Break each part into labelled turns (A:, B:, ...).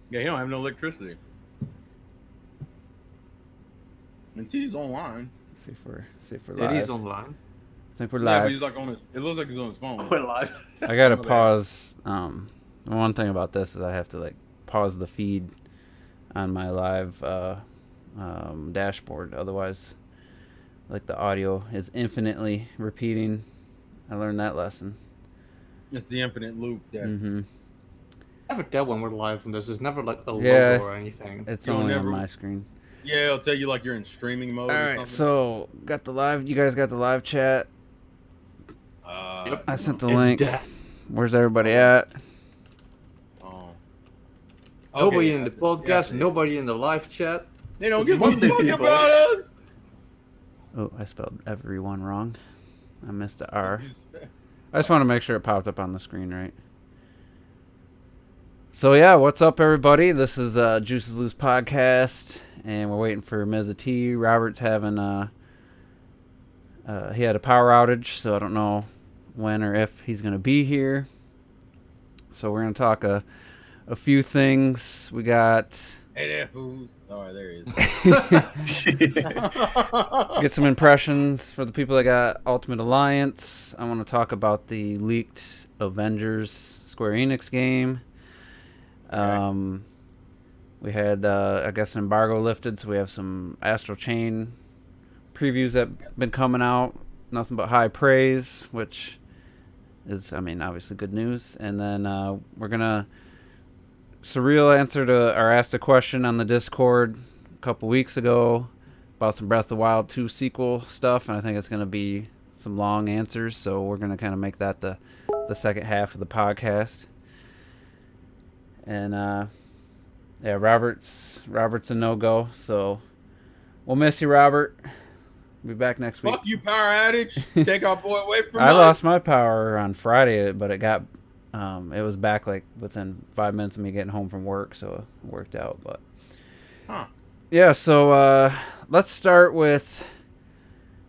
A: Yeah, he don't have no electricity. And he's online.
B: See if we're
C: It is
B: live.
C: online.
B: I think we're
A: Yeah, but he's
B: live.
A: like on his. It looks like he's on his phone.
C: We're live.
B: I gotta
A: My bad.
B: pause. One thing about this is I have to like pause the feed on my live dashboard. Otherwise, like the audio is infinitely repeating. I learned that lesson.
A: It's the infinite loop. That
B: Mm-hmm.
C: Never tell when we're live on this. It's never like a logo
B: Yeah,
C: or anything.
B: it's
A: you'll
B: only on
A: never.
B: my screen.
A: Yeah, it'll tell you like you're in streaming
B: All
A: mode or
B: right,
A: something.
B: so got the live. You guys got the live chat.
C: Yep.
B: I sent the
C: It's
B: link.
C: dead.
B: Where's everybody at?
A: Oh.
C: Nobody
A: Okay,
C: in the
A: I see. Yeah, I
C: podcast.
A: see.
C: Nobody in the live chat.
A: They don't
C: It's
A: give a
C: Monday,
A: fuck
C: people.
A: about us.
B: Oh, I spelled everyone wrong. I missed the R.
A: You spe-
B: I just want to make sure it popped up on the screen right. So yeah, what's up, everybody? This is Juices Loose podcast, and we're waiting for Ms. T. Robert's having he had a power outage, so I don't know when or if he's gonna be here. So we're gonna talk a few things. We got
A: Hey there, fools. All right, there he is.
B: get some impressions for the people that got Ultimate Alliance. I want to talk about the leaked Avengers Square Enix game. We had, I guess, an embargo lifted, so we have some Astral Chain previews that been coming out. Nothing but high praise, which is, I mean, obviously good news. And then we're gonna Surreal answered or asked a question on the Discord a couple weeks ago about some Breath of the Wild 2 sequel stuff, and I think it's gonna be some long answers. So we're gonna kind of make that the second half of the podcast. And yeah, Robert's a no-go, so we'll miss you, Robert. Be back next week.
A: Fuck you, power outage. Take our boy away from us.
B: I lost my power on Friday, but it was back like within 5 minutes of me getting home from work, so it worked out. But yeah, so let's start with.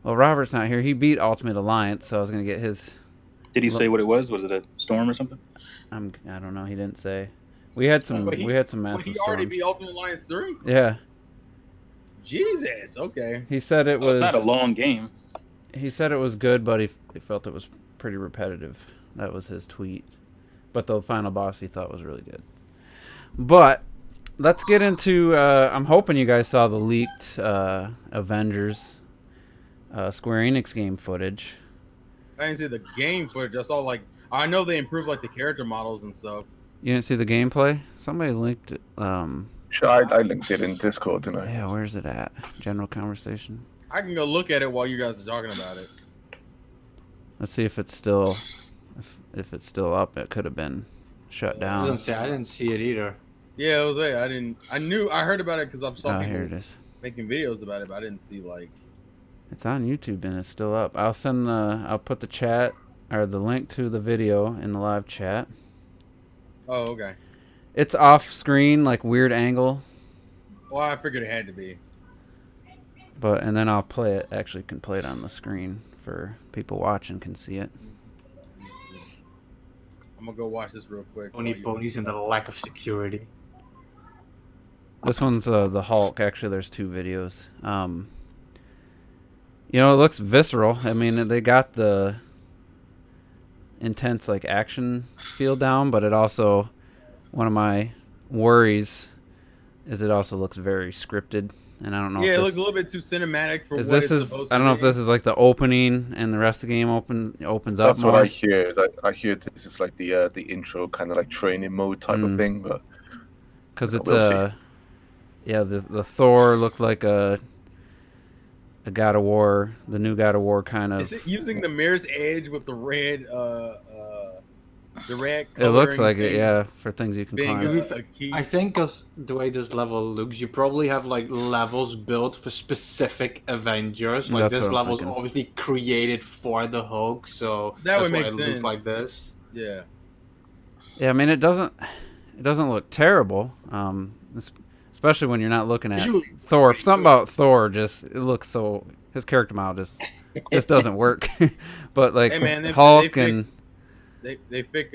B: Well, Robert's not here. He beat Ultimate Alliance, so I was gonna get his.
D: Did he say what it was? Was it a storm or something?
B: I don't know. He didn't say. We had some
A: But
B: massive
A: he already
B: storms.
A: beat Ultimate Alliance 3?
B: Yeah,
A: Jesus, okay.
B: he said it was.
D: It's not a long game.
B: He said it was good, but he felt it was pretty repetitive. That was his tweet. But the final boss he thought was really good. But let's get into. I'm hoping you guys saw the leaked Avengers Square Enix game footage.
A: I didn't see the game footage. I saw I know they improved like the character models and stuff.
B: You didn't see the gameplay? Somebody linked it.
E: Sure, I linked it in Discord, didn't I?
B: Yeah, where's it at? General conversation.
A: I can go look at it while you guys are talking about it.
B: Let's see if it's still, if it's still up. It could have been shut
C: I
B: down.
C: didn't see it either.
A: Yeah, Jose, I heard about it because I saw
B: Oh, here
A: people
B: it is.
A: making videos about it, but I didn't see
B: It's on YouTube and it's still up. I'll put the chat or the link to the video in the live chat.
A: Oh, okay.
B: It's off screen, like weird angle,
A: Well, I figured it had to be.
B: and then I'll play it. Actually, can play it on the screen for people watching can see it.
A: I'm gonna go watch this real quick.
C: Only ponies and the lack of security.
B: This one's the Hulk. Actually, there's two videos. It looks visceral. I mean, they got the intense like action feel down, but it also, one of my worries is it also looks very scripted, and I don't know.
A: Yeah,
B: if
A: it looks a little bit too cinematic for
B: is
A: what
B: this
A: it's
B: is.
A: supposed
B: I
A: to
B: don't know if
A: be.
B: this is like the opening, and the rest of the game opens up
E: That's
B: more.
E: what I hear. I hear this is like the intro, kind of like training mode type of thing. But
B: Because it's
E: we'll see.
B: Yeah, the Thor looked like a God of War, the new God of War kind of.
A: Is it using the Mirror's Edge with the red
B: It looks
A: coloring
B: like it,
A: thing
B: yeah, for things you can
A: being
B: climb.
A: a key?
C: I think because the way this level looks, you probably have like levels built for specific Avengers. Like
B: That's
C: this
B: what I'm
C: level's
B: thinking.
C: obviously created for the Hulk, so
A: That would
C: that's why
A: make
C: it looks
A: sense.
C: like this.
A: Yeah.
B: Yeah, I mean it doesn't look terrible. Especially when you're not looking at
C: Visually,
B: Thor. Something about Thor it looks so, his character model just doesn't work. But like
A: Hey man,
B: Hulk and
A: they pick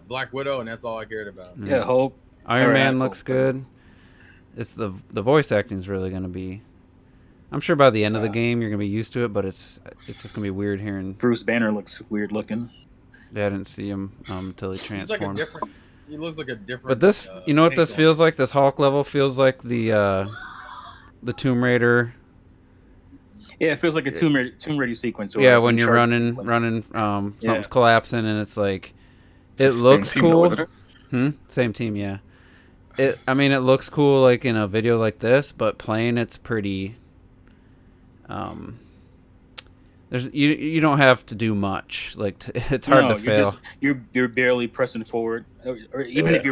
A: Black Widow, and that's all I cared about.
D: Yeah, Hulk,
B: Iron
D: Alright,
B: Man
D: cool.
B: looks good. It's the voice acting is really gonna be. I'm sure by the end of the game you're gonna be used to it, but it's just gonna be weird hearing.
D: Bruce Banner looks weird looking.
B: Yeah, I didn't see him until he
A: He's like a
B: transformed.
A: different. He looks like a different.
B: But this, you know what this
A: take on
B: feels like? This Hulk level feels like the Tomb Raider.
D: Yeah, it feels like a Tomb Raider sequence. Or
B: Yeah, when you're
D: Uncharted
B: running,
D: sequence.
B: something's collapsing, and it's like, it
E: It's the
B: looks
E: same team, though,
B: cool.
E: isn't it?
B: Same team, yeah. I mean, it looks cool like in a video like this, but playing it's pretty. You don't have to do much. Like it's hard to fail.
D: You're barely pressing forward, or even if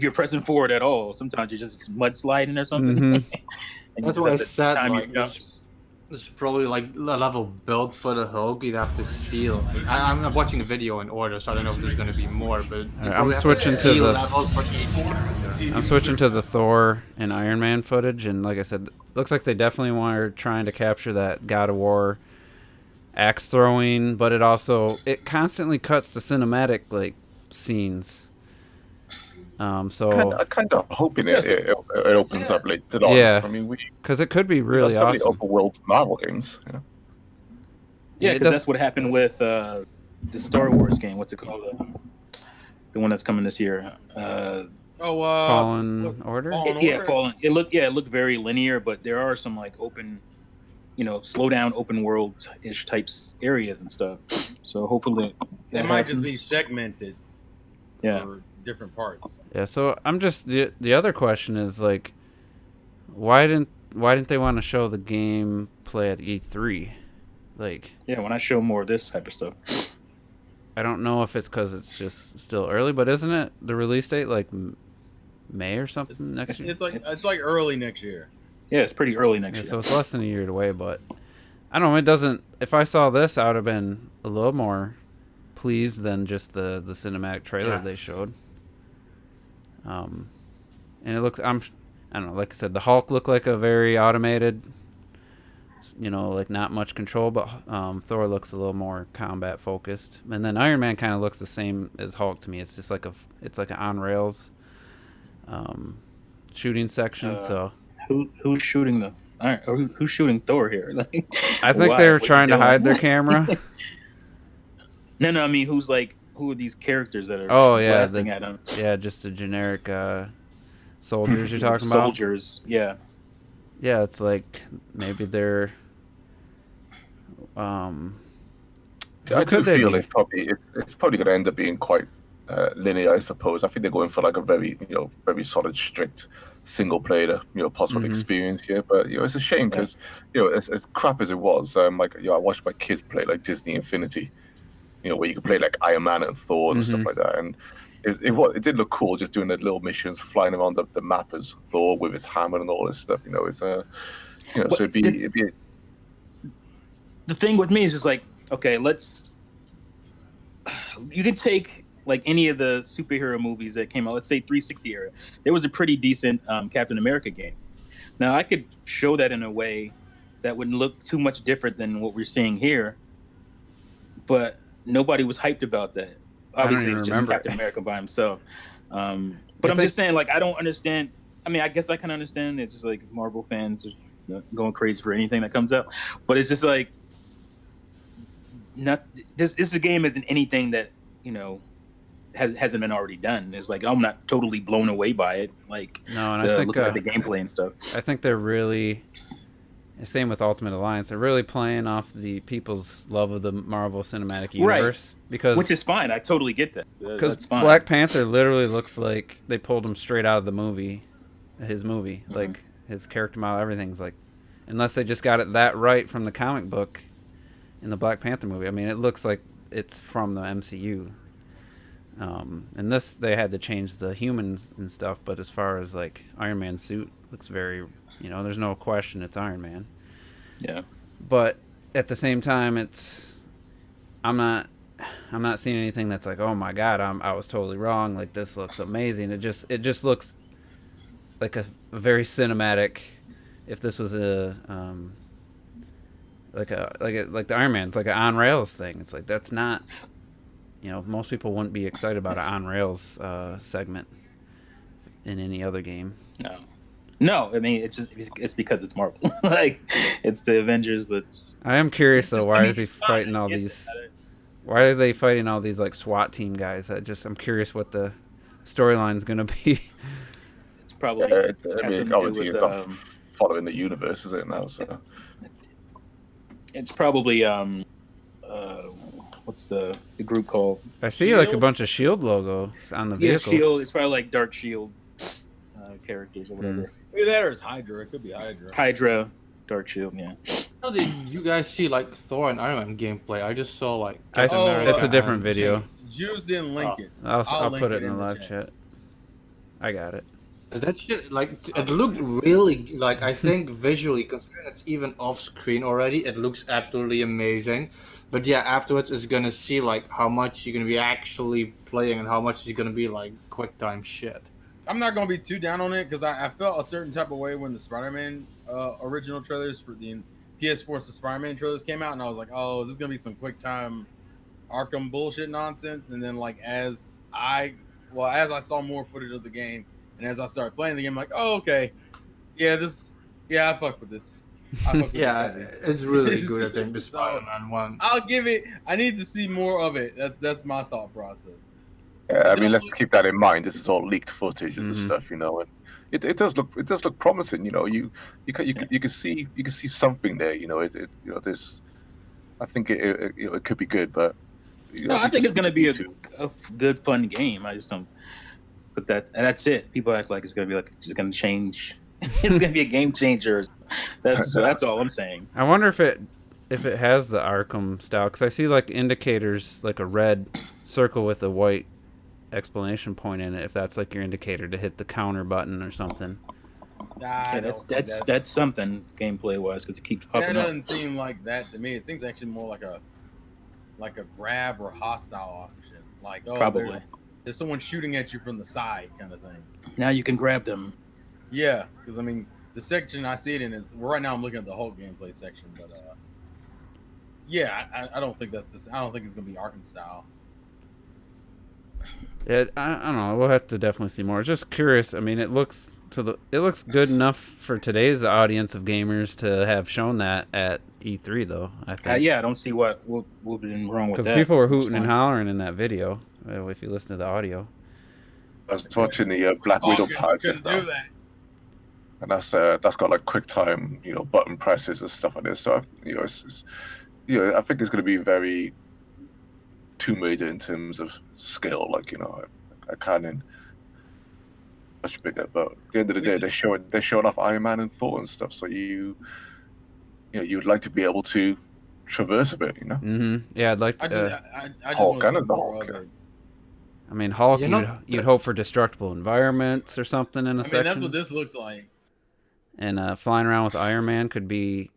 D: you're pressing forward at all, sometimes you're just mudsliding or something.
B: Mhm.
D: And
C: That's
D: you
C: what I
D: just have
C: said.
D: to time your
C: Like,
D: jumps.
C: there's probably like a level built for the Hulk. You'd have to seal. I'm not watching the video in order, so I don't know if there's going to be more. But you
B: Alright,
C: probably
B: I'm
C: have to
B: switching to
C: seal
B: the-
C: levels for each character.
B: I'm switching to the Thor and Iron Man footage, and like I said, looks like they definitely are trying to capture that God of War axe throwing, but it constantly cuts to cinematic like scenes. So
E: I kind of hoping
D: Yes.
E: it opens up later on.
B: Yeah.
E: I mean, we
B: because it could be really
E: got so many
B: awesome.
E: open world Marvel games. You know?
D: Yeah,
B: It
D: because
B: does-
D: that's what happened with the Star Wars game. What's it called? The one that's coming this year.
B: Fallen Order.
D: Fallen. It looked very linear, but there are some like open, slow down open world ish types areas and stuff. So hopefully
A: It might just be segmented
D: Yeah.
A: for different parts.
B: Yeah, so I'm just the other question is like, why didn't they want to show the game play at E3? Like,
D: Yeah, when I show more of this type of stuff.
B: I don't know if it's because it's just still early, but isn't it the release date like May or something next year?
A: It's like early next year.
D: Yeah, it's pretty early next
B: Yeah,
D: year.
B: so it's less than a year away, but I don't know. It doesn't. If I saw this, I would have been a little more pleased than just the cinematic trailer they showed. And it looks. I don't know. Like I said, the Hulk looked like a very automated. Like not much control, but Thor looks a little more combat focused, and then Iron Man kind of looks the same as Hulk to me. It's just like it's like an on rails shooting section. So
D: Who's shooting the? All right, or who's shooting Thor here? Like,
B: I think
D: why?
B: they were
D: What you
B: trying to
D: doing?
B: hide their camera.
D: No, I mean, who are these characters that are blasting at him?
B: Yeah, just the generic soldiers you're talking about.
D: Soldiers, yeah.
B: Yeah, it's like maybe they're.
E: I
B: Who
E: do
B: could they
E: feel
B: be?
E: it's probably going to end up being quite linear, I suppose. I think they're going for like a very very solid, strict single player possible experience here. But it's a shame because as crap as it was, I watched my kids play like Disney Infinity, where you could play like Iron Man and Thor and stuff like that, and it did look cool just doing the little missions, flying around the map as Thor with his hammer and all this stuff. It's so it'd be
D: The thing with me is just like, okay, you can take like any of the superhero movies that came out, let's say 360 era. There was a pretty decent Captain America game. Now I could show that in a way that wouldn't look too much different than what we're seeing here, but nobody was hyped about that. Obviously, it's just Captain America by himself. But I'm just saying, like, I don't understand. I mean, I guess I can understand. It's just like Marvel fans are going crazy for anything that comes out. But it's just like, this game isn't anything that hasn't been already done. It's like I'm not totally blown away by it. Like,
B: no, and I think
D: looking at the gameplay and stuff.
B: I think they're really. Same with Ultimate Alliance. They're really playing off the people's love of the Marvel Cinematic Universe,
D: which is fine. I totally get that. That's fine.
B: Black Panther literally looks like they pulled him straight out of the movie, his movie. Like his character model, everything's like, unless they just got it that right from the comic book in the Black Panther movie. I mean, it looks like it's from the MCU. And this they had to change the humans and stuff, but as far as like Iron Man's suit looks very. There's no question it's Iron Man.
D: Yeah.
B: But at the same time, I'm not seeing anything that's like, oh my god, I was totally wrong. Like this looks amazing. It just looks like a very cinematic. If this was like the Iron Man, it's like an on rails thing. It's like that's not. Most people wouldn't be excited about an on rails segment. in any other game.
D: No. I mean, it's because it's Marvel. Like, it's the Avengers.
B: I am curious though. Why is he
D: it's fine,
B: fighting
D: I
B: all
D: get
B: these?
D: that.
B: Why are they fighting all these like SWAT team guys? I'm curious what the storyline's gonna be.
D: It's probably
E: I
D: has
E: mean,
D: something to do
E: obviously
D: with
E: it's not following the universe, is it now? So
D: it's probably what's the group called?
B: I see like a
D: Shield?
B: bunch of Shield logos on the
D: Yeah,
B: vehicles.
D: Shield. It's probably like Dark Shield characters or whatever.
A: Maybe that or it's Hydra. It could be Hydra.
D: Hydra, Dark Shield. Yeah.
C: How did you guys see like Thor and Iron Man gameplay? I just saw like
B: I
C: Captain
B: s-
C: America
B: it's a different
C: and
B: video.
C: Jane.
A: Jews didn't link it.
B: I'll
A: link
B: put it in the live
A: chat.
B: chat. I got it.
C: That shit, like, it looked really, like, I think visually, considering it's even off screen already, it looks absolutely amazing. But yeah, afterwards, it's gonna see, like, how much you're gonna be actually playing and how much is gonna be, like, quick time shit.
A: I'm not gonna be too down on it because I felt a certain type of way when the Spider-Man original trailers for the PS4 Spider-Man trailers came out, and I was like, oh, is this gonna be some quick time Arkham bullshit nonsense? And then like as I saw more footage of the game and as I started playing the game, I'm like, oh, okay, I fuck with this. I fuck with
C: Yeah,
A: this
C: it's really good, I think, the Spider-Man one.
A: I'll give it. I need to see more of it. That's my thought process.
E: yeah, I mean, let's keep that in mind. This is all leaked footage and the stuff, and it does look promising. You can see something there. There's. I think it could be good, but
D: No, I think it's gonna be a good, fun game. I just don't. But that's it. People act like it's gonna be like it's gonna change. It's gonna be a game changer. That's all I'm saying.
B: I wonder if it has the Arkham style, because I see like indicators, like a red circle with a white exclamation point in it. If that's like your indicator to hit the counter button or something.
D: Yeah, that's something gameplay wise because it keeps popping
A: That
D: up.
A: doesn't seem like that to me. It seems actually more like a grab or hostile option. Like, oh,
D: Probably.
A: there's someone shooting at you from the side, kind of thing.
D: Now you can grab them.
A: Yeah, because I mean, the section I see it in is right now. I'm looking at the whole gameplay section, but I don't think that's this. I don't think it's gonna be Arkham style.
B: Yeah, I don't know. We'll have to definitely see more. Just curious. I mean, it looks good enough for today's audience of gamers to have shown that at E3, though. I think.
D: Yeah, I don't see what been wrong with that.
B: Because people were hooting and hollering in that video. If you listen to the audio.
E: I was watching the Black Widow part just now, and that's got like quick time, button presses and stuff like this. So I think it's going to be very Tomb Raider in terms of skill, like a cannon much bigger. But at the end of the day, they're showing off Iron Man and Thor and stuff. So you'd like to be able to traverse a bit,
B: Mm-hmm. Yeah, I'd like to.
A: I just
E: Hulk
A: want to
E: and
A: see
E: the
A: more
E: Hulk.
A: of it.
B: I mean, Hulk, you'd hope for destructible environments or something in a section.
A: That's what this looks like.
B: And flying around with Iron Man could be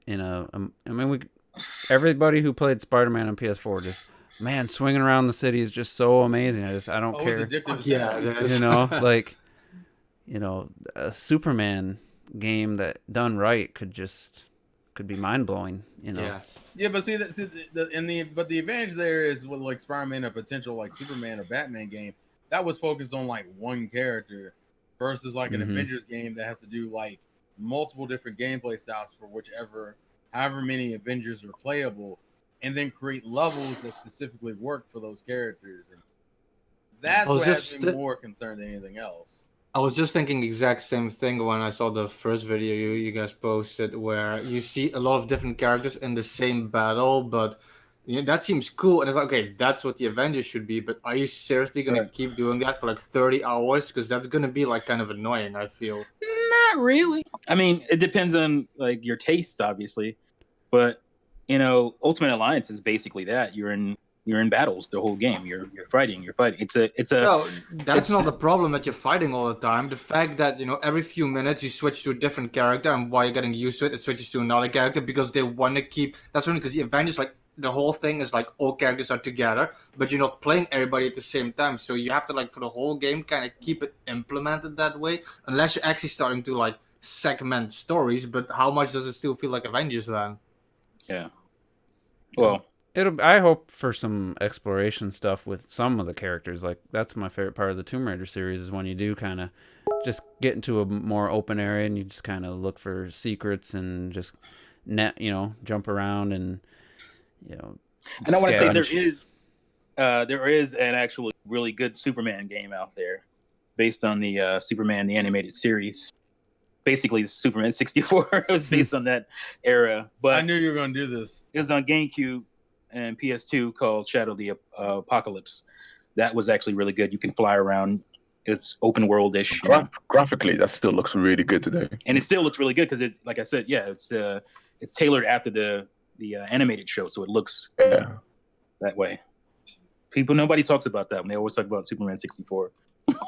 B: everybody who played Spider-Man on PS4 just, man, swinging around the city is just so amazing. I don't care.
C: Yeah,
B: like, a Superman game that done right could be mind blowing.
A: Yeah, but the advantage there is with like Spider-Man, a potential like Superman or Batman game that was focused on like one character versus like an Avengers game that has to do like multiple different gameplay styles for however many Avengers are playable, and then create levels that specifically work for those characters. And that's what has me more concerned than anything else.
C: I was just thinking the exact same thing when I saw the first video you guys posted, where you see a lot of different characters in the same battle, but that seems cool. And it's like, okay, that's what the Avengers should be, but are you seriously going to keep doing that for like 30 hours? Because that's going to be like kind of annoying, I feel.
D: Not really. I mean, it depends on like your taste, obviously, but Ultimate Alliance is basically that. You're in battles the whole game. You're fighting. It's a.
C: No, that's not the problem that you're fighting all the time. The fact that every few minutes you switch to a different character, and while you're getting used to it, it switches to another character because they want to keep. That's only because the Avengers, like the whole thing is like all characters are together, but you're not playing everybody at the same time. So you have to like for the whole game kind of keep it implemented that way, unless you're actually starting to like segment stories. But how much does it still feel like Avengers then?
D: Yeah. Well.
B: I hope for some exploration stuff with some of the characters. Like that's my favorite part of the Tomb Raider series is when you do kind of just get into a more open area and you just kind of look for secrets and just jump around and
D: And I want to say
B: scavenge.
D: there is an actual really good Superman game out there based on the Superman the animated series. Basically, Superman 64 it was based on that era. But
A: I knew you were going to do this.
D: It was on GameCube and PS2 called Shadow of the Apocalypse. That was actually really good. You can fly around. It's open world-ish.
E: Graphically, that still looks really good today.
D: And it still looks really good because it's, like I said, it's tailored after the animated show, so it looks that way. Nobody talks about that when they always talk about Superman 64.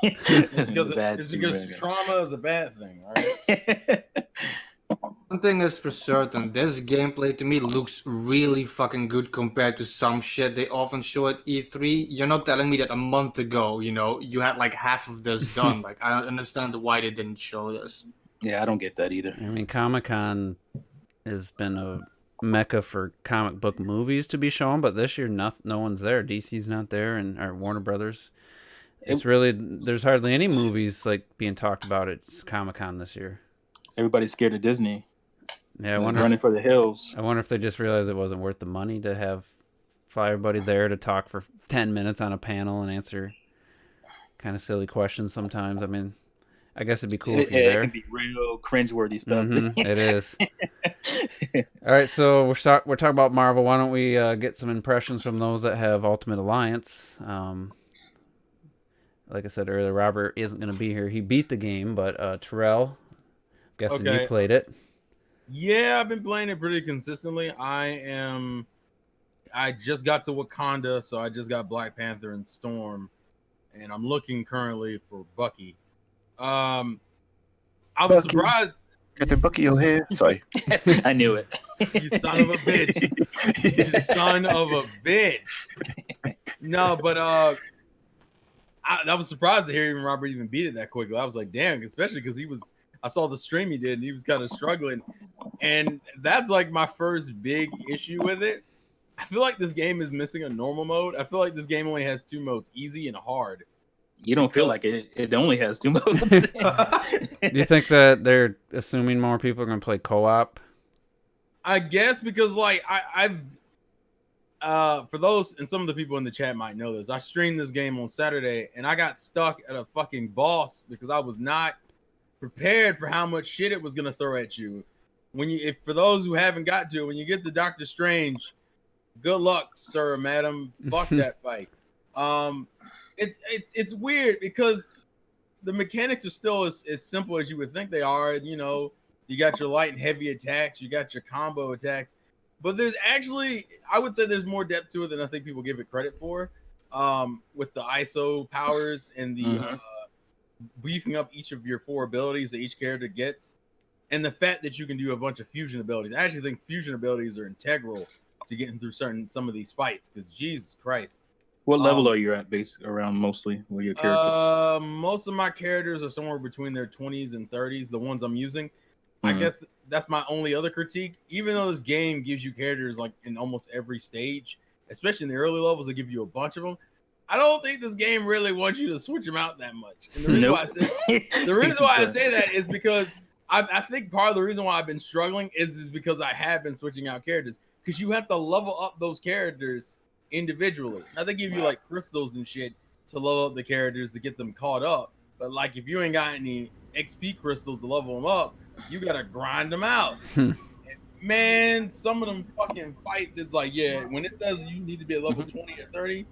A: It's because trauma is a bad thing, right?
C: One thing is for certain, this gameplay to me looks really fucking good compared to some shit they often show at E3. You're not telling me that a month ago, you had like half of this done. Like, I don't understand why they didn't show this.
D: Yeah, I don't get that either.
B: I mean, Comic-Con has been a mecca for comic book movies to be shown, but this year no one's there. DC's not there, or Warner Brothers. There's hardly any movies like being talked about at Comic-Con this year.
D: Everybody's scared of Disney.
B: Yeah, I wonder
D: running for the hills.
B: I wonder if they just realized it wasn't worth the money to fly everybody there to talk for 10 minutes on a panel and answer kind of silly questions sometimes. I mean, I guess it'd be cool if you're there.
D: It can be real cringeworthy stuff.
B: It is. All right, so we're talking about Marvel. Why don't we get some impressions from those that have Ultimate Alliance? Like I said earlier, Robert isn't going to be here. He beat the game, but Terrell, I'm guessing you played it.
A: Yeah, I've been playing it pretty consistently. I just got to Wakanda, so I just got Black Panther and Storm, and I'm looking currently for Bucky. I was surprised.
E: Get the Bucky over here. Sorry.
D: I knew it.
A: You son of a bitch. You son of a bitch. No, but I was surprised to hear even Robert even beat it that quickly. I was like, damn, especially because I saw the stream he did and he was kind of struggling. And that's like my first big issue with it. I feel like this game is missing a normal mode. I feel like this game only has 2 modes, easy and hard.
D: You don't feel like it. It only has 2 modes.
B: Do you think that they're assuming more people are going to play co-op?
A: I guess because like I've for those, and some of the people in the chat might know this, I streamed this game on Saturday and I got stuck at a fucking boss because I was not prepared for how much shit it was gonna throw at you. If for those who haven't got to it, when you get to Doctor Strange, good luck, sir, madam. Fuck that fight. It's weird because the mechanics are still as simple as you would think they are. You got your light and heavy attacks, you got your combo attacks. But there's actually, I would say there's more depth to it than I think people give it credit for. With the ISO powers and the beefing up each of your 4 abilities that each character gets, and the fact that you can do a bunch of fusion abilities. I actually think fusion abilities are integral to getting through some of these fights. Because Jesus Christ,
D: what level are you at? Around mostly with your characters?
A: Most of my characters are somewhere between their 20s and 30s. The ones I'm using. I guess that's my only other critique. Even though this game gives you characters like in almost every stage, especially in the early levels, they give you a bunch of them. I don't think this game really wants you to switch them out that much. And the reason why I say that is because I think part of the reason why I've been struggling is because I have been switching out characters, because you have to level up those characters individually. Now they give you like crystals and shit to level up the characters to get them caught up. But like if you ain't got any XP crystals to level them up, you gotta grind them out. Man, some of them fucking fights, it's like, yeah, when it says you need to be at level 20 or 30,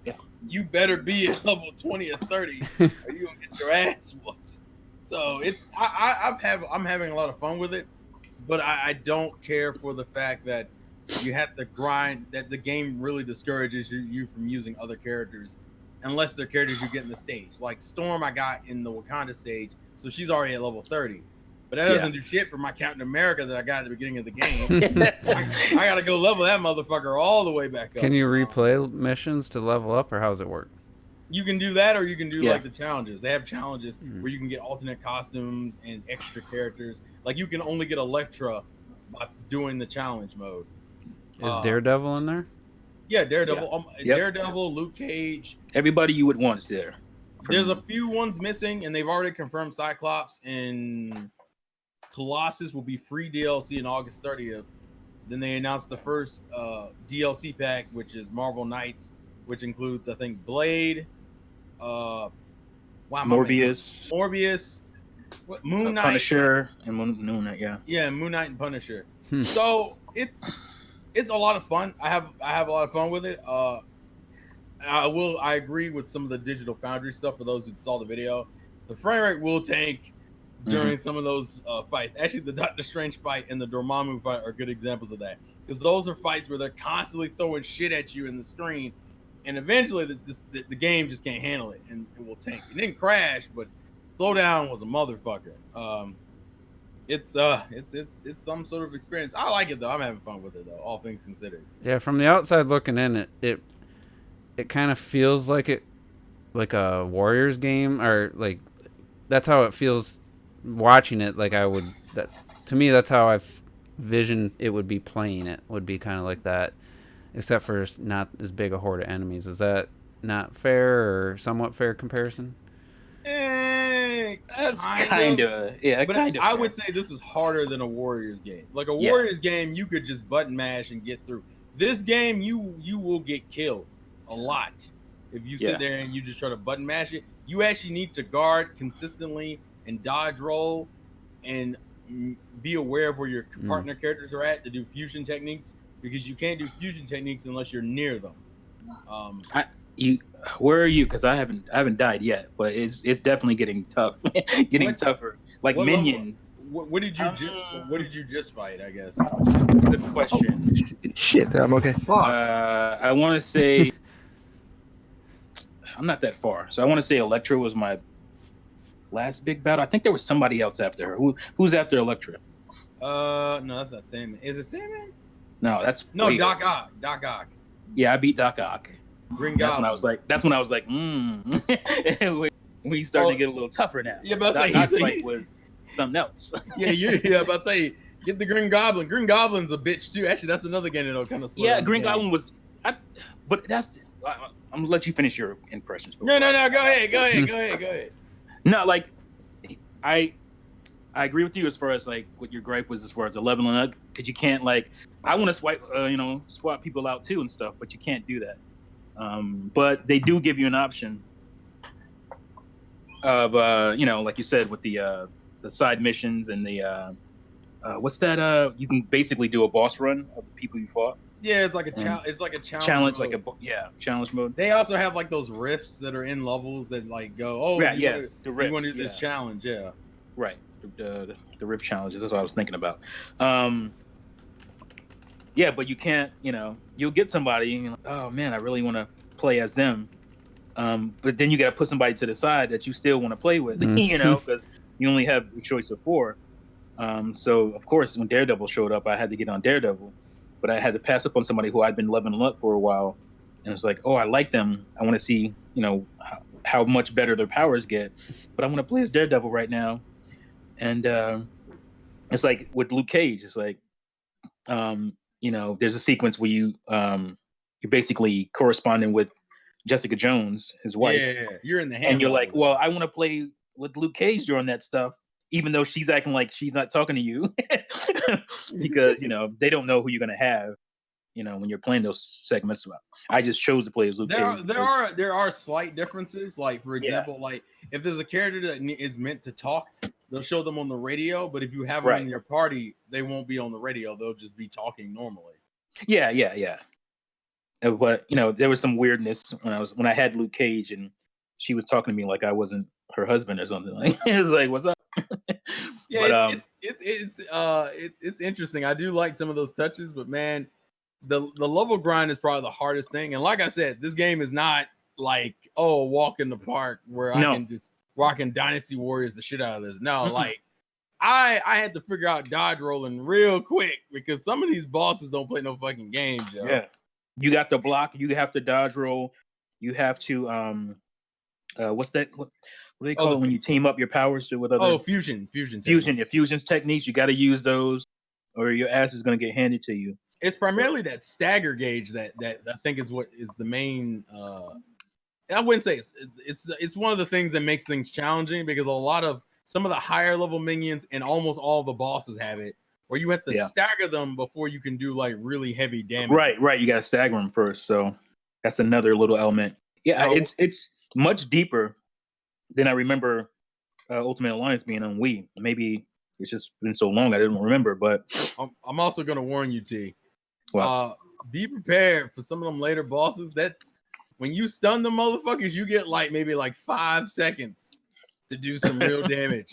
A: you better be at level 20 or 30 or you're gonna get your ass whooped. So I'm having a lot of fun with it, but I don't care for the fact that you have to grind, that the game really discourages you from using other characters unless they're characters you get in the stage. Like Storm I got in the Wakanda stage, so she's already at level 30. But that doesn't do shit for my Captain America that I got at the beginning of the game. I gotta go level that motherfucker all the way back up.
B: Can you replay missions to level up, or how does it work?
A: You can do that, or you can do like the challenges. They have challenges where you can get alternate costumes and extra characters. Like you can only get Elektra by doing the challenge mode.
B: Is Daredevil in there?
A: Yeah, Daredevil. Daredevil, Luke Cage.
D: Everybody you would want is there.
A: There's a few ones missing, and they've already confirmed Cyclops and Colossus will be free DLC on August 30th. Then they announced the first DLC pack, which is Marvel Knights, which includes, I think, Blade, Morbius, Moon Knight,
D: Punisher, and Moon Knight.
A: Yeah, Moon Knight and Punisher. So it's a lot of fun. I have a lot of fun with it. I agree with some of the Digital Foundry stuff. For those who saw the video, the frame rate will tank during some of those fights. Actually, the Doctor Strange fight and the Dormammu fight are good examples of that, because those are fights where they're constantly throwing shit at you in the screen, and eventually the game just can't handle it and it will tank. It didn't crash, but slowdown was a motherfucker. It's some sort of experience. I like it though. I'm having fun with it though, all things considered.
B: Yeah, from the outside looking in, it kind of feels like a Warriors game, or like that's how it feels watching it. Like to me, that's how I've visioned it would be playing. It would be kind of like that, except for not as big a horde of enemies. Is that not fair or somewhat fair comparison?
D: That's kind of
A: but I would say this is harder than a Warriors game. Like a Warriors game, you could just button mash and get through. This game, you will get killed a lot if you sit there and you just try to button mash it. You actually need to guard consistently and dodge roll and be aware of where your partner characters are at to do fusion techniques, because you can't do fusion techniques unless you're near them.
D: Where are you? Because I haven't died yet, but it's definitely getting tough, tougher. Like
A: what
D: minions.
A: What did you just fight? I guess.
D: Good question.
F: Shit, I'm okay.
D: I want to say I'm not that far, so I want to say Elektra was my last big battle. I think there was somebody else after her. Who's after Elektra?
A: No, that's not Sandman. Is it Sandman?
D: No, that's
A: Doc Ock. Doc Ock.
D: Yeah, I beat Doc Ock.
A: Green Goblin.
D: That's when I was like, we starting to get a little tougher now.
A: Yeah, but
D: Doc Ock's fight was something else.
A: About to say, get the Green Goblin. Green Goblin's a bitch too. Actually, that's another game that'll kind of slow down.
D: Green Goblin was. But that's. I'm gonna let you finish your impressions.
A: No. Go ahead.
D: No, like, I agree with you as far as like what your gripe was as far as the leveling up, because you can't like. I want to swap people out too and stuff, but you can't do that. But they do give you an option of like you said with the side missions and the what's that? You can basically do a boss run of the people you fought.
A: Yeah, it's like a challenge mode.
D: Challenge mode.
A: They also have like those rifts that are in levels that like go,
D: the rifts.
A: You want to do this challenge, yeah.
D: Right. The rift challenges. That's what I was thinking about. Yeah, but you can't. You'll get somebody. And you're like, oh man, I really want to play as them. But then you got to put somebody to the side that you still want to play with. Because you only have a choice of 4. So of course, when Daredevil showed up, I had to get on Daredevil. But I had to pass up on somebody who I'd been leveling up for a while, and it's like, oh, I like them. I want to see, how much better their powers get. But I want to play as Daredevil right now, and it's like with Luke Cage. It's like, there's a sequence where you're basically corresponding with Jessica Jones, his wife.
A: Yeah, you're in the hand.
D: And you're like, well, I want to play with Luke Cage during that stuff, even though she's acting like she's not talking to you, because they don't know who you're gonna have, when you're playing those segments. I just chose to play as Luke Cage.
A: There are slight differences. Like for example, like if there's a character that is meant to talk, they'll show them on the radio. But if you have them in your party, they won't be on the radio. They'll just be talking normally.
D: Yeah. But there was some weirdness when I had Luke Cage and she was talking to me like I wasn't her husband or something. Like it was like, what's up?
A: Yeah, but, it's interesting. I do like some of those touches, but man, the level grind is probably the hardest thing. And like I said, this game is not like a walk in the park where I can Dynasty Warriors the shit out of this. No, like I had to figure out dodge rolling real quick because some of these bosses don't play no fucking games. Yo.
D: Yeah, you got to block. You have to dodge roll. You have to what's that? What do they call it when you team up your powers with other?
A: Fusion
D: techniques. Your fusion techniques. You got to use those, or your ass is going to get handed to you.
A: It's primarily that stagger gauge that I think is what is the main I wouldn't say it's one of the things that makes things challenging because a lot of some of the higher level minions and almost all the bosses have it where you have to stagger them before you can do like really heavy damage.
D: Right. You got to stagger them first, so that's another little element. Yeah, it's much deeper than I remember Ultimate Alliance being on Wii. Maybe it's just been so long I didn't remember. But
A: I'm also gonna warn you, T.
D: Well,
A: be prepared for some of them later bosses. That's when you stun the motherfuckers, you get like maybe like 5 seconds to do some real damage.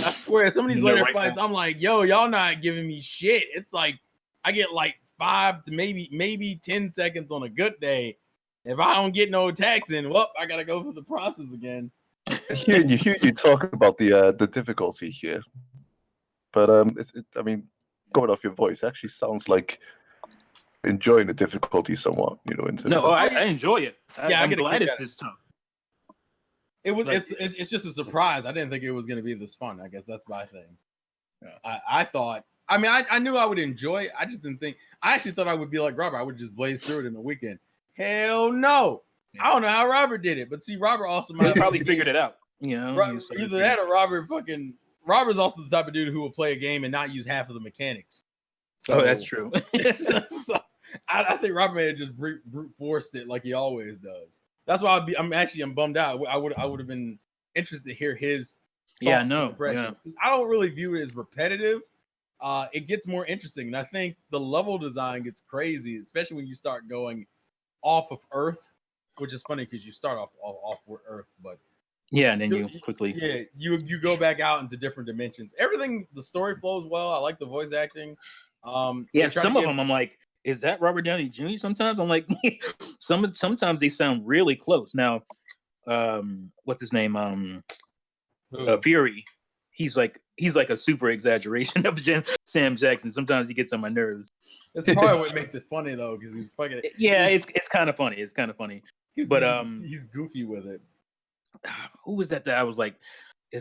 A: I swear, some of these later fights, I'm like, yo, y'all not giving me shit. It's like I get like 5 to maybe 10 seconds on a good day. If I don't get no attacks in, well, I gotta go through the process again.
E: Hearing you talk about the difficulty here, but I mean, going off your voice, actually sounds like enjoying the difficulty somewhat. You know, in terms of...
D: I enjoy it. I'm glad it's this tough.
A: It was. It's just a surprise. I didn't think it was going to be this fun. I guess that's my thing. Yeah. I thought. I mean, I knew I would enjoy it. I just didn't think. I actually thought I would be like Robert. I would just blaze through it in a weekend. Hell no. Yeah. I don't know how Robert did it, but see, Robert also might
D: have probably figured it out. You know,
A: either that or Robert's also the type of dude who will play a game and not use half of the mechanics.
D: So that's true.
A: So I think Robert may have just brute forced it like he always does. That's why I'm bummed out. I would have been interested to hear his impressions because I don't really view it as repetitive. It gets more interesting, and I think the level design gets crazy, especially when you start going off of Earth, which is funny because you start off Earth, but
D: and then you quickly
A: you go back out into different dimensions. Everything, the story flows well. I like the voice acting.
D: Some of them I'm like, is that Robert Downey Jr.? Sometimes I'm like, sometimes they sound really close. Now, what's his name? Fury. He's like a super exaggeration of Sam Jackson. Sometimes he gets on my nerves.
A: That's probably what makes it funny though, because he's fucking.
D: Yeah, it's kind of funny. It's kind of funny, but
A: he's goofy with it.
D: Who was that I was like,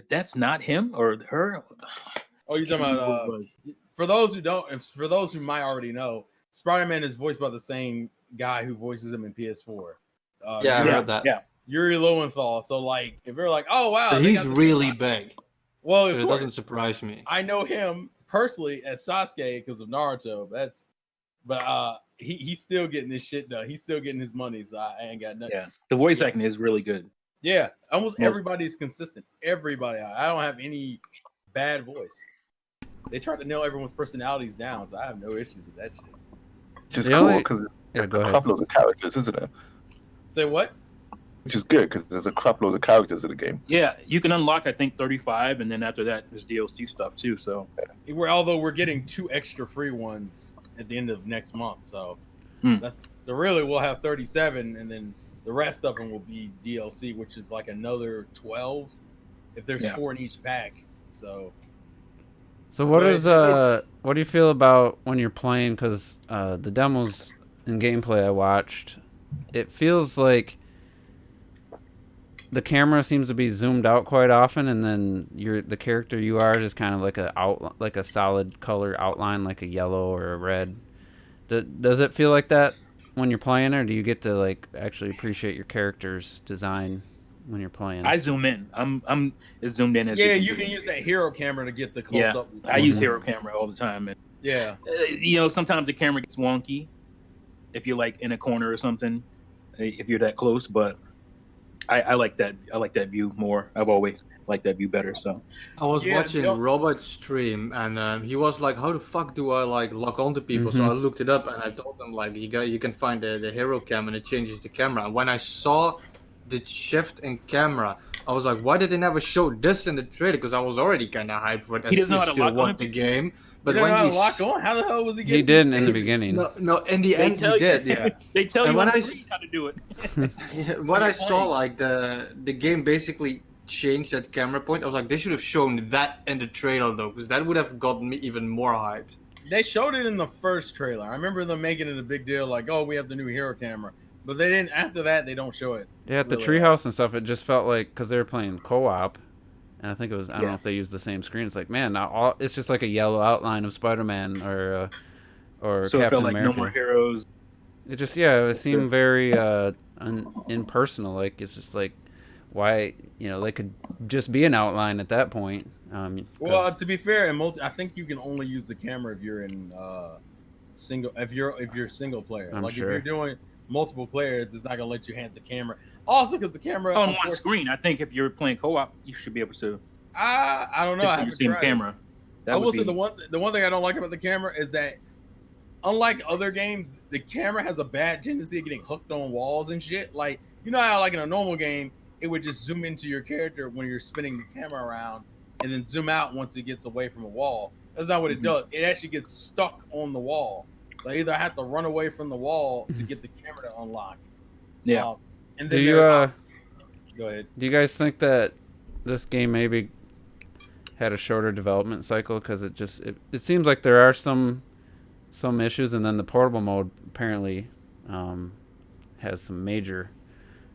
D: that's not him or her?
A: Oh, you're talking about for those who might already know, Spider-Man is voiced by the same guy who voices him in PS4.
C: I heard that.
A: Yeah, Yuri Lowenthal. So like, if you're like, oh wow,
C: he's really big.
A: Well,
C: so it doesn't surprise me.
A: I know him personally as Sasuke because of Naruto. But he's still getting this shit done. He's still getting his money, so I ain't got nothing.
D: Yeah, the voice acting is really good.
A: Yeah, almost everybody's consistent. Everybody. I don't have any bad voice. They tried to nail everyone's personalities down, so I have no issues with that shit.
E: Which is cool because there's a crap load of characters, isn't it?
A: Say what?
E: Which is good because there's a crap load of characters in the game.
D: Yeah, you can unlock I think 35, and then after that there's DLC stuff too. So,
A: although we're getting 2 extra free ones at the end of next month, so so really we'll have 37, and then the rest of them will be DLC, which is like another 12 if there's 4 in each pack.
B: So what do you feel about when you're playing? Because the demos and gameplay I watched, it feels like the camera seems to be zoomed out quite often, and then the character you are just kind of like a solid color outline, like a yellow or a red. Does it feel like that when you're playing, or do you get to like actually appreciate your character's design when you're playing?
D: I zoom in. I'm as zoomed in as
A: you can use that hero camera to get the close up.
D: I use hero camera all the time. And, sometimes the camera gets wonky if you're like in a corner or something, if you're that close. But I like that. I like that view more. I've always liked that view better. So
C: I was watching Robert's stream, and he was like, "How the fuck do I like lock onto people?" So I looked it up, and I told him like, "You can find the hero cam, and it changes the camera." And when I saw the shift in camera, I was like, why did they never show this in the trailer? Because I was already kind of hyped for it.
D: He doesn't know how to lock on
C: the game.
A: But when you lock on, how the hell was he getting?
B: He didn't in the beginning.
C: No, in the end he did. Yeah,
D: they tell you on the screen how to do it.
C: When I saw like the game basically changed that camera point, I was like, they should have shown that in the trailer though, because that would have gotten me even more hyped.
A: They showed it in the first trailer. I remember them making it a big deal, like, oh, we have the new hero camera. But they didn't. After that, they don't show it.
B: Yeah, at the treehouse and stuff, it just felt like because they were playing co-op, and I think it was. I don't know if they used the same screen. It's like, man, now it's just like a yellow outline of Spider-Man or
D: so
B: Captain
D: it felt like
B: America.
D: No More Heroes.
B: It just it seemed very impersonal. Like it's just like why they could just be an outline at that point.
A: Well, to be fair, I think you can only use the camera if you're in single. If you're single player,
B: I'm
A: like
B: sure.
A: if you're doing multiple players, it's not gonna let you hand the camera. Also, because the camera
D: on one screen. I think if you're playing co-op, you should be able to.
A: I don't know. I
D: Stick to the
A: haven't
D: same
A: tried
D: camera.
A: I will say the one thing I don't like about the camera is that, unlike other games, the camera has a bad tendency of getting hooked on walls and shit. Like, you know how like in a normal game, it would just zoom into your character when you're spinning the camera around and then zoom out once it gets away from a wall. That's not what it does. It actually gets stuck on the wall. So I either have to run away from the wall to get the camera to unlock.
D: Yeah.
A: And
B: Do
A: then
B: you
A: go ahead.
B: Do you guys think that this game maybe had a shorter development cycle because it seems like there are some issues, and then the portable mode apparently has some major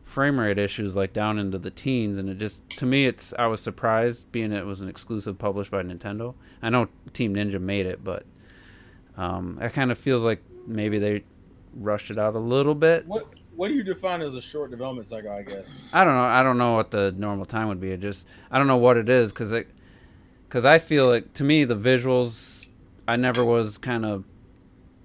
B: frame rate issues, like down into the teens, and it just, to me, I was surprised, being it was an exclusive published by Nintendo. I know Team Ninja made it, but it kind of feels like maybe they rushed it out a little bit.
A: What do you define as a short development cycle, I guess?
B: I don't know what the normal time would be. I don't know what it is, because I feel like, to me, the visuals, I never was kind of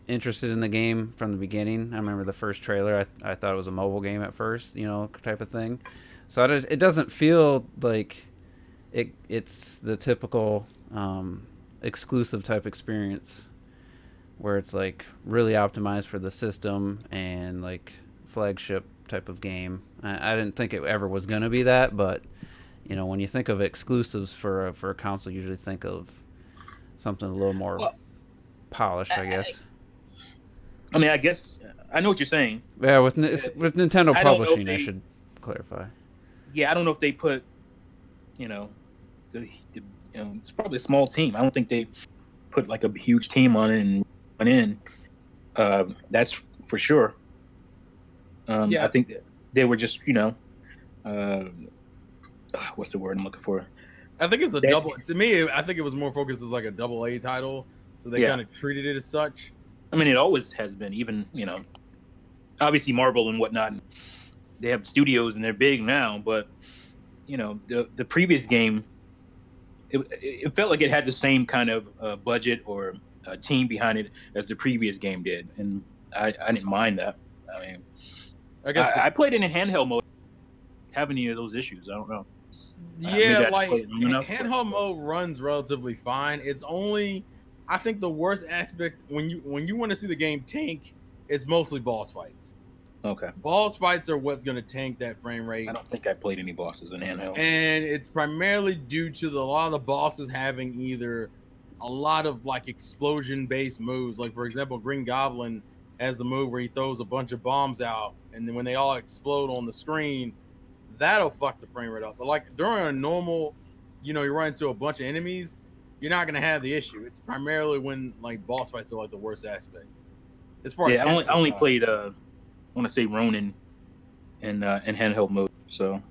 B: interested in the game from the beginning. I remember the first trailer, I thought it was a mobile game at first, type of thing. So it doesn't feel like it's the typical exclusive type experience where it's like really optimized for the system and like flagship type of game. I didn't think it ever was going to be that, but when you think of exclusives for a console, you usually think of something a little more polished, I guess.
D: I mean, I guess I know what you're saying.
B: Yeah, with Nintendo publishing, I should clarify.
D: Yeah, I don't know if they put, it's probably a small team. I don't think they put like a huge team on it and went in. That's for sure. I think that they were just, what's the word I'm looking for?
A: I think it's a double. To me, I think it was more focused as like a AA title, so they kind of treated it as such.
D: I mean, it always has been. Even obviously Marvel and whatnot, they have studios and they're big now. But the previous game, it felt like it had the same kind of budget or team behind it as the previous game did, and I didn't mind that. I mean, I played it in handheld mode. Have any of those issues? I don't know.
A: Yeah, like handheld mode runs relatively fine. It's only, I think, the worst aspect when you want to see the game tank, it's mostly boss fights.
D: Okay.
A: Boss fights are what's going to tank that frame rate.
D: I don't think I played any bosses in handheld.
A: And it's primarily due to a lot of the bosses having either a lot of like explosion-based moves. Like, for example, Green Goblin has the move where he throws a bunch of bombs out, and then when they all explode on the screen, that'll fuck the frame rate up. But like during a normal, you run into a bunch of enemies, you're not going to have the issue. It's primarily when like boss fights are like the worst aspect. As far as
D: I only played I want to say Ronin in handheld mode. So,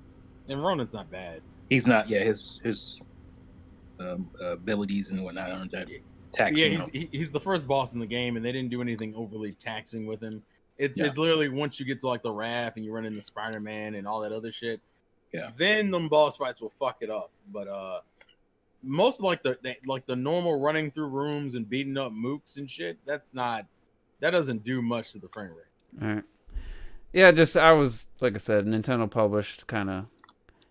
A: and Ronin's not bad.
D: He's not. Yeah, his abilities and whatnot aren't that taxing.
A: Yeah, he's the first boss in the game, and they didn't do anything overly taxing with him. It's literally once you get to like the raft and you run into Spider-Man and all that other shit.
D: Yeah.
A: Then them boss fights will fuck it up. But most of like the normal running through rooms and beating up mooks and shit, that doesn't do much to the frame rate.
B: All right. Yeah, I was, like I said, Nintendo published kind of,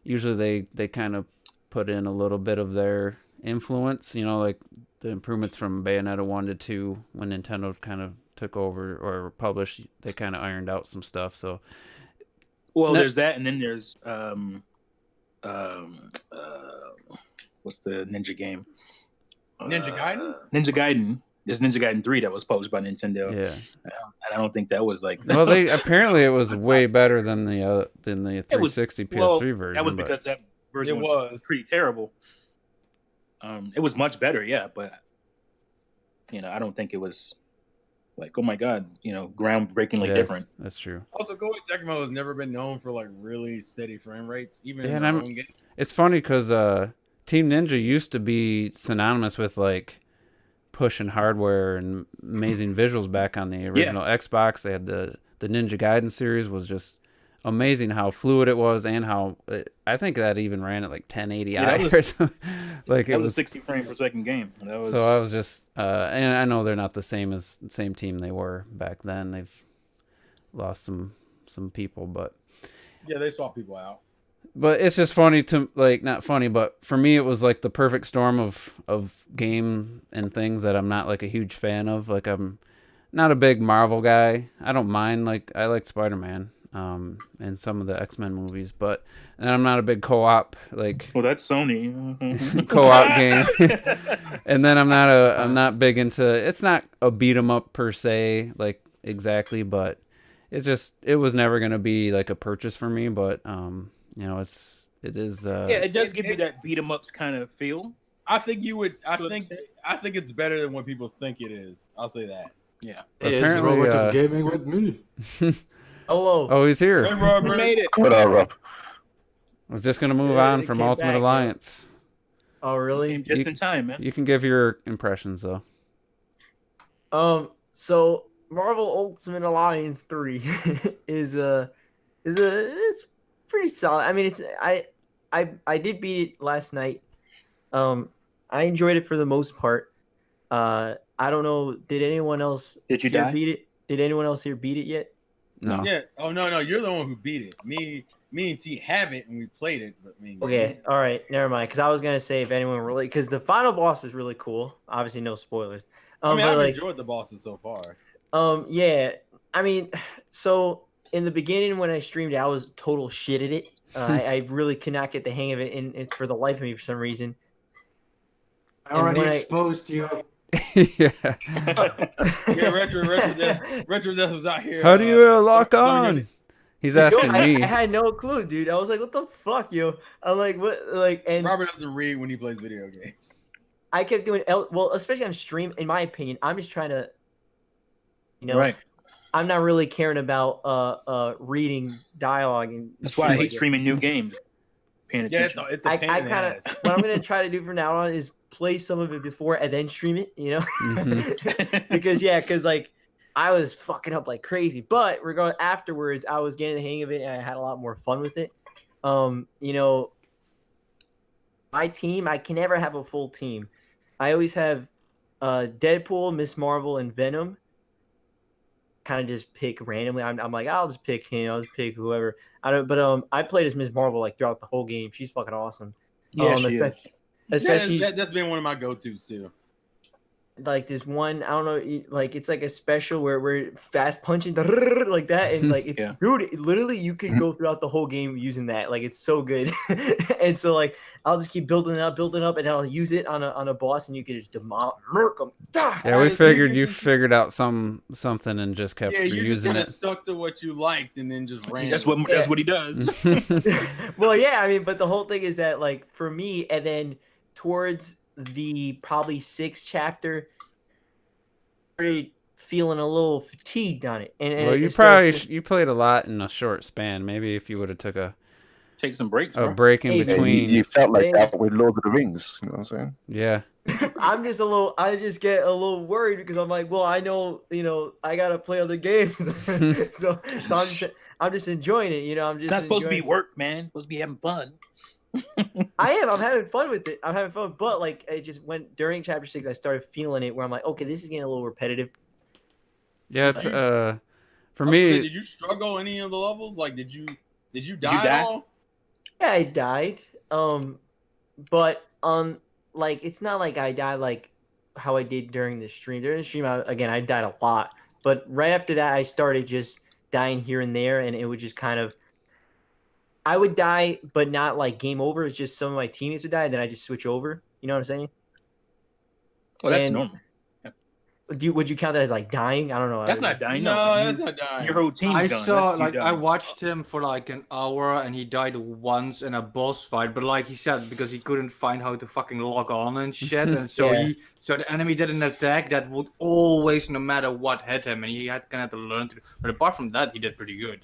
B: usually they kind of put in a little bit of their influence, like the improvements from Bayonetta 1 to 2 when Nintendo kind of took over or published, they kind of ironed out some stuff. So,
D: there's that, and then there's what's the ninja game?
A: Ninja Gaiden?
D: Ninja Gaiden. There's Ninja Gaiden 3 that was published by Nintendo.
B: Yeah.
D: And I don't think that was like...
B: Well, apparently it was way better than the 360 PS3 version.
D: That was because that version was pretty terrible. It was much better, yeah, but I don't think it was like, oh my god, groundbreakingly different.
B: That's true.
A: Also, Koei Tecmo has never been known for like really steady frame rates, even in their own game.
B: It's funny because Team Ninja used to be synonymous with like pushing hardware and amazing visuals back on the original Xbox. They had the Ninja Gaiden series was just amazing how fluid it was and how I think that even ran at like 1080
D: Yeah, that was-
B: or something. Like
D: That
B: it
D: was a
B: was
D: 60 frame per second game. That was
B: So I was just and I know they're not the same team they were back then. They've lost some people, but
A: Yeah, they swap people out.
B: it's just funny to like, not funny, but for me it was like the perfect storm of game and things that I'm not like a huge fan of. Like I'm not a big Marvel guy. I don't mind, like I like Spider-Man and some of the X-Men movies, but and I'm not a big co-op like
D: well, that's Sony.
B: co-op game. And then I'm not big into, it's not a beat 'em up per se, like exactly, but it was never going to be like a purchase for me, but you know, it is
D: Yeah, it does give you that beat 'em ups kind of feel.
A: I think you would. I think it's better than what people think it is. I'll say that.
D: Yeah.
B: Apparently,
C: Robert of gaming with me.
F: Hello.
B: Oh, he's here.
A: Hey,
D: We
A: Robert.
D: made it.
E: What up, Rob?
B: I was just going to move
F: Yeah,
B: on
F: it
B: from
F: came
B: Ultimate
F: back, yeah.
B: Alliance.
F: Oh, really?
D: Came just in time, man.
B: You can give your impressions though.
F: So Marvel Ultimate Alliance 3 it's pretty solid. I mean, I did beat it last night. I enjoyed it for the most part. I don't know. Did anyone else
D: Did you
F: here
D: die?
F: beat it? Did anyone else here beat it yet?
B: No.
A: Yeah. Oh no, you're the one who beat it. Me and T haven't, and we played it. But
F: Okay, all right, never mind. Because I was gonna say if anyone really, because the final boss is really cool. Obviously, no spoilers.
A: I mean,
F: but
A: I've
F: like,
A: enjoyed the bosses so far.
F: yeah. I mean, so in the beginning when I streamed it, I was total shit at it. I really could not get the hang of it, and it's for the life of me for some reason.
C: I already
F: when I-
C: exposed you.
B: Yeah.
A: Yeah, Retro Death was out here.
B: How do you lock
A: doing
B: on? He's
F: Yo,
B: asking me.
F: I had no clue, dude. I was like, "What the fuck, yo?" I'm like, "What?" Like, and
A: Robert doesn't read when he plays video games.
F: I kept doing well, especially on stream. In my opinion, I'm just trying to,
D: Right.
F: I'm not really caring about reading dialogue and.
D: That's why I
F: shit
D: hate
F: like that.
D: streaming new games. Paying
A: Yeah,
D: attention.
A: it's a pain
F: I
A: in the
F: kind of
A: ass.
F: what I'm gonna try to do from now on is play some of it before and then stream it. Because like I was fucking up like crazy, but regardless, afterwards I was getting the hang of it and I had a lot more fun with it. My team, I can never have a full team. I always have Deadpool, Miss Marvel, and Venom. Kind of just pick randomly. I'm like, I'll just pick him. I'll just pick whoever. I don't. But I played as Miss Marvel like throughout the whole game. She's fucking awesome.
D: Yeah, she is.
F: Especially
A: That's been one of my go-tos too.
F: like this one. I don't know. Like it's like a special where we're fast punching like that, and like
D: Yeah.
F: dude, literally you could go throughout the whole game using that. Like it's so good. And so like I'll just keep building it up, and I'll use it on a boss, and you can just murk them.
B: Yeah, we figured you figured out something and just kept
A: Yeah, you just
B: reusing
A: kind of
B: it.
A: stuck to what you liked and then just ran.
D: That's
A: with it.
D: what he does.
F: Well, yeah, I mean, but the whole thing is that like for me, and then towards the probably 6th chapter, I started feeling a little fatigued on it. And
B: Well, you probably you played a lot in a short span. Maybe if you would have took a
D: Take some breaks, bro.
B: break in
F: Hey,
E: Yeah,
B: between.
E: you felt like
F: Hey.
E: that with Lord of the Rings. You know what I'm saying?
B: Yeah.
F: I just get a little worried because I'm like, well, I know, I gotta play other games, so I'm just enjoying it, I'm just.
D: It's not supposed to be
F: enjoying it.
D: work, man. It's supposed to be having fun.
F: I am. I'm having fun with it. I'm having fun, but like it just went during chapter 6. I started feeling it where I'm like, okay, this is getting a little repetitive.
B: Yeah, it's for
A: I was gonna
B: me.
A: say, did you struggle any of the levels? Like, did you die?
D: you
A: At
D: die?
A: all?
F: Yeah, I died. But like it's not like I died like how I did during the stream. During the stream, I died a lot. But right after that, I started just dying here and there, and it would just kind of. I would die, but not like game over. It's just some of my teammates would die, and then I just switch over. You know what I'm saying?
D: Well, that's
F: And-
D: normal.
F: Would you count that as like dying? I don't know.
D: That's not dying.
A: No,
D: No,
A: that's not dying.
D: Your whole team's
C: I
D: gone.
C: saw,
D: That's you
C: like,
D: done.
C: I watched him for like an hour and he died once in a boss fight. But like he said, because he couldn't find how to fucking log on and shit, and so
F: Yeah.
C: so the enemy did an attack that would always, no matter what, hit him, and he had kind of to learn to. But apart from that, he did pretty good.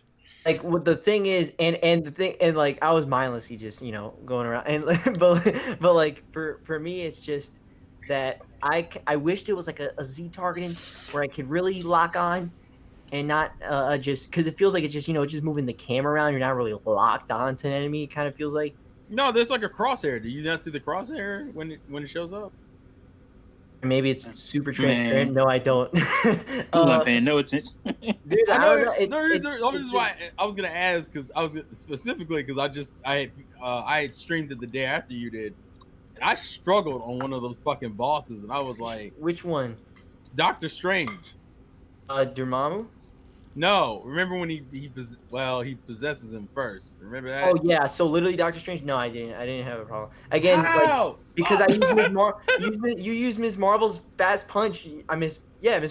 F: Like what the thing is, and the thing, and like I was mindlessly just going around, and but like for me, it's just that I wished it was like a Z targeting where I could really lock on, and not just because it feels like it's just just moving the camera around. You're not really locked onto an enemy. It kind of feels like.
A: No, there's like a crosshair. Do you not see the crosshair when it shows up?
F: Maybe it's super transparent.
D: Man.
F: No, I don't.
D: You weren't paying no attention.
F: Dude, I don't know.
A: This is why I was gonna ask because I was specifically because I had streamed it the day after you did, and I struggled on one of those fucking bosses, and I was like,
F: which one?
A: Doctor Strange.
F: Dormammu?
A: No, remember when he possesses him first. Remember that?
F: Oh yeah, so literally Doctor Strange. No, I didn't have a problem. Again,
A: How?
F: Because I used Ms. Marvel. You use Ms. Marvel's fast punch. Ms.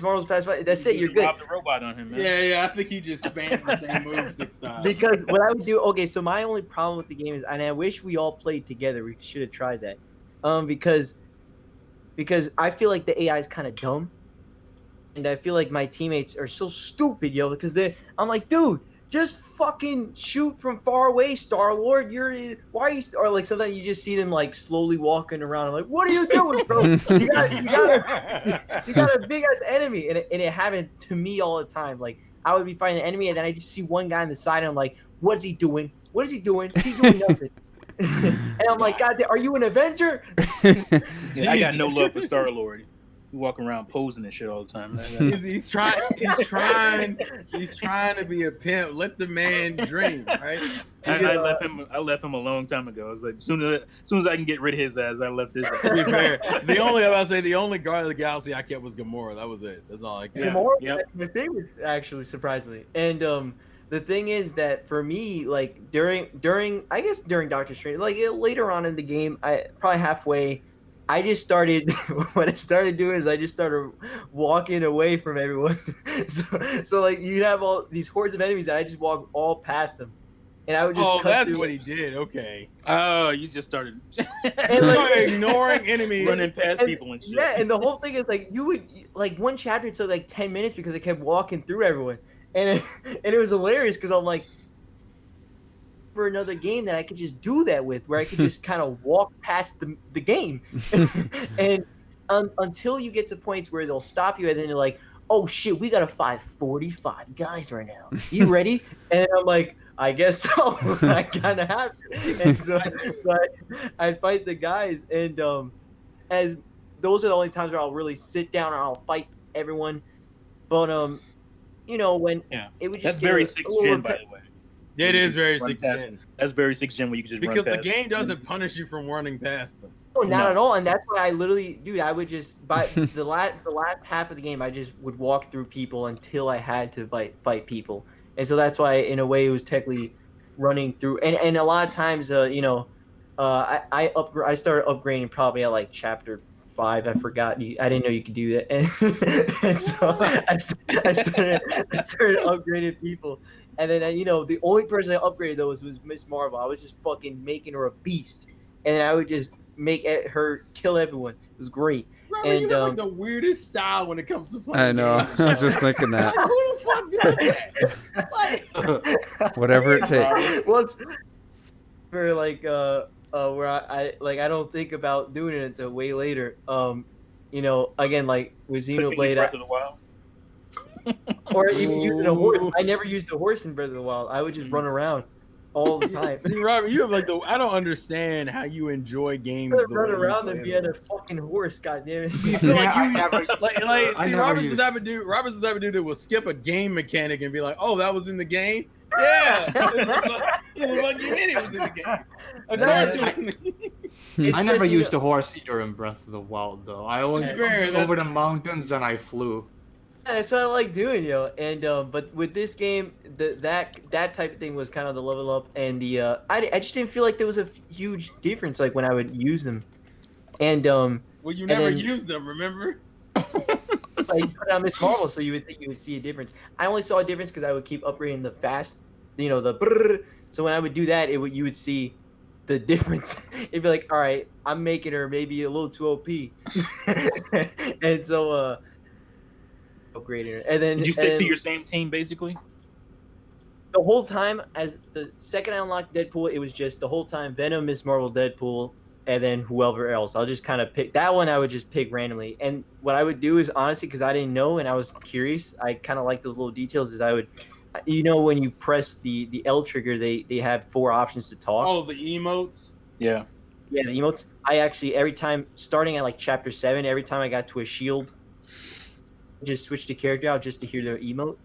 F: Marvel's fast punch. That's it. You're good.
D: Rob the robot on him, man.
A: Yeah. I think he just spammed the same move 6 times.
F: Because what I would do. Okay, so my only problem with the game is, and I wish we all played together. We should have tried that. Because I feel like the AI is kind of dumb. And I feel like my teammates are so stupid, because I'm like, dude, just fucking shoot from far away, Star-Lord. Why are you, or like sometimes you just see them like slowly walking around. I'm like, what are you doing, bro? You got a big ass enemy, and it happened to me all the time. Like I would be fighting an enemy, and then I just see one guy on the side, and I'm like, what is he doing? What is he doing? He's doing nothing. And I'm like, God, are you an Avenger?
D: Yeah, I got no love for Star-Lord. You walk around posing and shit all the time.
A: He's trying to be a pimp. Let the man dream, right?
D: I left him a long time ago. I was like, as soon as I can get rid of his ass, I left his ass.
A: To be fair, the only Guardian of the Galaxy I kept was Gamora. That was it. That's all I kept.
F: Gamora was my favorite, actually, surprisingly. And the thing is that for me, like during Doctor Strange, like later on in the game, probably halfway, I just started. What I started doing is I just started walking away from everyone. so like you'd have all these hordes of enemies, and I just walk all past them, and I would just.
A: Oh, that's what he did. Okay.
D: Oh, you just started
F: and like,
A: ignoring enemies,
D: running past people and shit.
F: Yeah, and the whole thing is like you would like one chapter took like 10 minutes because I kept walking through everyone, and it was hilarious because I'm like. For another game that I could just do that with, where I could just kind of walk past the game, and until you get to points where they'll stop you, and then you're like, "Oh shit, we gotta fight 45 guys right now. You ready?" And I'm like, "I guess so." I kind of have to, and so I fight the guys, and as those are the only times where I'll really sit down and I'll fight everyone. But when it would just
D: that's very 6th gen, by the way.
A: It is very 6th gen.
D: That's very 6th gen where you can just
A: because
D: run past
A: the game doesn't punish you from running past them.
F: No, not at all. And that's why I literally, dude, I would just by the last half of the game, I just would walk through people until I had to fight people. And so that's why, in a way, it was technically running through. And a lot of times, I started upgrading probably at like chapter 5. I forgot. I didn't know you could do that. And so I started upgrading people. And then, the only person I upgraded though was Ms. Marvel. I was just fucking making her a beast, and I would just make her kill everyone. It was great.
A: Robert,
F: and
A: you have like the weirdest style when it comes to playing.
B: I know.
A: Games,
B: I was just thinking that.
A: Who the fuck does that?
B: Whatever it takes.
F: Well, it's for like where I don't think about doing it until way later. Again, like with Xenoblade.
D: Breath of the Wild.
F: Or even using a horse. I never used a horse in Breath of the Wild. I would just run around all the time.
A: See, Robert, you have like I don't understand how you enjoy games.
F: Run around and be on a fucking horse, goddammit.
A: You feel Robert's the type of dude. Robert's the type of dude that will skip a game mechanic and be like, "Oh, that was in the game." Yeah, it was in the game. Of course, it was in the game.
C: I never used a horse either in Breath of the Wild, though. I only went over the mountains and I flew.
F: Yeah, that's what I like doing, And but with this game, that type of thing was kind of the level up, and the I just didn't feel like there was a huge difference like when I would use them, and
A: well, you never used them, remember?
F: Like put on Miss Marvel, so you would think you would see a difference. I only saw a difference because I would keep upgrading the fast, the brrr. So when I would do that, you would see the difference. It'd be like, all right, I'm making her maybe a little too OP, and so upgrading her. And then
D: did you stick to your same team basically?
F: The whole time, as the second I unlocked Deadpool, it was just the whole time Venom, Miss Marvel, Deadpool, and then whoever else. I'll just kind of pick that one. I would just pick randomly. And what I would do is honestly, because I didn't know and I was curious, I kind of like those little details. Is I would, when you press the L trigger, they have 4 options to talk.
A: Oh, the emotes.
D: Yeah.
F: Yeah, the emotes. I actually every time starting at like chapter 7, every time I got to a shield, I just switch the character out just to hear their emote.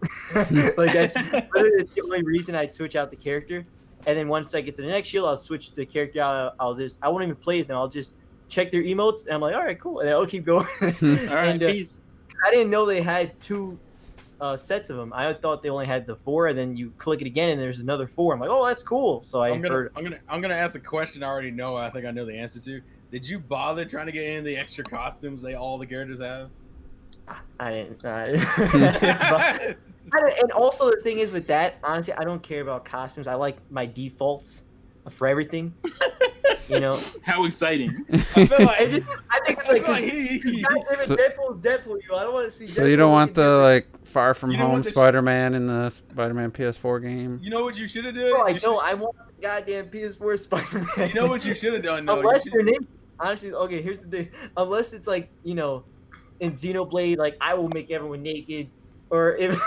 F: Like that's literally the only reason I'd switch out the character. And then once I get to the next shield, I'll switch the character out. I won't even play as them. I'll just check their emotes, and I'm like, all right, cool, and I'll keep going.
D: All right,
F: and
D: peace.
F: I didn't know they had 2 sets of them. I thought they only had the 4, and then you click it again, and there's another 4. I'm like, oh, that's cool. So
A: I'm gonna ask a question I already know. I think I know the answer to. Did you bother trying to get any of the extra costumes all the characters have?
F: I didn't. And also the thing is with that, honestly, I don't care about costumes. I like my defaults for everything.
D: How exciting!
A: I feel like
F: I think it's like Deadpool. I don't want to see.
B: So you don't want the like Far From Home Spider-Man in the Spider-Man PS4 game?
A: You know what you should have done?
F: No, I don't. I want the goddamn PS4 Spider-Man.
A: You know what you should have done? No,
F: unless they're naked. Honestly, okay. Here's the thing. Unless it's like in Xenoblade, like I will make everyone naked, or if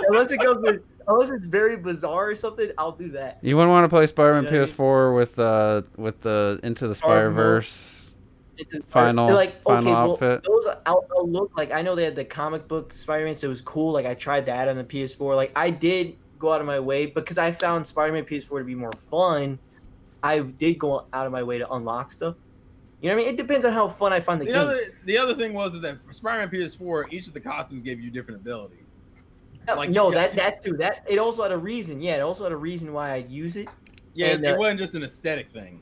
F: unless it's very bizarre or something, I'll do that.
B: You wouldn't want to play Spider-Man PS4 with the Into the Spider-Verse final outfit.
F: Those I'll look like. I know they had the comic book Spider-Man, so it was cool. Like I tried that on the PS4. Like I did go out of my way because I found Spider-Man PS4 to be more fun. I did go out of my way to unlock stuff. You know what I mean? It depends on how fun I find the game.
A: The other thing was that for Spider-Man PS4, each of the costumes gave you different abilities.
F: Like that too. That it also had a reason. Yeah, it also had a reason why I'd use it.
A: Yeah, and, it wasn't just an aesthetic thing.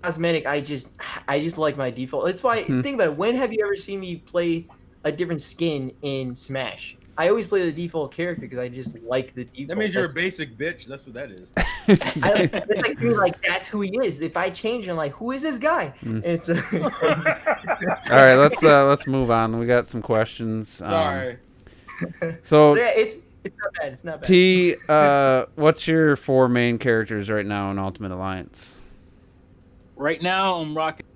F: Cosmetic, I just like my default. That's why think about it. When have you ever seen me play a different skin in Smash? I always play the default character because I just like the default.
A: That means you're a basic bitch. That's what that is.
F: It's like that's who he is. If I change, I'm like, who is this guy? It's
B: all right. Let's move on. We got some questions.
A: Sorry.
B: So
F: yeah, it's not bad. It's not bad.
B: T, what's your 4 main characters right now in Ultimate Alliance?
D: Right now, I'm rocking.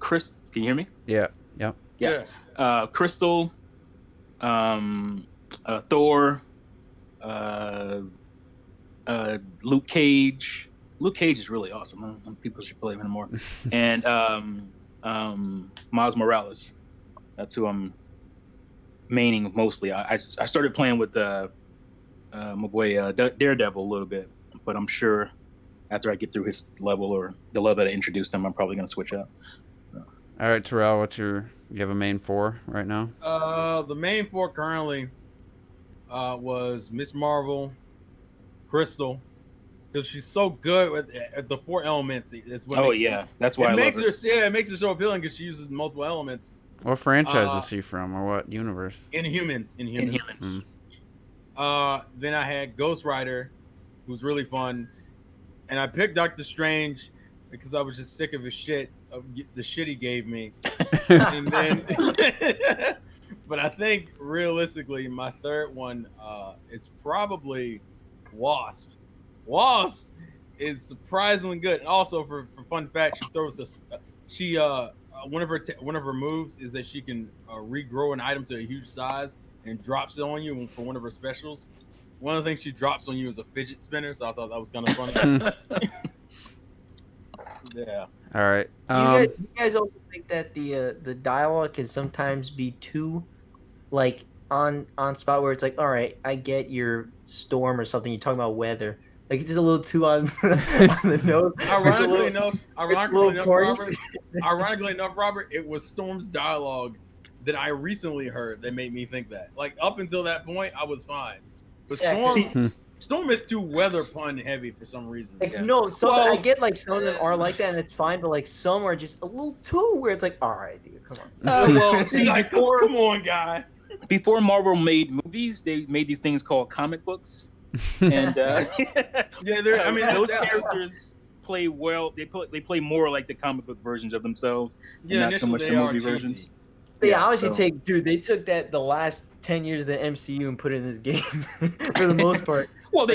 D: Chris, can you hear me?
B: Yeah. Yep.
D: Yeah. Crystal, Thor, Luke Cage. Luke Cage is really awesome. People should play him more. And Miles Morales. That's who I'm maining mostly. I started playing with my boy Daredevil a little bit, but I'm sure after I get through his level or the level that I introduced him, I'm probably going to switch up.
B: All right, Terrell, you have a main 4 right now?
A: The main 4 currently was Miss Marvel, Crystal, because she's so good at the 4 elements. That's what
D: that's why I love her.
A: It makes her so appealing because she uses multiple elements.
B: What franchise is she from, or what universe?
A: Inhumans. Then I had Ghost Rider, who's really fun, and I picked Doctor Strange because I was just sick of his shit. The shit he gave me. And then but I think realistically my third one is probably Wasp. Wasp is surprisingly good. And also for fun fact, she throws one of her moves is that she can regrow an item to a huge size and drops it on you for one of her specials. One of the things she drops on you is a fidget spinner, so I thought that was kind of funny. Yeah.
B: All right.
F: You guys also think that the dialogue can sometimes be too, like on spot where it's like, all right, I get your storm or something. You're talking about weather. Like it's just a little too on the nose.
A: Ironically enough, Robert, it was Storm's dialogue that I recently heard that made me think that. Like up until that point, I was fine. But Storm is too weather pun heavy for some reason.
F: Like, no, I get like some of them are like that and it's fine, but like some are just a little too where it's like, all right, dude, come on.
D: Well, see,
A: like, come on, guy.
D: Before Marvel made movies, they made these things called comic books, and those characters play well. They play more like the comic book versions of themselves, and not so much the movie versions.
F: They obviously they took the last 10 years of the MCU and put it in this game for the most part.
D: Well,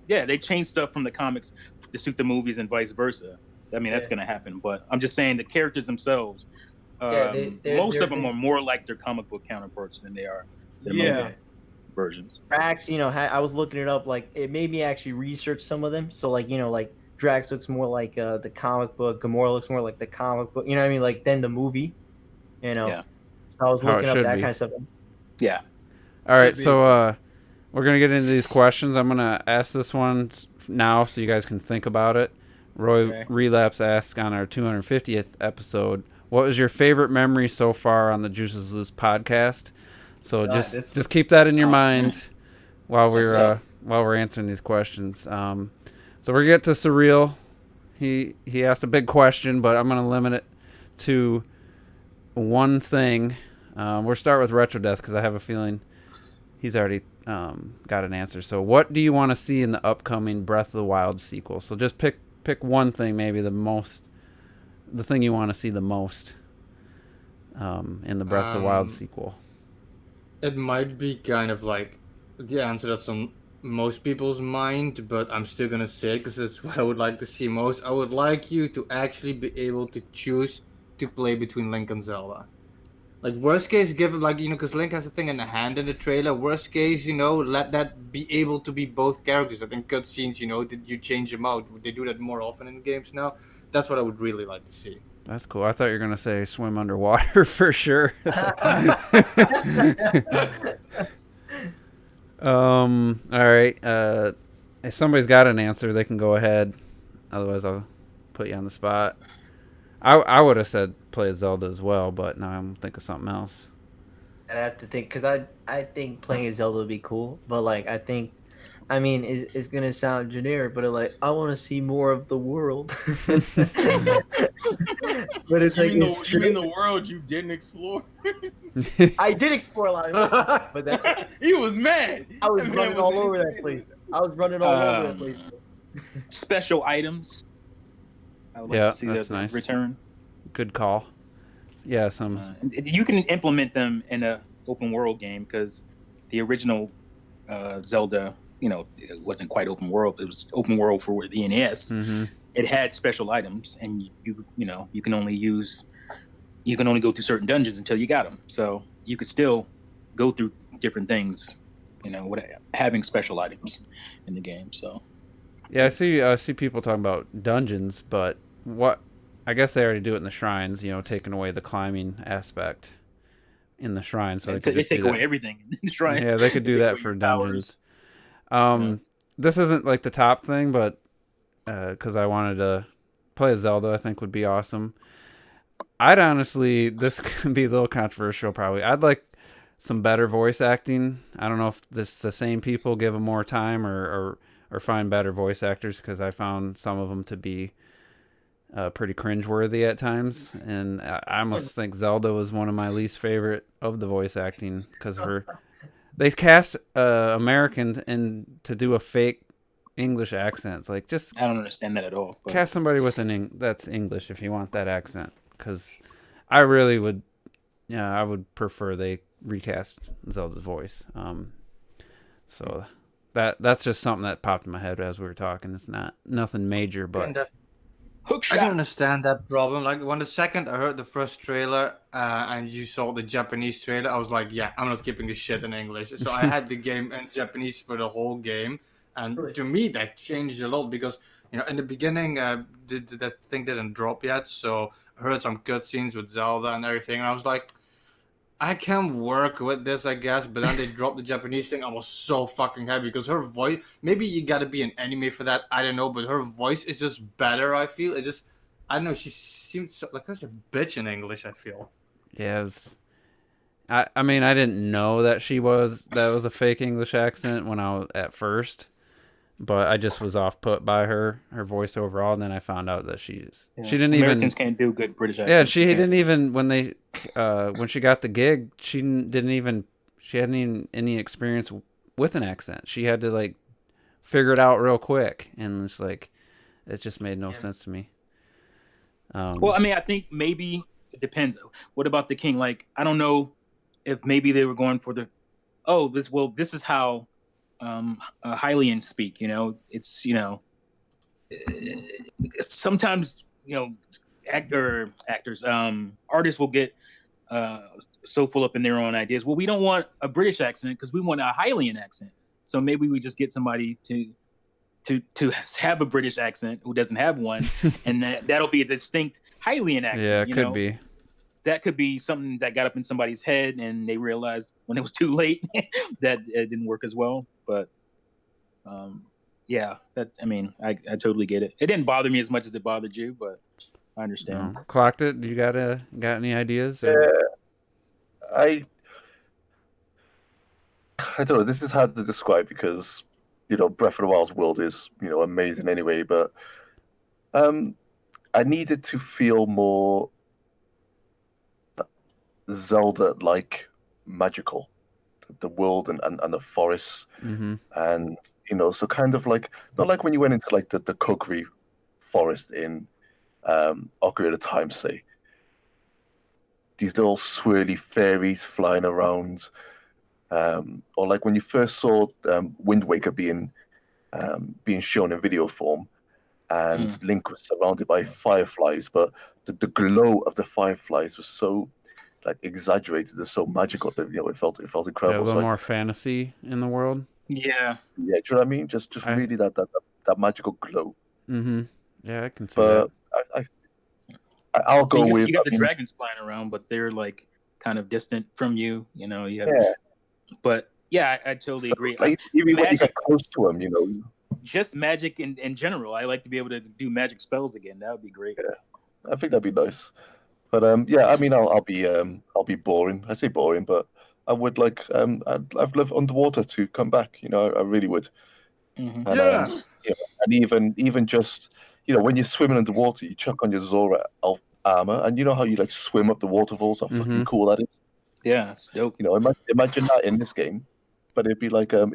D: Yeah, they change stuff from the comics to suit the movies and vice versa. I mean, that's going to happen. But I'm just saying the characters themselves,
F: Yeah,
D: most of them are more like their comic book counterparts than they are their movie versions.
F: Drax, I was looking it up. Like, it made me actually research some of them. So, like, like Drax looks more like the comic book. Gamora looks more like the comic book. You know what I mean? Like, then the movie.
D: Yeah.
F: So I was
B: How it
F: looking up
B: should
F: that
B: be.
F: kind of stuff.
D: Yeah.
B: All right, so we're gonna get into these questions. I'm gonna ask this one now, so you guys can think about it. Roy Relapse asked on our 250th episode, "What was your favorite memory so far on the Juices Loose podcast?" So just keep that in your mind while we're answering these questions. So we're gonna get to Surreal. He asked a big question, but I'm gonna limit it to one thing. We'll start with Retro Death because I have a feeling he's already got an answer. So what do you want to see in the upcoming Breath of the Wild sequel? So just pick one thing, maybe the thing you want to see the most in the Breath of the Wild sequel.
C: It might be kind of like the answer that's on most people's mind, but I'm still gonna say it because it's what I would like to see most. I would like you to actually be able to choose to play between Link and Zelda. Like, worst case, give it, like, because Link has a thing in the hand in the trailer. Worst case, let that be able to be both characters. I think cutscenes, that you change them out. They do that more often in games now. That's what I would really like to see.
B: That's cool. I thought you were going to say swim underwater for sure. All right. If somebody's got an answer, they can go ahead. Otherwise, I'll put you on the spot. I would have said play Zelda as well, but now I'm thinking of something else.
F: I have to think, because I think playing Zelda would be cool, but like it's gonna sound generic, but I want to see more of the world. But it's
A: you mean the world you didn't explore?
F: I did explore a lot of it, but that's
A: he was mad.
F: I was running all over that place.
D: Special items. I would like to see that nice. Return.
B: Good call. Yeah,
D: you can implement them in a open world game because the original Zelda, it wasn't quite open world. It was open world for the NES.
B: Mm-hmm.
D: It had special items, and you can only go through certain dungeons until you got them. So you could still go through different things, having special items in the game. So
B: yeah, I see people talking about dungeons, but I guess they already do it in the shrines, taking away the climbing aspect in the shrines. So
D: they take away everything in the shrines.
B: Yeah, they could do that for dungeons. This isn't like the top thing, but because I wanted to play a Zelda, I think would be awesome. This can be a little controversial probably. I'd like some better voice acting. I don't know if the same people give them more time or find better voice actors, because I found some of them to be pretty cringeworthy at times, and I almost think Zelda was one of my least favorite of the voice acting, because they cast American and to do a fake English accent. It's like, just
D: I don't understand that at all.
B: But cast somebody with that's English if you want that accent, because I really would. I would prefer they recast Zelda's voice. So that's just something that popped in my head as we were talking. It's nothing major, but.
C: I can understand that problem. Like, when the second I heard the first trailer and you saw the Japanese trailer, I was like, yeah, I'm not keeping this shit in English. So I had the game in Japanese for the whole game. And to me, that changed a lot because, in the beginning, that thing didn't drop yet. So I heard some cutscenes with Zelda and everything. And I was like, I can work with this, I guess. But then they dropped the Japanese thing. I was so fucking happy because her voice, maybe you gotta be an anime for that. I don't know. But her voice is just better, I feel. I don't know. She seems like such a bitch in English, I feel.
B: Yeah, I mean, I didn't know that that was a fake English accent when I was at first. But I just was off put by her voice overall, and then I found out that she didn't
D: Americans can't do good British accents.
B: Yeah, she didn't even when she got the gig, she hadn't even any experience with an accent. She had to figure it out real quick, and it just made no sense to me.
D: Well, I mean, I think maybe it depends. What about the king? I don't know if maybe they were going for this is how Hylian speak. It's sometimes actors, artists will get so full up in their own ideas. Well, we don't want a British accent because we want a Hylian accent. So maybe we just get somebody to have a British accent who doesn't have one, and that'll be a distinct Hylian accent.
B: Yeah, it could be.
D: That could be something that got up in somebody's head, and they realized when it was too late that it didn't work as well. But yeah, I totally get it. It didn't bother me as much as it bothered you, but I understand.
B: No. Clocked it. Do you got any ideas?
E: I don't know. This is hard to describe because Breath of the Wild's world is amazing anyway. But I needed to feel more Zelda-like magical, the world and the forests, and so kind of like not like when you went into like the Kukri forest in Ocarina of Time, say. These little swirly fairies flying around, or like when you first saw Wind Waker being shown in video form, and Link was surrounded by fireflies, but the glow of the fireflies was so like exaggerated and so magical that it felt incredible.
B: Yeah, a little more fantasy in the world.
D: Yeah.
E: Yeah, do you know what I mean? Just really that magical glow.
B: Yeah, I can see that.
E: I'll go with.
D: You got the dragons flying around, but they're like kind of distant from you. You have, but yeah, I totally agree.
E: Like, even when you get close to them,
D: just magic in general. I like to be able to do magic spells again. That would be great.
E: Yeah, I think that'd be nice. But yeah, I mean, I'll be boring. I say boring, but I would like I'd love underwater to come back. I really would.
C: Mm-hmm.
E: And, and even just when you're swimming underwater, you chuck on your Zora armor, and you know how you like swim up the waterfalls. How fucking cool that is.
D: Yeah, it's dope.
E: Imagine that in this game, but it'd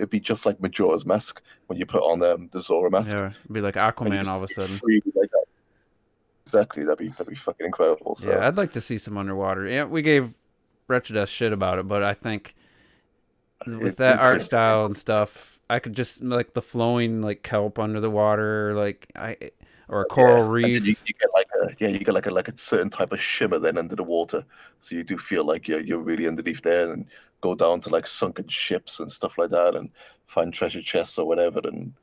E: be just like Majora's Mask when you put on the Zora mask.
B: Yeah, it'd be like Aquaman all of a sudden.
E: Like that. Exactly, that'd be fucking incredible. So.
B: Yeah, I'd like to see some underwater. Yeah, we gave Wretched Death shit about it, but I think with that art style and stuff, I could just like the flowing like kelp under the water, or a coral reef.
E: You get like a certain type of shimmer then under the water, so you do feel like you're really underneath there, and go down to like sunken ships and stuff like that, and find treasure chests or whatever. And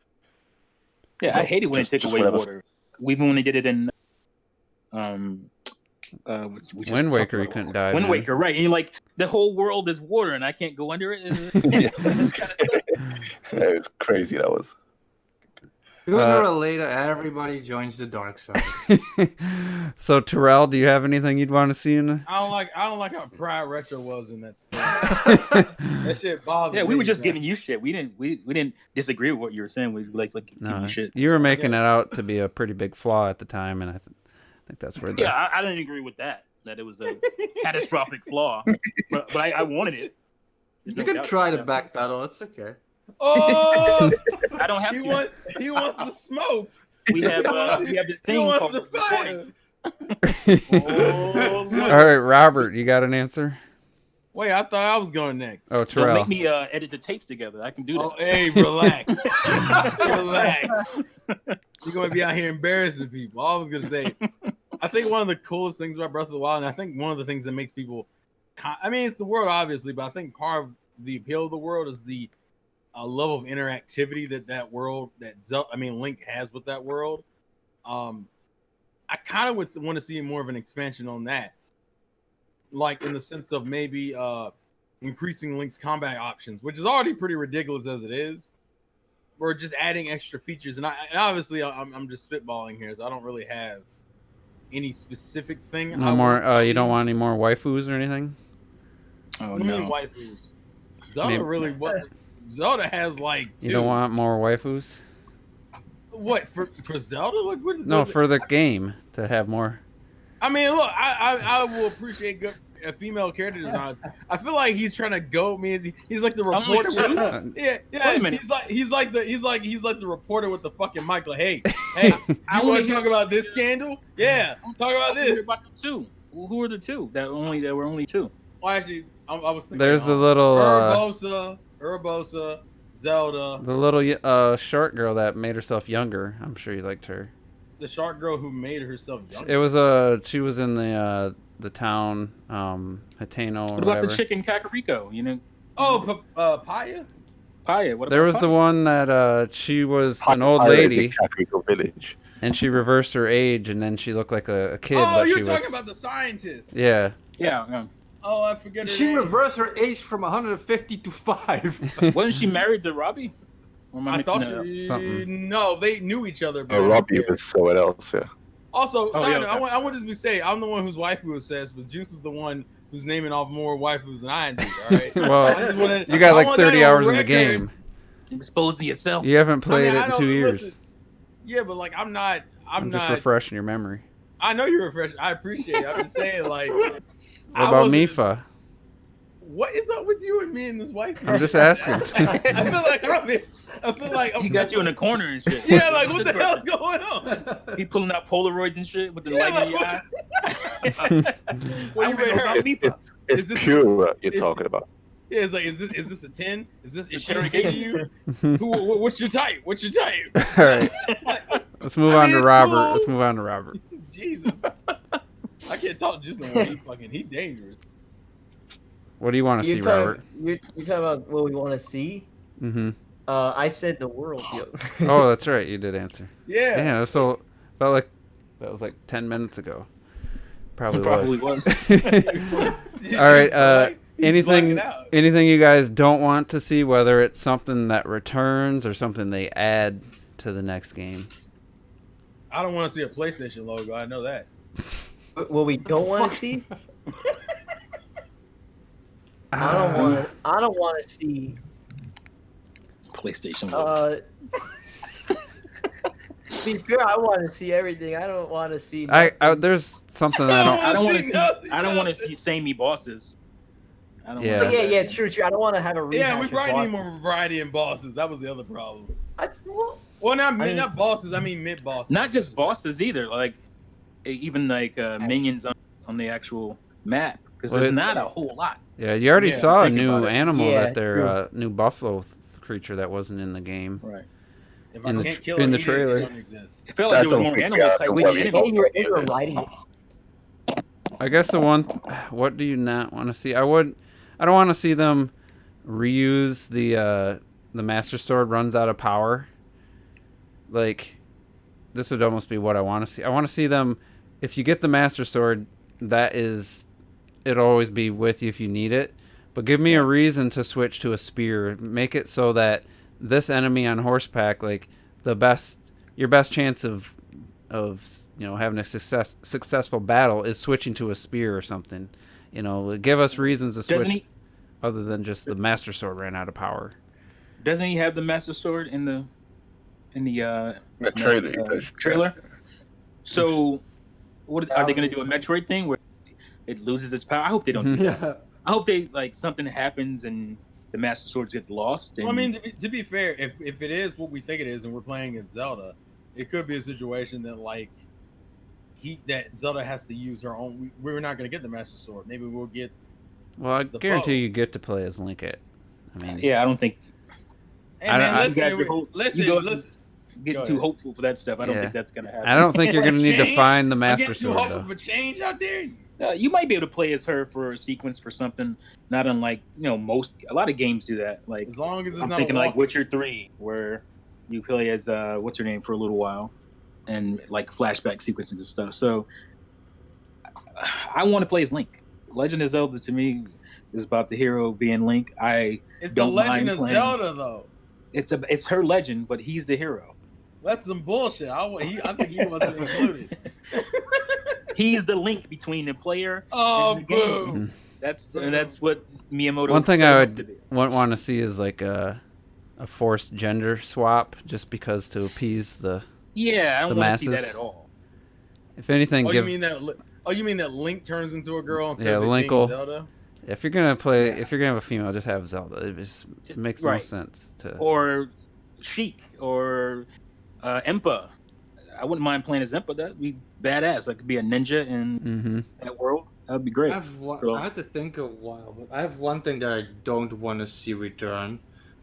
D: I hate it when they take away water. Even when they did it in
B: Wind Waker, you couldn't dive.
D: Wind Waker, right? And you're like, the whole world is water, and I can't go under it. This kind of stuff.
E: It was crazy. That was.
C: Sooner or later, everybody joins the dark side.
B: So Terrell, do you have anything you'd want to see in the...
A: I don't like how Pride Retro was in that stuff. That shit bothered me.
D: Yeah, we were just giving you shit. We didn't disagree with what you were saying. We like giving you shit.
B: You were making it out to be a pretty big flaw at the time, and I think that's where.
D: I didn't agree with that. That it was a catastrophic flaw, but I wanted it.
C: You can try to backpedal. It's okay.
A: Oh,
D: I don't have to.
A: He wants the smoke.
D: We have this thing called
A: the fire.
B: All right, Robert, you got an answer?
A: Wait, I thought I was going next.
B: Oh, Terrell.
D: Don't make me edit the tapes together. I can do that.
A: Oh, hey, relax. Relax. You're going to be out here embarrassing people. I was going to say, I think one of the coolest things about Breath of the Wild, and I think one of the things that makes people, it's the world, obviously, but I think part of the appeal of the world is the level of interactivity that world, Link has with that world. I kind of would want to see more of an expansion on that. Like in the sense of maybe increasing Link's combat options, which is already pretty ridiculous as it is, or just adding extra features. And obviously I'm just spitballing here, so I don't really have any specific thing.
B: No more. You don't want any more waifus or anything?
A: Oh no, waifus. Zelda really wasn't. Zelda has like 2.
B: You don't want more waifus?
A: What for Zelda? Like what?
B: No, for the game to have more.
A: I mean, look, I will appreciate good female character designs. I feel like he's trying to goat me. He's like the reporter. Yeah. He's like the reporter with the fucking mic. Like, hey, you want to talk about this scandal? Yeah, talk about this.
D: About the 2. Who are the 2? There were only 2.
A: Well, actually, I was thinking.
B: There's the little
A: Urbosa, Zelda,
B: The little short girl that made herself younger. I'm sure you liked her.
A: the shark girl who made herself
B: It
A: younger.
B: was she was in the town Hateno or
D: What about
B: whatever.
D: the chicken Kakariko? You know,
A: Oh, Paya.
D: Paya. What
B: There
D: about
B: was the
D: Paya?
B: one that she was an old
E: Pirate is in
B: lady
E: Kakariko Village.
B: and she reversed her age and then she looked like a kid.
A: Oh,
B: but
A: you're
B: she
A: talking
B: was,
A: about the scientist.
B: Yeah.
D: Yeah.
A: Oh, I forget her
C: She
A: name.
C: reversed her age from 150 to 5.
D: Wasn't she married to Robbie? Or am I
A: I
D: mixing
A: thought
D: that up?
B: Something.
A: no, they knew each other. But who
E: Robbie
A: cares?
E: was someone else, yeah.
A: Also,
D: Oh,
A: side
D: yeah,
A: note,
D: okay.
A: I want to be say I'm the one whose waifu obsessed, but Juice is the one who's naming off more waifus than I do. All right.
B: Well,
A: I just wanna-
B: you got
A: I
B: like
A: want that
B: 30
A: on
B: hours in the
A: record.
B: game.
D: Expose yourself.
B: You haven't played
A: I
B: it in
A: don't-
B: 2 years.
A: listen, yeah, but like I'm not.
B: I'm just
A: not.
B: refreshing your memory.
A: I know you're refreshed. I appreciate it. I'm just saying, like,
B: What
A: I
B: about
A: wasn't-
B: Mifa?
A: What is up with you and me and this wife?
B: I'm just asking.
A: I feel like
D: He got you in the corner and shit.
A: Yeah, like what the hell's going on?
D: He pulling out Polaroids and shit with the
A: Yeah,
D: light in your
A: like,
D: eye.
A: Well, you
D: I
A: read
D: know
A: her.
D: about Mifa.
E: It's
A: Is this-
E: Pura you're
A: is-
E: talking about.
A: Yeah, it's like, is this a 10? Is she
D: It's
A: irritating you? What's your type? What's your type?
B: All right. Let's move
A: I
B: on
A: mean,
B: to
A: it's
B: Robert.
A: cool.
B: Let's move on to Robert.
A: Jesus. I can't talk just no more. He dangerous.
B: What do you want to see,
F: You're
B: Robert?
F: talking about what we want to see.
B: Mm-hmm.
F: I said the world. Yo.
B: Oh, that's right. You did answer.
A: Yeah.
B: Yeah. So felt like that was like 10 minutes ago. Probably
D: was.
B: All right.
A: He's blacking
B: Anything
A: out.
B: you guys don't want to see, whether it's something that returns or something they add to the next game.
A: I don't want to see a PlayStation logo. I know that.
F: What we don't want to see. I don't want to see.
D: PlayStation logo.
F: To be fair, I want to see everything. I don't want to see.
B: There's something I don't.
D: I don't want to see.
A: nothing,
D: I don't want to
A: nothing.
D: see samey bosses. I don't.
B: Yeah.
D: wanna-
F: Yeah, true. I don't want to have a rehash.
A: Yeah, we
F: of
A: probably
F: Boston.
A: need more variety in bosses. That was the other problem.
F: Well,
A: Well,
F: mean-
A: not bosses. I mean mid bosses.
D: Not just bosses either. Like even like minions on the actual map, because
B: Well,
D: there's not a whole lot.
B: Yeah, you already
A: Yeah,
B: saw a
D: thinking
B: new
D: about it.
B: animal
F: Yeah,
B: that their new buffalo creature that wasn't in the game.
D: Right.
A: If
B: in
A: I
B: the
A: can't
B: tr-
A: kill
B: in
A: it,
B: the
A: it
B: trailer.
A: doesn't exist.
D: It felt like
E: I
D: there was
E: don't
D: more
E: think,
D: animal
E: I
D: type
E: don't
F: we
E: worry
F: should
E: about
F: you were
E: it.
F: writing it.
B: I guess the one. What do you not want to see? I don't want to see them reuse the Master Sword runs out of power. Like, this would almost be what I want to see. I want to see them. If you get the Master Sword, it'll always be with you if you need it. But give me a reason to switch to a spear. Make it so that this enemy on horseback, like your best chance of having a successful battle is switching to a spear or something. Give us reasons to switch.
D: Doesn't he?
B: Other than just the Master Sword ran out of power.
D: Doesn't he have the Master Sword in the
E: The trailer. he does.
D: trailer? So, what are they going to do? A Metroid thing where it loses its power? I hope they don't do that.
C: Yeah.
D: I hope they something happens and the Master Swords get lost. And,
A: Well, I mean, to be fair, if it is what we think it is, and we're playing as Zelda, it could be a situation that that Zelda has to use her own. We're not going to get the Master Sword. Maybe we'll get.
B: Well, I
A: The
B: guarantee
A: bow.
B: you get to play as Link. I mean,
D: yeah, I don't think
A: Hey,
B: I
A: man,
B: don't-
A: listen,
D: you guys are
A: listen,
D: getting
A: Go
D: too
A: ahead.
D: hopeful for that stuff. I don't
B: Yeah.
D: think that's going to happen.
B: I don't think you're going to need to
A: Change?
B: find the
A: I'm
B: Master
A: getting too
B: Sword,
A: hopeful
B: though.
A: for change. How dare you?
D: You might be able to play as her for a sequence for something, not unlike a lot of games do that. Like
A: As long as it's
D: I'm
A: not
D: thinking
A: a
D: like
A: walk-
D: Witcher 3, where you play as what's her name for a little while, and like flashback sequences and stuff. So I want to play as Link. Legend of Zelda to me is about the hero being Link.
A: It's the
D: don't
A: Legend
D: mind
A: of
D: playing.
A: Zelda, though.
D: It's her legend, but he's the hero.
A: That's some bullshit. I think he wasn't included.
D: He's the link between the player
A: Oh,
D: and the game.
A: boo!
D: That's what Miyamoto.
B: One thing
D: set
B: I
D: up to do.
B: wouldn't want to see is like a forced gender swap, just because to appease the.
D: Yeah, I don't
B: the
D: want to see that
B: masses.
D: at all.
B: If anything,
A: Oh,
B: give.
A: you mean that Link turns into a girl instead
B: Yeah,
A: of it
B: Link
A: being
B: will-
A: Zelda?
B: If you're gonna have a female, just have Zelda. It makes no
D: Right.
B: sense to.
D: Or Sheik or Impa. I wouldn't mind playing as Impa. That'd be badass. I could be a ninja in
B: Mm-hmm.
D: that world. That'd be great.
C: I had to think a while, but I have one thing that I don't want to see return,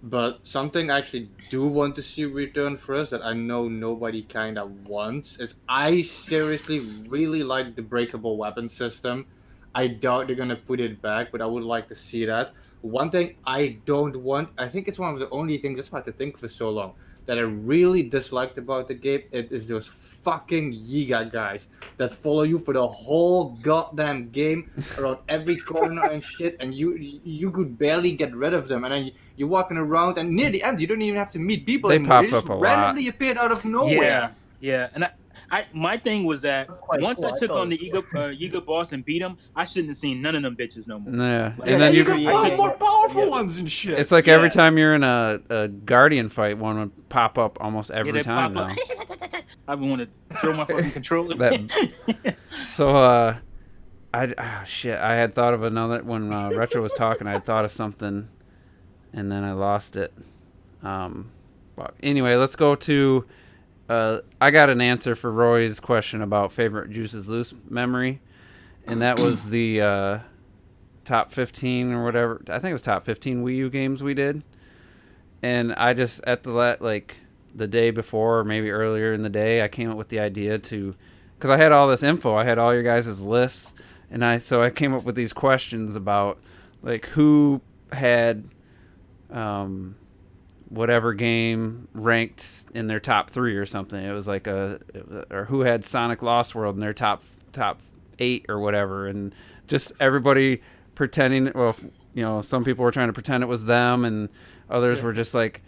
C: But something I actually do want to see return for us that I know nobody kind of wants is I seriously really like the breakable weapon system. I doubt they're gonna put it back, but I would like to see that. One thing I don't want, I think it's one of the only things that's why I had to think for so long that I really disliked about the game. It is those fucking Yiga guys that follow you for the whole goddamn game around every corner and shit, and you could barely get rid of them, and then you're walking around, and near the end, you don't even have to meet people
B: They
C: anymore. They
B: pop
C: just
B: up a lot.
C: randomly appeared out of nowhere.
D: Yeah, and I my thing was that
F: Quite
D: once
F: cool.
D: I took
F: thought
D: on the
F: it was
D: Yiga boss and beat him, I shouldn't have seen none of them bitches no more.
B: Yeah,
D: Like,
B: and then
C: you
B: you
C: can
F: Yeah.
C: find more powerful
F: Yeah.
C: ones and shit.
B: it's like
D: Yeah.
B: every time you're in a Guardian fight, one would pop up almost every
D: they
B: time
D: pop
B: now.
D: up. I want to throw my fucking controller.
B: So, shit, I had thought of another when Retro was talking. I had thought of something, and then I lost it. Anyway, let's go to. I got an answer for Roy's question about favorite Juices Loose memory, and that was the top 15 or whatever. I think it was top 15 Wii U games we did, and I just at the day before or maybe earlier in the day, I came up with the idea to, because I had all this info, I had all your guys' lists, and I came up with these questions about like who had whatever game ranked in their top 3 or something. It was like or who had Sonic Lost World in their top 8 or whatever, and just everybody pretending. Well, some people were trying to pretend it was them, and others were just like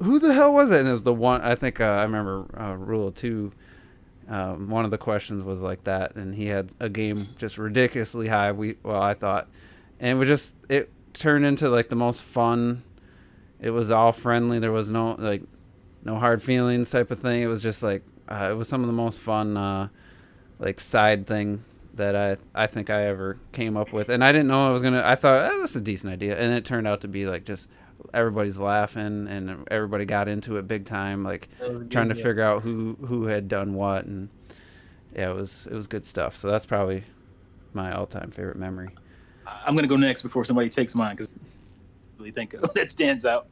B: who the hell was it? And it was the one I think I remember Rule of 2. One of the questions was like that, and he had a game just ridiculously high. I thought, and it turned into like the most fun. It was all friendly. There was no hard feelings type of thing. It was just like it was some of the most fun side thing that I think I ever came up with. And I didn't know I was gonna. I thought this is a decent idea, and it turned out to be like just everybody's laughing and everybody got into it big time, trying to figure out who had done what, and yeah, it was good stuff. So that's probably my all-time favorite memory.
D: I'm gonna go next before somebody takes mine because really think of that stands out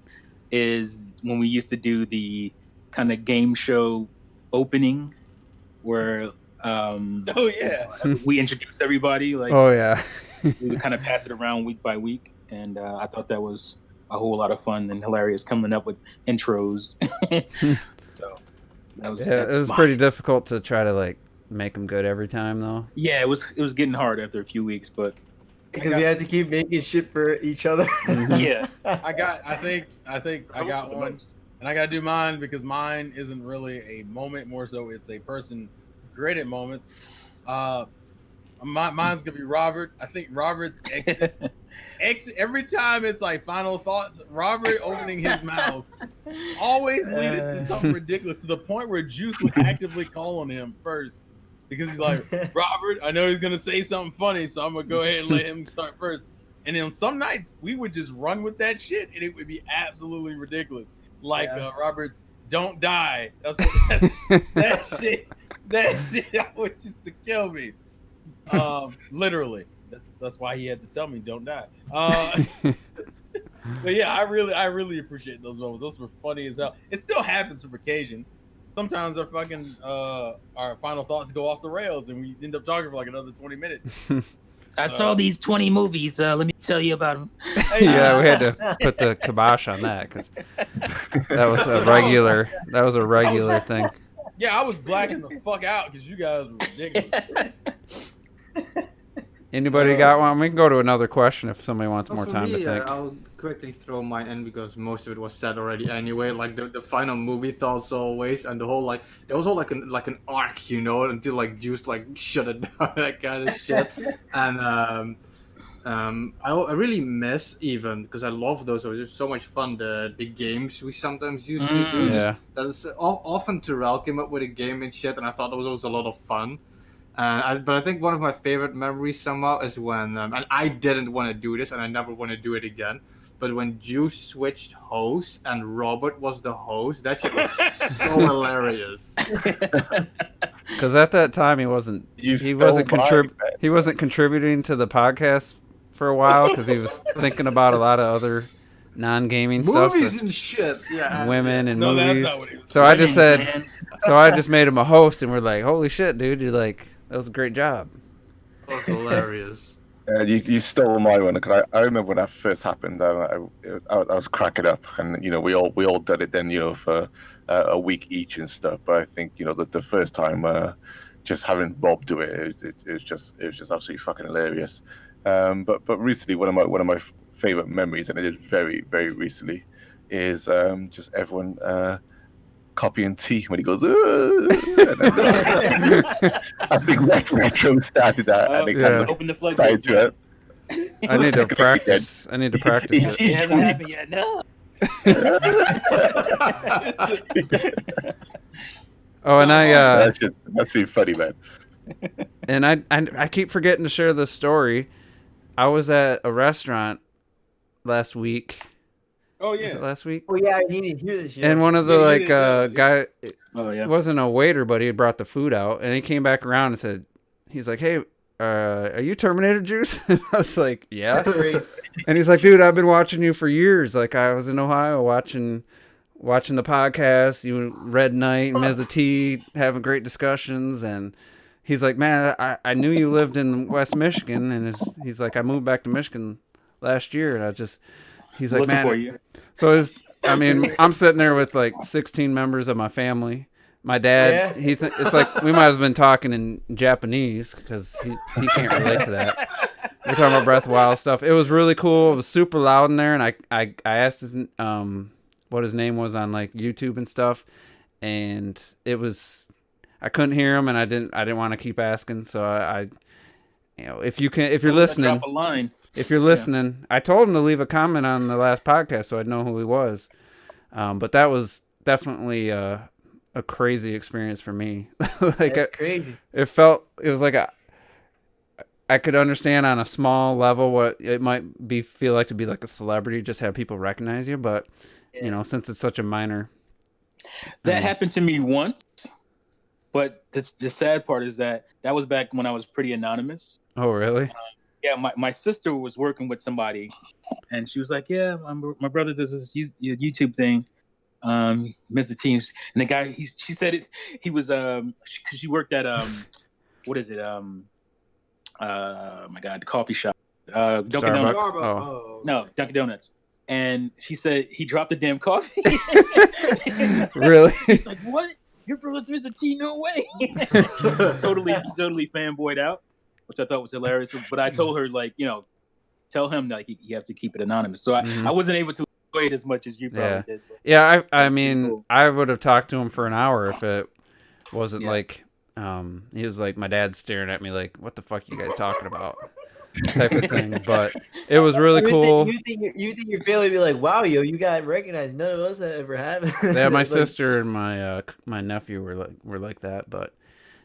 D: is when we used to do the kind of game show opening where
A: Oh yeah.
D: we introduced everybody,
B: Oh yeah.
D: we would kind of pass it around week by week, and I thought that was a whole lot of fun and hilarious coming up with intros. So that was
B: it was pretty difficult to try to make them good every time though.
D: Yeah, it was getting hard after a few weeks, but
F: because we had to keep making shit for each other.
D: yeah.
A: I think I got one, and I gotta do mine because mine isn't really a moment, more so it's a person created moments. Mine's gonna be Robert. I think Robert's exit every time it's like final thoughts. Robert opening his mouth always leading to something ridiculous to the point where Juice would actively call on him first because he's like, Robert, I know he's gonna say something funny, so I'm gonna go ahead and let him start first. And then some nights we would just run with that shit, and it would be absolutely ridiculous. Robert's "Don't Die." That's what that shit. That shit always used to kill me. Literally. That's why he had to tell me don't die. But yeah, I really appreciate those moments. Those were funny as hell. It still happens from occasion. Sometimes our final thoughts go off the rails and we end up talking for like another 20 minutes.
D: I saw these 20 movies. Let me tell you about them.
B: Yeah, we had to put the kibosh on that because that was a regular thing.
A: Yeah, I was blacking the fuck out because you guys were ridiculous.
B: Anybody got one? We can go to another question if somebody wants more
C: For
B: time
C: me,
B: to think.
C: I'll quickly throw mine in because most of it was said already anyway. Like the final movie thoughts always, and the whole there was all like an arc, until Juice shut it down, that kind of shit. And I really miss even because I love those. It was just so much fun. The games we sometimes used to do.
B: Yeah.
C: That is often Terrell came up with a game and shit, and I thought that was always a lot of fun. But I think one of my favorite memories somehow is when, and I didn't want to do this, and I never want to do it again. But when Juice switched hosts and Robert was the host, that shit was so hilarious.
B: Because at that time he wasn't contributing to the podcast for a while because he was thinking about a lot of other non-gaming stuff.
C: Movies
B: So
C: and shit. Yeah.
B: women and
A: No, that's
B: movies.
A: not what he was
B: So I just said,
D: Man.
B: so I just made him a host, and we're like, holy shit, dude, you're like, that was a great job.
C: That was hilarious.
E: You stole my one because I remember when that first happened. I was cracking up, and we all did it then for a week each and stuff. But I think the first time just having Rob do it, it was just absolutely fucking hilarious. But recently one of my favorite memories, and it is very very recently, is just everyone copying T when he goes. I think Retro started that.
D: Oh,
E: and it
B: yeah.
E: kind of
D: open the
E: tied
D: floodgates.
E: to it.
B: I need to practice. I need to practice it.
D: It hasn't happened yet. No.
B: Oh, and
E: That's really funny, man.
B: and I keep forgetting to share this story. I was at a restaurant last week.
A: Oh
B: Was
A: yeah.
B: it last week?
F: Oh yeah, I need to hear this.
B: And one of the
A: Yeah, you
B: like
A: didn't tell us,
B: guy,
D: Oh yeah.
B: it wasn't a waiter, but he had brought the food out, and he came back around and said, he's like, hey, are you Terminator Juice? And I was like, yeah. And he's like, dude, I've been watching you for years. Like, I was in Ohio watching the podcast, you Red Knight, Ms. T, having great discussions, and he's like, man, I knew you lived in West Michigan, and he's like, I moved back to Michigan last year, and he's like,
D: Looking
B: man,
D: for you.
B: so I'm sitting there with like 16 members of my family. My dad,
F: Yeah.
B: it's like we might have been talking in Japanese because he can't relate to that. We're talking about Breath of the Wild stuff. It was really cool. It was super loud in there, and I asked his what his name was on like YouTube and stuff, and I couldn't hear him, and I didn't want to keep asking, so I if you're listening,
D: Drop a line.
B: if you're listening, I told him to leave a comment on the last podcast so I'd know who he was. But that was definitely a crazy experience for me. Like
F: That's crazy.
B: it was like I could understand on a small level what it might feel like to be like a celebrity, just have people recognize you. But since it's such a minor,
D: That happened to me once, but the sad part is that was back when I was pretty anonymous.
B: oh really?
D: Yeah, my sister was working with somebody, and she was like, "Yeah, my brother does this YouTube thing, Mr. Teams." And the guy, she said it. He was because she worked at what is it? My God, the coffee shop, Dunkin'
B: Starbucks?
D: Donuts.
B: Oh.
D: No, Dunkin' Donuts. And she said he dropped the damn coffee.
B: Really?
D: He's like, "What? Your brother's Mr. T? No way!" totally fanboyed out, which I thought was hilarious. But I told her, like, tell him like you have to keep it anonymous. So I wasn't able to enjoy it as much as you probably did. But
B: Yeah, I mean, cool. I would have talked to him for an hour if it wasn't like he was like, my dad's staring at me like, what the fuck you guys talking about? Type of thing. But it was really cool.
F: You think your family would be like, wow, yo, you got recognized. None of us ever have.
B: Yeah, my sister and my nephew were like that. But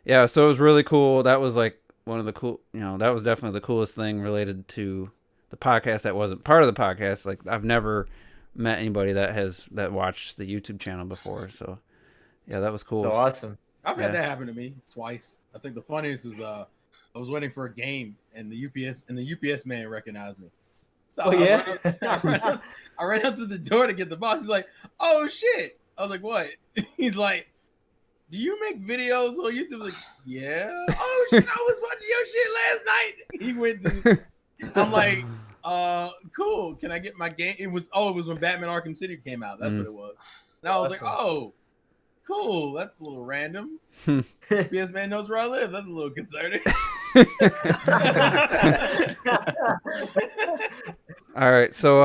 B: yeah, so it was really cool. That was like one of the cool, that was definitely the coolest thing related to the podcast that wasn't part of the podcast. Like, I've never met anybody that watched the YouTube channel before. So yeah, that was cool.
F: So awesome.
A: I've had that happen to me twice. I think the funniest is I was waiting for a game and the UPS man recognized me. So I ran up to the door to get the box. He's like, "Oh shit!" I was like, "What?" He's like, "Do you make videos on YouTube?" Like, "Yeah." "Oh shit! I was watching your shit last night." He went to. I'm like, cool. Can I get my game? It was when Batman Arkham City came out. That's what it was. And I was like, "Oh, cool. That's a little random." PS man knows where I live. That's a little concerning.
B: All right, so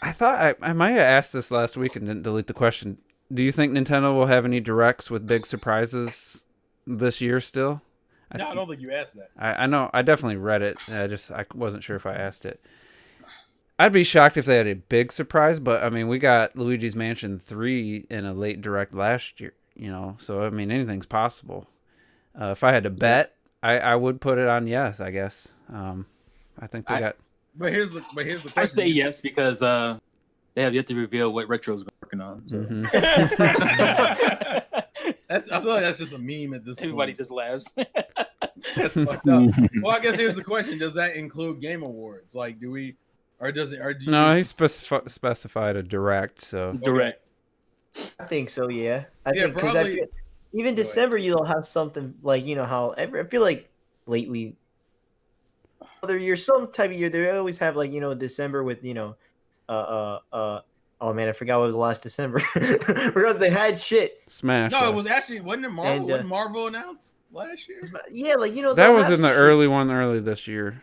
B: I thought I might have asked this last week and didn't delete the question. Do you think Nintendo will have any directs with big surprises this year still?
A: No, I don't think you asked that.
B: I know. I definitely read it. I wasn't sure if I asked it. I'd be shocked if they had a big surprise, but I mean, we got Luigi's Mansion 3 in a late direct last year, so I mean, anything's possible. If I had to bet, I would put it on yes, I guess. I think they got.
A: But here's the question.
D: I say yes because they have yet to reveal what Retro's been working on. So.
A: I feel like that's just a meme at this point.
D: Everybody just laughs.
A: That's fucked up. Well, I guess here's the question: does that include Game Awards? Like, do we or does it? Or do you
B: No, he
A: just-
B: specified a direct. So
D: Direct.
F: I think so. Yeah, I
A: Yeah,
F: think because I
A: probably-
F: feel even
A: Go ahead.
F: December you'll have something like how I feel like lately other years, some type of year they always have like December with oh man, I forgot what was last December because they had shit.
B: Smash.
A: No, it
B: Left.
A: was actually wasn't it Marvel?
F: And,
A: wasn't Marvel announced last year?
F: Yeah, like
B: that
F: they'll
B: was
F: have
B: in the
F: shit.
B: early one early this year.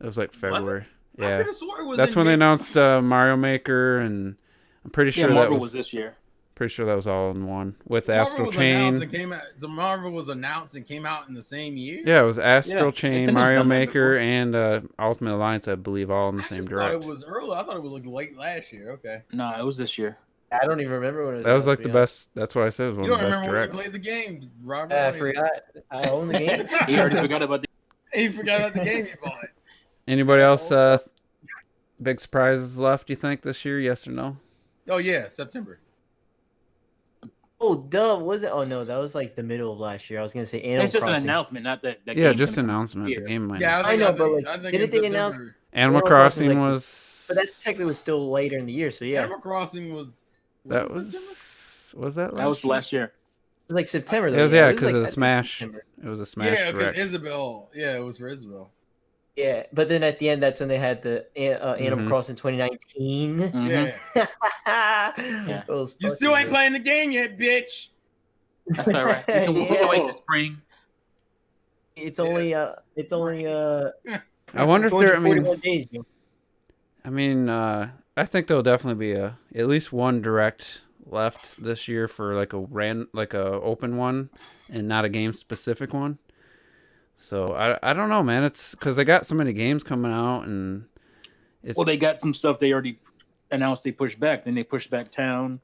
B: It was like
A: Was it?
B: February.
A: I
B: Yeah,
A: could have swore it was.
B: that's
A: in
B: when they
A: Game-
B: announced Mario Maker, and I'm pretty
D: Yeah,
B: sure
D: Marvel
B: that
D: was this year.
B: pretty sure that was all in one with
A: Marvel
B: Astral
A: was announced
B: Chain.
A: and came out. So Marvel was announced and came out in the same year.
B: Yeah, it was Astral
D: Yeah,
B: Chain,
D: Nintendo's
B: Mario
D: done that
B: Maker,
D: before.
B: and Ultimate Alliance, I believe, all in the
A: I
B: same
A: just thought
B: direct.
A: it was early. I thought it was like late last year. Okay.
D: Nah, it was this year.
F: I don't even remember when it was.
B: That was like
F: to
B: the
F: be honest.
B: best. That's what I said was one
A: You
B: of
A: don't
B: the best
A: remember when you
B: directs.
A: played the game, Robert?
F: I forgot. I own the game.
D: He already forgot about the.
A: He forgot about the game you bought.
B: Anybody else?
A: Asshole.
B: Big surprises left? You think this year? Yes or no?
A: Oh yeah, September.
F: Oh, duh. Was it? Oh no, that was like the middle of last year. I was gonna say Animal
D: It's just an
F: Crossing.
D: announcement, not that.
B: Yeah,
D: game's
B: just
D: gonna
B: an
D: come
B: announcement.
D: here.
B: The game might.
A: Yeah,
B: not.
F: I know,
A: think,
F: but,
A: I
F: like,
A: think
F: didn't
A: in
F: they announce-
A: September.
B: Animal
F: Animal Crossing
B: Crossing
F: was,
B: was.
F: But that technically was still later in the year. So yeah,
A: Animal Crossing was.
B: that
A: it
B: was. Was that last?
D: That was
B: year?
D: last year.
F: it was like September. Though.
B: It was
F: yeah,
B: because
F: like,
B: of
F: I
B: the
F: think
B: Smash.
F: September.
B: It was a Smash
A: Yeah, because
B: direct.
A: Isabel. Yeah, it was for Isabel.
F: Yeah, but then at the end, that's when they had the Animal
B: Mhm.
F: Crossing 2019.
D: Mhm.
A: Yeah.
F: Those
A: You still
F: fucking-
A: ain't playing the game yet, bitch.
D: That's all right. We can wait to spring.
F: It's only it's only
B: I wonder if there. I mean,
F: 241 days. Yo.
B: I think there'll definitely be at least one direct left this year for like a open one, and not a game specific one. So I don't know, man. It's because they got so many games coming out, and it's
D: Well, they got some stuff they already announced they pushed back. Then they pushed back Town.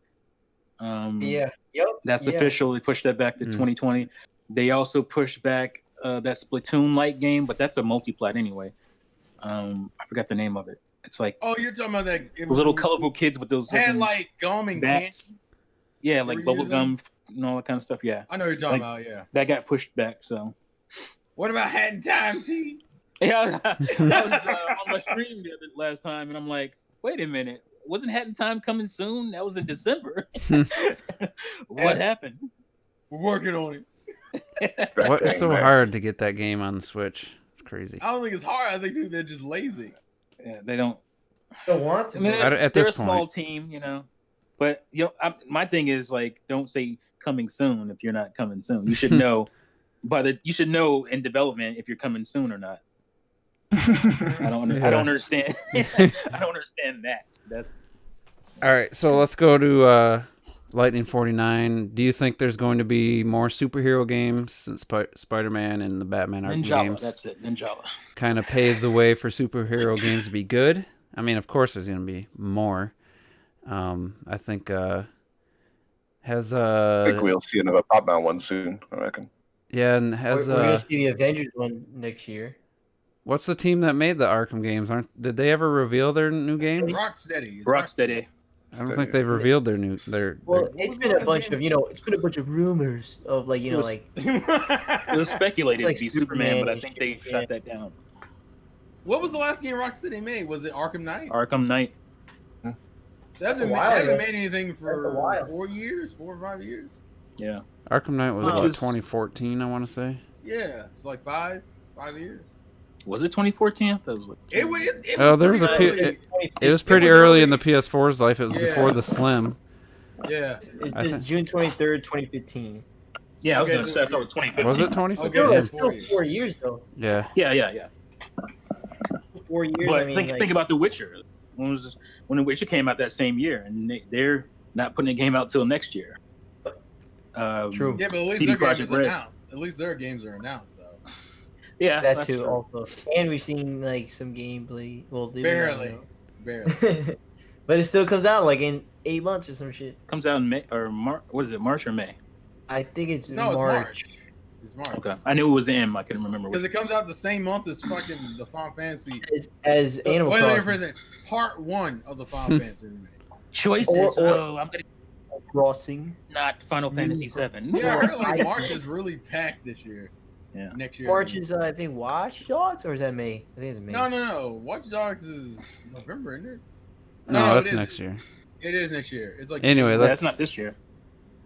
F: Yeah. Yep.
D: That's
F: yeah.
D: official. They pushed that back to 2020. They also pushed back that Splatoon like game, but that's a multiplat anyway. I forgot the name of it. It's like
A: Oh, you're talking about that? It
D: those little colorful kids with those
A: had
D: looking
A: like gum and candy.
D: bats. Yeah, like
A: were
D: bubble
A: using?
D: gum and all that kind of stuff. Yeah,
A: I know what you're talking
D: Like-
A: about. Yeah.
D: that got pushed back. So
A: What about Hat in Time, T?
D: yeah, I was on my stream last time, and I'm like, wait a minute, wasn't Hat in Time coming soon? That was in December. What happened?
A: We're working on it.
E: That
B: what it's
E: thing,
B: so
E: man.
B: hard to get that game on the Switch. It's crazy.
A: I don't think it's hard. I think people they're just lazy.
D: Yeah, they don't.
F: Don't want to.
D: I mean,
B: At
D: they're
B: this
D: a small
B: point.
D: team, But my thing is like, don't say coming soon if you're not coming soon. You should know you should know in development if you're coming soon or not. I don't understand. I don't understand that. That's
B: All right, so let's go to Lightning 49. Do you think there's going to be more superhero games since Spider-Man and the Batman Arkham
D: Ninjala.
B: games
D: That's it. Ninjala.
B: kind of paved the way for superhero games to be good? I mean, of course, there's going to be more. I think has
E: I think we'll see another Batman one soon, I reckon.
B: yeah, and
F: We're,
B: has
F: we're gonna see the Avengers one next year.
B: what's the team that made the Arkham games? Did they ever reveal their new game?
A: Rocksteady. It's
D: Rocksteady.
B: I don't think they've revealed their
F: Well,
A: What
F: it's
A: was
F: been
A: the
F: a
A: last
F: bunch
A: game?
F: of it's been a bunch of rumors of like
D: It was-
F: like
D: It was speculated
F: Like
D: to be Superman, but I
F: Superman
D: think
F: and
D: they
F: shit,
D: shot that down.
A: What was the last game Rocksteady made? Was it Arkham Knight?
D: Arkham Knight.
A: They haven't
F: a while ago.
A: made anything
F: That's a
A: for
F: while.
A: 4 years, 4 or 5 years.
D: Yeah.
B: Arkham Knight was
F: Which
B: what,
D: was-
B: 2014, I want to say.
A: Yeah, it's like 5 years.
D: Was it 2014? That was like,
A: It was. It
B: Oh,
A: was
B: there was a
A: pretty
B: P-
A: early.
B: It was pretty
A: was
B: early
A: early.
B: in the PS4's life. It was
A: Yeah.
B: before the Slim.
A: Yeah.
F: it's
B: I think-
F: June 23rd, 2015.
D: yeah, I was
A: Okay,
D: gonna say I thought it was 2015.
B: Was it 2015?
A: Okay,
F: No,
A: yeah,
F: it's still
A: 4 years.
F: 4 years though.
B: Yeah.
D: Yeah.
F: 4 years.
D: But
F: I mean,
D: think about The Witcher. When The Witcher came out that same year, and they're not putting a game out till next year.
F: True.
A: Yeah, but at least
D: CD
A: their games
D: Projekt
A: are
D: Red.
A: announced. At least their games are announced, though.
D: Yeah,
F: that
D: that's
F: too
D: true.
F: also, and we've seen like some gameplay. Well, they
A: Barely.
F: but it still comes out like in 8 months or some shit.
D: Comes out in May or what is it? March or May?
F: I think it's
A: No, it's March. It's March.
D: Okay, I knew it was M. I couldn't remember.
A: Because
D: Which.
A: it comes out the same month as fucking the Final Fantasy.
F: as Animal
A: Wait, wait,
F: Crossing.
A: wait, Part 1 of the Final Fantasy remake.
D: Choices.
F: Or-
D: Oh, I'm gonna
F: Crossing.
D: not Final Fantasy VII.
A: Yeah, I heard like March is really packed this year.
D: Yeah.
A: next year.
F: March is I think Watch Dogs, or is that May? I think it's May.
A: No. Watch Dogs is November, isn't it?
B: No, that's
A: it is.
B: next year.
A: It is next year. It's like
B: Anyway,
A: January.
D: That's not this year.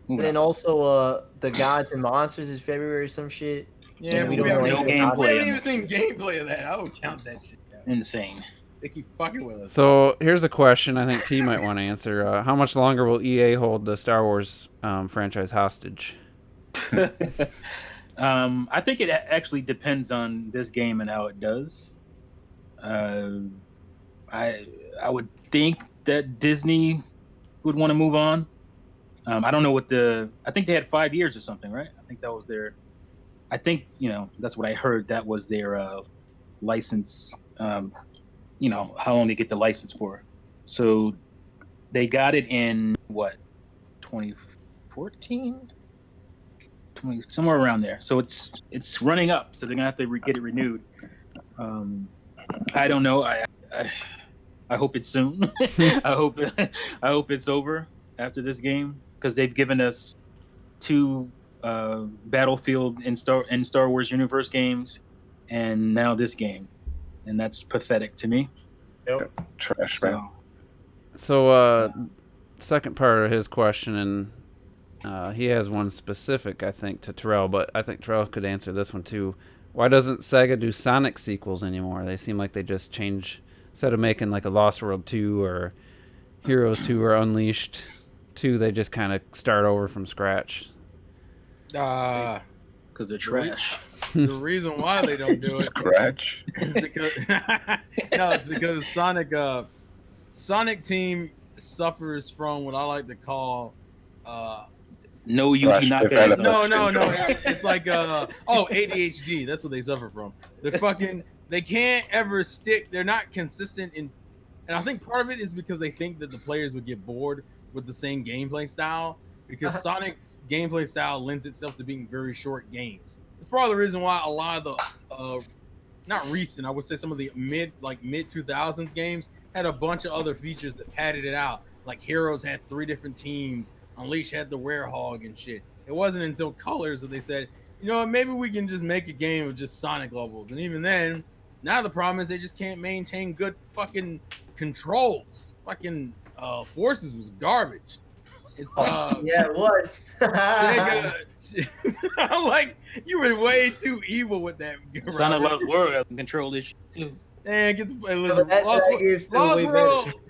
F: And then also the Gods and Monsters is February or some shit.
A: Yeah,
F: and
A: but
F: we don't know
D: no
F: anything
D: gameplay.
F: about
A: We
F: it.
A: haven't even seen gameplay of that. I would count that shit.
D: Insane.
A: They keep fucking with us.
B: So here's a question I think T might want to answer. How much longer will EA hold the Star Wars franchise hostage?
D: I think it actually depends on this game and how it does. I would think that Disney would want to move on. I don't know what I think they had 5 years or something, right? I think that was that's what I heard. That was their license. How long they get the license for. So they got it in what, 2014? Somewhere around there. So it's running up. So they're gonna have to get it renewed. I don't know. I hope it's soon. I hope it's over after this game, because they've given us 2 Battlefield and Star Wars universe games, and now this game, and that's pathetic to me.
F: Yep.
E: Trash, man.
B: So second part of his question, and he has one specific, I think, to Terrell, but I think Terrell could answer this one too. Why doesn't Sega do Sonic sequels anymore? They seem like they just change, instead of making like a Lost World 2 or Heroes 2 or Unleashed 2, they just kind of start over from scratch.
D: Because they're trash.
A: The reason why they don't do it
E: Scratch.
A: is because it's because Sonic Team suffers from what I like to call
D: No Yuji Naka.
E: development.
A: no. It's like ADHD. That's what they suffer from. They can't ever stick. They're not consistent and I think part of it is because they think that the players would get bored with the same gameplay style, because Sonic's gameplay style lends itself to being very short games. It's probably the reason why a lot of the not recent, I would say some of the mid 2000s games had a bunch of other features that padded it out. Like Heroes had 3 different teams, Unleashed had the Werehog and shit. It wasn't until Colors that they said, you know what, maybe we can just make a game of just Sonic levels. And even then, now the problem is they just can't maintain good fucking controls. Fucking Forces was garbage. It's
F: yeah, it was.
A: Sega. I'm like, you were way too evil with that.
D: Sonic Lost World has some control issues too.
A: Man, get the listen,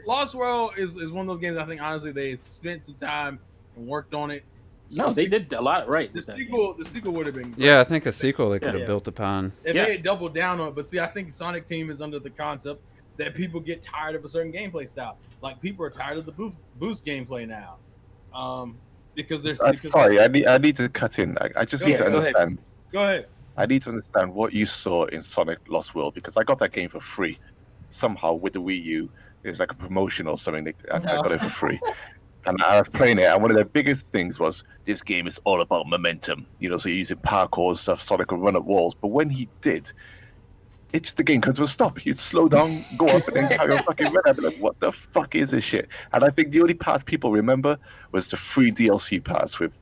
A: Lost World is one of those games. I think honestly they spent some time and worked on it.
D: No, they did a lot right.
A: The sequel would have been great.
B: Yeah, I think a sequel they could have built upon.
A: If they had doubled down on it, but see, I think Sonic Team is under the concept that people get tired of a certain gameplay style. Like people are tired of the boost gameplay now, because there's.
E: Sorry, I need to cut in. I just need to understand.
A: Go ahead.
E: I need to understand what you saw in Sonic Lost World, because I got that game for free somehow with the Wii U. It's like a promotion or something. I got it for free. And I was playing it, and one of the biggest things was this game is all about momentum. So you're using parkour and stuff, Sonic could run up walls. But when he did, the game comes to a stop. You'd slow down, go up, and then carry on fucking run. I'd be like, what the fuck is this shit? And I think the only parts people remember was the free DLC parts with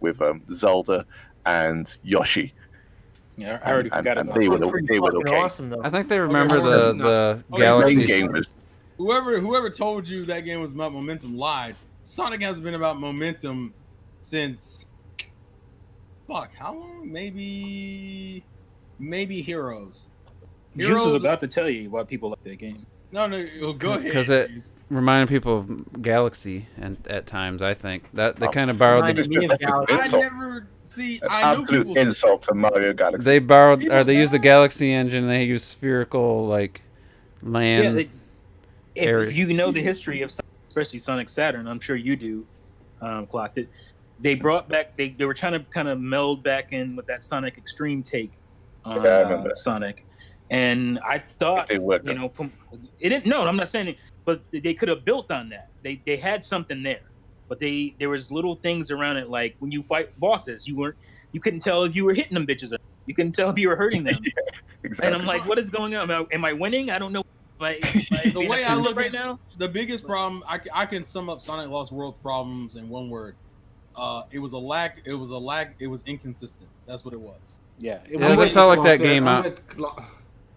E: Zelda and Yoshi.
D: Yeah, I already forgot about
E: they were okay.
F: Awesome, though.
B: I think they remember the Galaxy
E: game was.
A: Whoever told you that game was about momentum lied. Sonic has been about momentum since how long? Maybe Heroes.
D: Juice is about to tell you why people like that game.
A: No, go ahead.
B: Because it reminded people of Galaxy, and at times I think that they kind of borrowed
A: I knew people
E: insult to Mario Galaxy.
B: They borrowed, or they used the Galaxy engine. They used spherical land.
D: If you know the history of Sonic, especially Sonic Saturn, I'm sure you do. Clocked it. They brought back. They were trying to kind of meld back in with that Sonic Extreme take on Sonic, and I thought from it didn't. No, I'm not saying it, but they could have built on that. They had something there. But there was little things around it, like when you fight bosses, you couldn't tell if you were hitting them bitches. You couldn't tell if you were hurting them.
E: Yeah, exactly.
D: And I'm like, what is going on? Am I winning? I don't know.
A: The way I look right now, the biggest problem I can sum up Sonic Lost World's problems in one word. It was inconsistent. That's what it was.
D: Yeah, it
B: Yeah, that's how like that game out.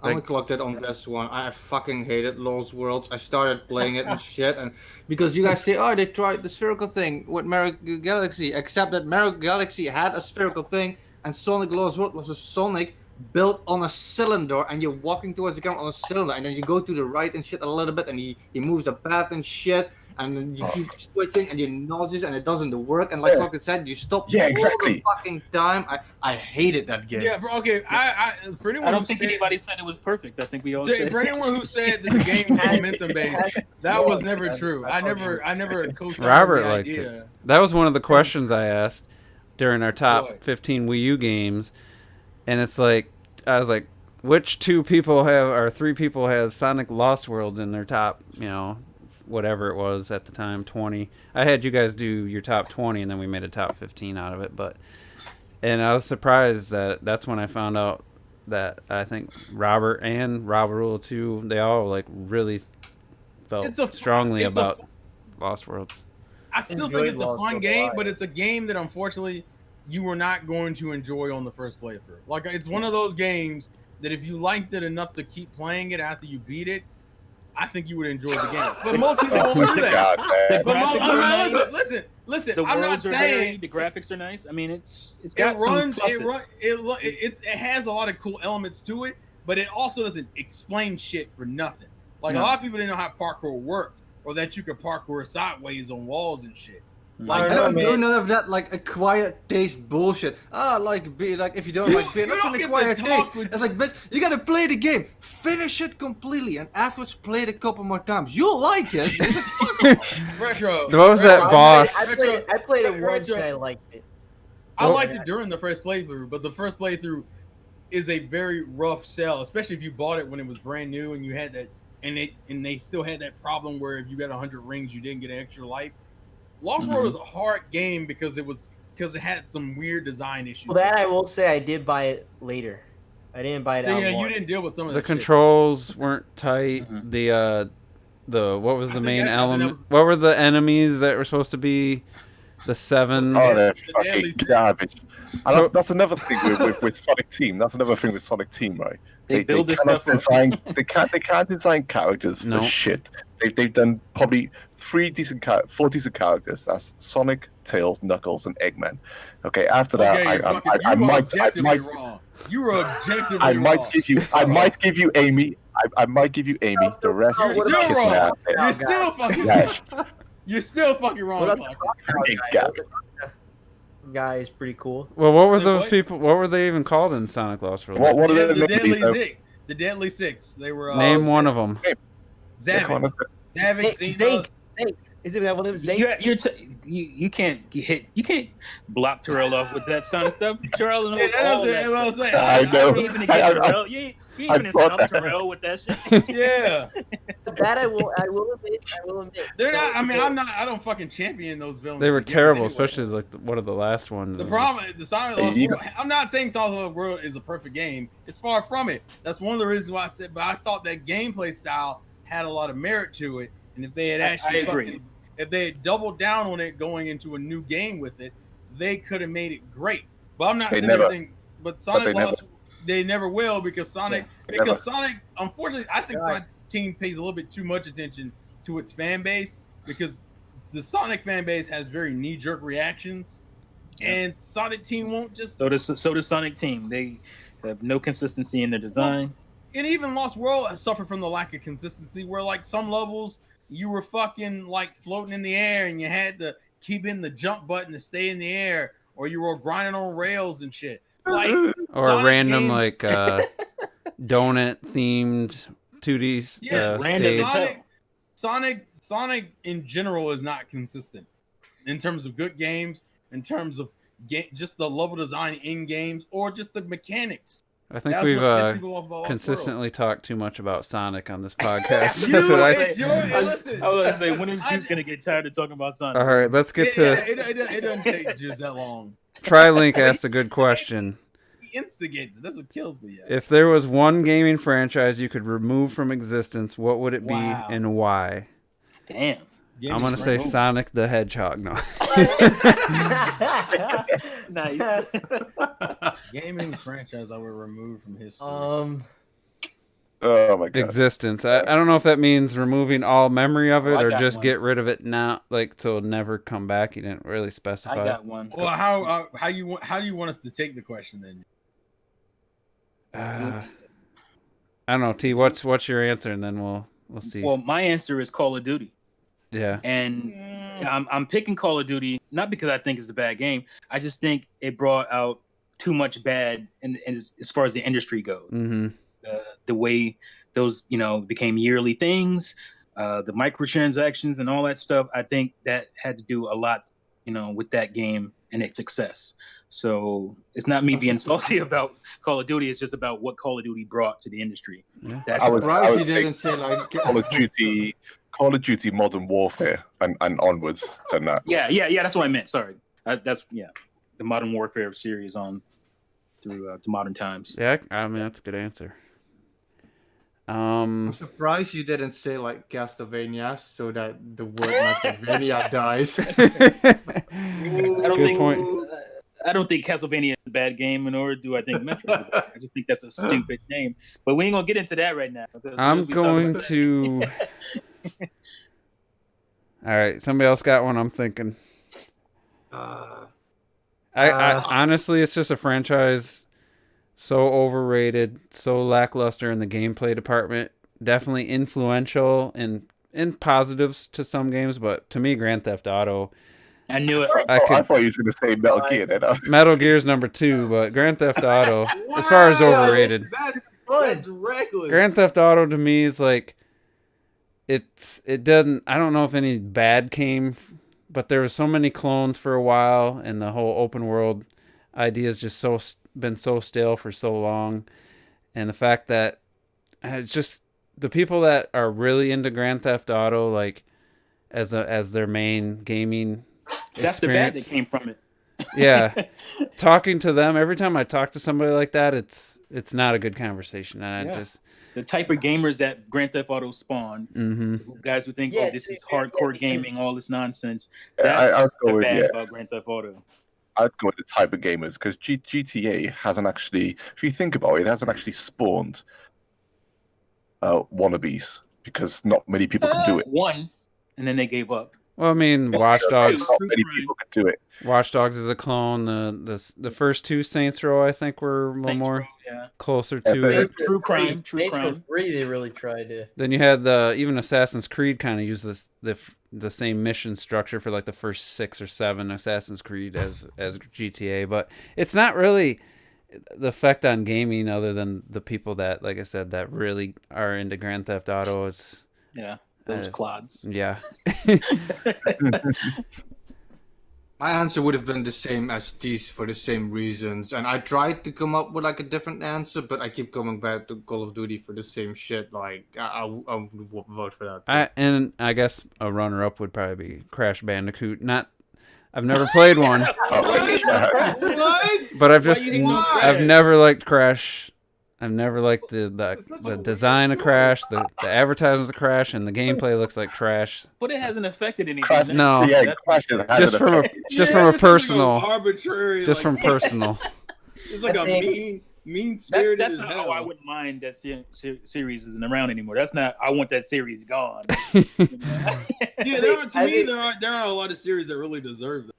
C: I'm gonna clock it on this one. I fucking hated Lost Worlds. I started playing it and shit, and because you guys say, oh, they tried the spherical thing with Mario Galaxy, except that Mario Galaxy had a spherical thing, and Sonic Lost World was a Sonic built on a cylinder, and you're walking towards the camera on a cylinder, and then you go to the right and shit a little bit, and he moves the path and shit, and then you keep switching, and you're nauseous, and it doesn't work, and like Rocket said, you stop all the fucking time. I hated that game.
A: Yeah, okay. For anyone
D: I don't think anybody said it was perfect. I think we all said.
A: For anyone who said that the game was momentum based, that was never true. I never co-signed
B: Robert
A: the
B: liked
A: idea.
B: it. That was one of the questions I asked during our top 15 Wii U games, and it's like I was like, which three people has Sonic Lost World in their top, whatever it was at the time, 20. I had you guys do your top 20, and then we made a top 15 out of it. And I was surprised that's when I found out that I think Robert and Robert Rule 2, they all like really felt strongly about Lost Worlds.
A: I still think it's a fun game, but it's a game that unfortunately you were not going to enjoy on the first playthrough. Like, it's one of those games that if you liked it enough to keep playing it after you beat it, I think you would enjoy the game. But most people won't do that.
D: The graphics are nice.
A: Listen.
D: The
A: I'm not
D: worlds are
A: saying
D: the graphics are nice. I mean, it's got some pluses.
A: It has a lot of cool elements to it, but it also doesn't explain shit for nothing. Like a lot of people didn't know how parkour worked, or that you could parkour sideways on walls and shit.
C: Like, I don't do none of that like acquired taste bullshit. If you don't like beer, that's an acquired taste. It's like, bitch, you gotta play the game, finish it completely, and afterwards play it a couple more times. You'll like it.
A: Retro.
B: What was that boss?
F: I played it once and I liked it.
A: I liked it during the first playthrough, but the first playthrough is a very rough sell, especially if you bought it when it was brand new and you had that, and they still had that problem where if you got 100 rings, you didn't get an extra life. Lost World was a hard game because it had some weird design issues.
F: Well, that I will say, I did buy it later. I didn't buy it.
A: So yeah, you didn't deal with some of
B: the
A: that
B: controls weren't tight. The what was the main element? What were the enemies that were supposed to be the 7?
E: Oh, they're fucking garbage. And that's another thing with Sonic Team. That's another thing with Sonic Team, right?
D: They build this stuff
E: design, they can't design characters for shit. They've done probably 4 decent characters. That's Sonic, Tails, Knuckles, and Eggman. Okay, after that, I might
A: wrong. You were objectively wrong.
E: I might give you Amy. I might give you Amy. The rest
A: You're
E: is
A: still wrong.
E: ass.
A: You're still fucking wrong. You're still fucking wrong.
F: Guy is pretty cool.
B: Well, what were those people? What were they even called in Sonic Lost World?
E: What are
A: the Deadly Six? The Deadly Six. They were.
B: Name one of them.
A: Zavik.
F: Isn't that one of them?
D: You can't block Terrell off with that kind of stuff. Terrell knows all that stuff.
E: I know.
D: Even to get Terrell, you even insult Terrell with that shit.
A: Yeah.
F: That I will admit.
A: They're not. I mean, I don't fucking champion those villains.
B: They were terrible, especially like one of the last ones.
A: The problem, the Sonic Lost World. I'm not saying Sonic Lost World is a perfect game. It's far from it. That's one of the reasons why I said. But I thought that gameplay style had a lot of merit to it, and if they had actually, if they had doubled down on it going into a new game with it, they could have made it great. But I'm not saying anything. But Sonic Lost. They never will because Sonic. Unfortunately, I think Sonic's team pays a little bit too much attention to its fan base because the Sonic fan base has very knee-jerk reactions, and Sonic Team won't just.
D: So does Sonic Team. They have no consistency in their design.
A: And even Lost World has suffered from the lack of consistency, where like some levels you were fucking like floating in the air and you had to keep in the jump button to stay in the air, or you were grinding on rails and shit. Like,
B: or a random games. Donut themed 2D
A: stage. Sonic in general is not consistent in terms of good games, in terms of just the level design in games, or just the mechanics.
B: I think we've consistently talked too much about Sonic on this podcast. That's what I
D: was going to say, when is Juice going to get tired of talking about Sonic?
B: All right, let's get to...
A: It doesn't take Juice that long.
B: TriLink asked a good question.
A: He instigates it. That's what kills me.
B: If there was one gaming franchise you could remove from existence, what would it be and why?
D: Damn.
B: I'm gonna say Sonic the Hedgehog. No.
D: Nice.
A: Gaming franchise I would remove from history.
E: Oh my god.
B: Existence. I don't know if that means removing all memory of it
D: I
B: or
D: got
B: just
D: one.
B: get rid of it now, like so it'll never come back. You didn't really specify.
D: I got one.
A: Well, how do you want us to take the question then?
B: I don't know. T, what's your answer, and then we'll see.
D: Well, my answer is Call of Duty.
B: Yeah.
D: And I'm picking Call of Duty not because I think it's a bad game. I just think it brought out too much bad, and as far as the industry goes, the way those became yearly things, the microtransactions and all that stuff. I think that had to do a lot, with that game and its success. So it's not me being salty about Call of Duty. It's just about what Call of Duty brought to the industry.
B: Yeah.
E: I would
C: you didn't say like
E: Call of Duty Modern Warfare and onwards than that.
D: Yeah. That's what I meant. Sorry. The Modern Warfare series on through to modern times.
B: Yeah, I mean that's a good answer.
C: I'm surprised you didn't say like Castlevania so that the word Metroidvania dies.
B: Good point.
D: I don't think Castlevania is a bad game, nor do I think Metro is a bad game. I just think that's a stupid name. But we ain't gonna get into that right now.
B: I'm going to. All right, somebody else got one. I'm thinking. I honestly, it's just a franchise so overrated, so lackluster in the gameplay department. Definitely influential in positives to some games, but to me, Grand Theft Auto.
D: I knew it.
E: I thought you was going to say Metal Gear. Then.
B: Metal Gear's number 2, but Grand Theft Auto, as far as overrated,
A: That's reckless.
B: Grand Theft Auto to me is like, it doesn't. I don't know if any bad came, but there was so many clones for a while, and the whole open world idea has just been so stale for so long, and the fact that it's just the people that are really into Grand Theft Auto, like as their main gaming.
D: That's the bad that came from it.
B: Yeah, talking to them every time I talk to somebody like that, it's not a good conversation, and I just
D: the type of gamers that Grand Theft Auto spawned, guys who think, this is hardcore gaming, all this nonsense. That's the bad about Grand Theft Auto.
E: I'd go with the type of gamers because GTA hasn't actually, if you think about it, it hasn't actually spawned wannabes because not many people can do it.
D: One, and then they gave up.
B: Well, I mean, Watch Dogs.
E: Not many people can do it.
B: Watch Dogs is a clone. The first 2 Saints Row, I think, were a little more closer to it.
D: True crime.
F: They really tried to.
B: Then you had even Assassin's Creed kind of used the same mission structure for like the first 6 or 7 Assassin's Creed as GTA, but it's not really the effect on gaming other than the people that, like I said, that really are into Grand Theft Auto. Is
D: those clods.
B: Yeah.
C: My answer would have been the same as these for the same reasons, and I tried to come up with like a different answer, but I keep coming back to Call of Duty for the same shit. Like I would vote for that.
B: I guess a runner-up would probably be Crash Bandicoot. I've never played one, but I've never liked Crash. I've never liked the design of Crash, the advertisements of Crash, and the gameplay looks like trash.
D: But it hasn't affected anything.
B: No, just from a personal,
A: arbitrary,
B: just from personal.
A: It's like a mean spirited.
D: That's not how I wouldn't mind that series isn't around anymore. That's not. I want that series gone.
A: Yeah, there are a lot of series that really deserve that.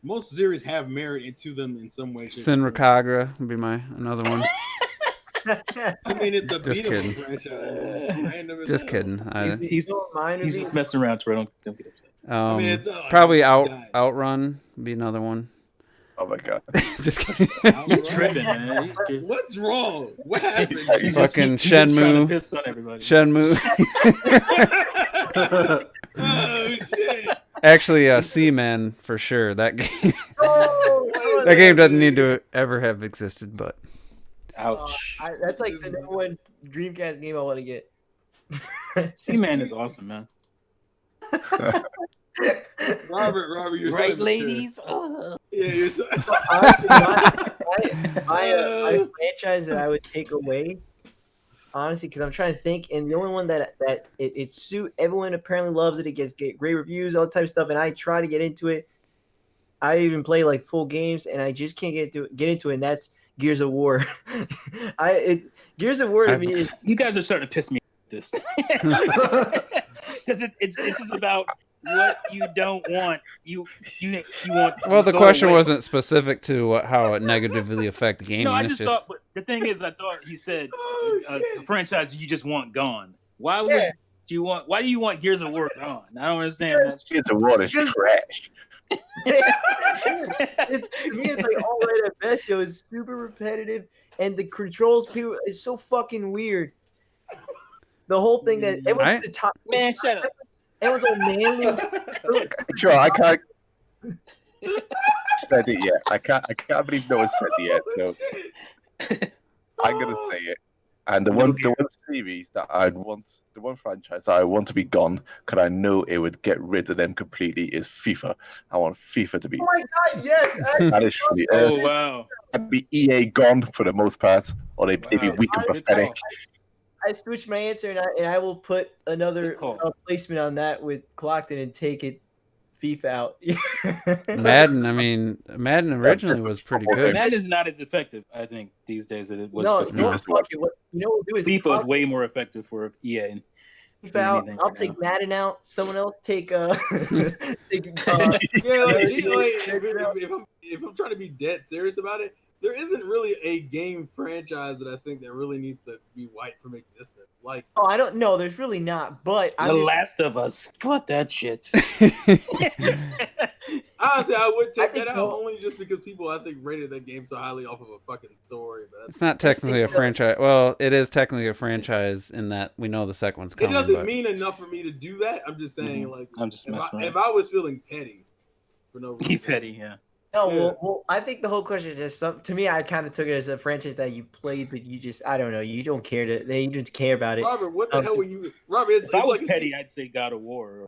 A: Most series have merit into them in some way.
B: Senran Kagura would be another one.
A: I mean, it's a beatable franchise.
B: Just kidding.
D: He's just messing around, Troy. Don't get upset.
B: Probably Outrun would be another one.
E: Oh my god!
B: Just kidding.
D: You're tripping, man.
A: What's wrong? What happened?
B: Fucking Shenmue. Shenmue.
A: Oh shit!
B: Actually, Seaman for sure. That game. That game doesn't need to ever have existed, but.
D: Ouch.
F: That's like the number one Dreamcast game I want to get.
D: Seaman is awesome, man.
A: Robert, you're
D: right,
A: so
D: ladies.
A: Yeah, you're so.
F: My franchise that I would take away honestly, because I'm trying to think, and the only one that it suit everyone apparently loves it. It gets great reviews, all that type of stuff, and I try to get into it. I even play like full games, and I just can't get into it. And that's Gears of War. Gears of War to me is
D: You guys are starting to piss me off with this because it's just about what you don't want. You want.
B: Well, the
D: go
B: question
D: away.
B: wasn't specific to how it negatively affect gaming.
D: No, I
B: It's
D: just thought. But the thing is, I thought he said a franchise you just want gone. Why would you want? Why do you want Gears of War gone? I don't understand that.
E: Gears of War is trash.
F: it's to me, it's like all right at best, yo. It's super repetitive, and the controls people is so fucking weird. The whole thing that everyone's the top
D: Man, shut up.
F: Everyone's all manly.
E: Sure, I can't said it yet. I can't believe no one said it yet. So I'm gonna say it. And the one series that the one franchise that I want to be gone, because I know it would get rid of them completely, is FIFA. I want FIFA to be.
F: Oh my god, yes!
E: That is really.
D: Oh wow!
E: I'd be EA gone for the most part, or they'd be weak and pathetic.
F: I switched my answer, and I will put another placement on that with Clockton and take it FIFA out.
B: Madden. I mean, Madden originally was pretty good.
D: Madden is not as effective, I think, these days as it was
F: no,
D: before.
F: fuck it. What we'll do is
D: FIFA is way more effective for EA.
F: FIFA out. I'll take Madden out. Someone else take
A: yeah, if I'm trying to be dead serious about it, there isn't really a game franchise that I think that really needs to be wiped from existence. Like,
F: I don't know. There's really not. But
D: The Last of Us. Fuck that shit.
A: Honestly, I would take that out only just because people, I think, rated that game so highly off of a fucking story. But
B: it's not technically a franchise. Well, it is technically a franchise in that we know the second one's coming.
A: It doesn't mean enough for me to do that. I'm just saying, like,
D: I'm just messing
A: if I was feeling petty for no reason.
D: Petty, yeah.
F: No, well, I think the whole question is just to me. I kind of took it as a franchise that you played, but you just, I don't know, you don't care you don't care about it.
A: Robert, what the hell were you? Robert, if
D: I was petty, I'd say God of War.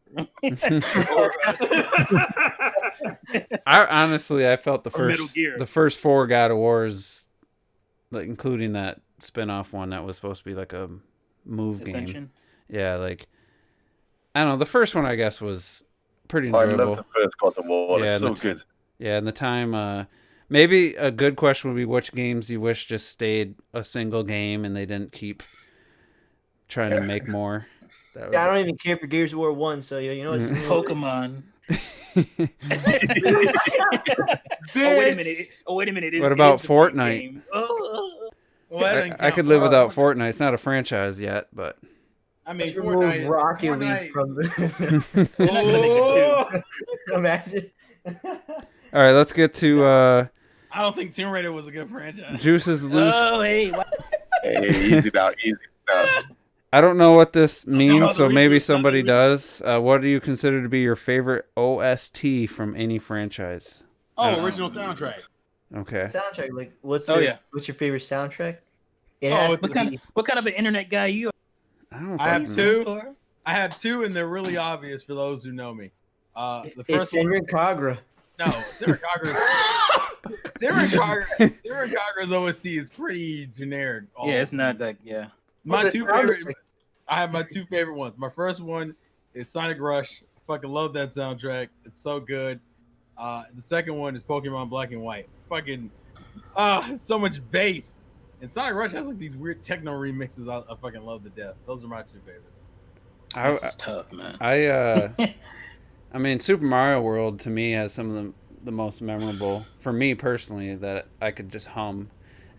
B: I felt the first 4 God of Wars, like including that spin-off one that was supposed to be like a game. Yeah, like I don't know. The first one I guess was pretty enjoyable.
E: I love the first God of War. It's so good.
B: Yeah, and the time, maybe a good question would be which games you wish just stayed a single game and they didn't keep trying to make more.
F: I don't even care for Gears of War 1, so you know it's
D: Pokemon. Wait a minute.
B: What about Fortnite? I could live without Fortnite. It's not a franchise yet, but
A: I mean, Fortnite,
F: Rocket League from the. Imagine.
B: All right, let's get to.
A: I don't think Tomb Raider was a good franchise.
B: Juice's loose.
D: Oh, hey,
E: easy now.
B: I don't know what this means, so maybe somebody does. What do you consider to be your favorite OST from any franchise?
A: Original soundtrack.
B: Okay.
F: Soundtrack, like what's your favorite soundtrack?
D: What kind of an internet guy you are?
A: I have two. I have two, and they're really obvious for those who know me. The first one,
F: Kagra.
A: No, Sarah Cogra's OST is pretty generic.
D: Yeah, it's not that. Yeah.
A: I have my two favorite ones. My first one is Sonic Rush. I fucking love that soundtrack. It's so good. The second one is Pokemon Black and White. Fucking, it's so much bass. And Sonic Rush has like these weird techno remixes. I fucking love to death. Those are my two favorites.
D: This is tough, man.
B: I mean, Super Mario World to me has some of the most memorable for me personally that I could just hum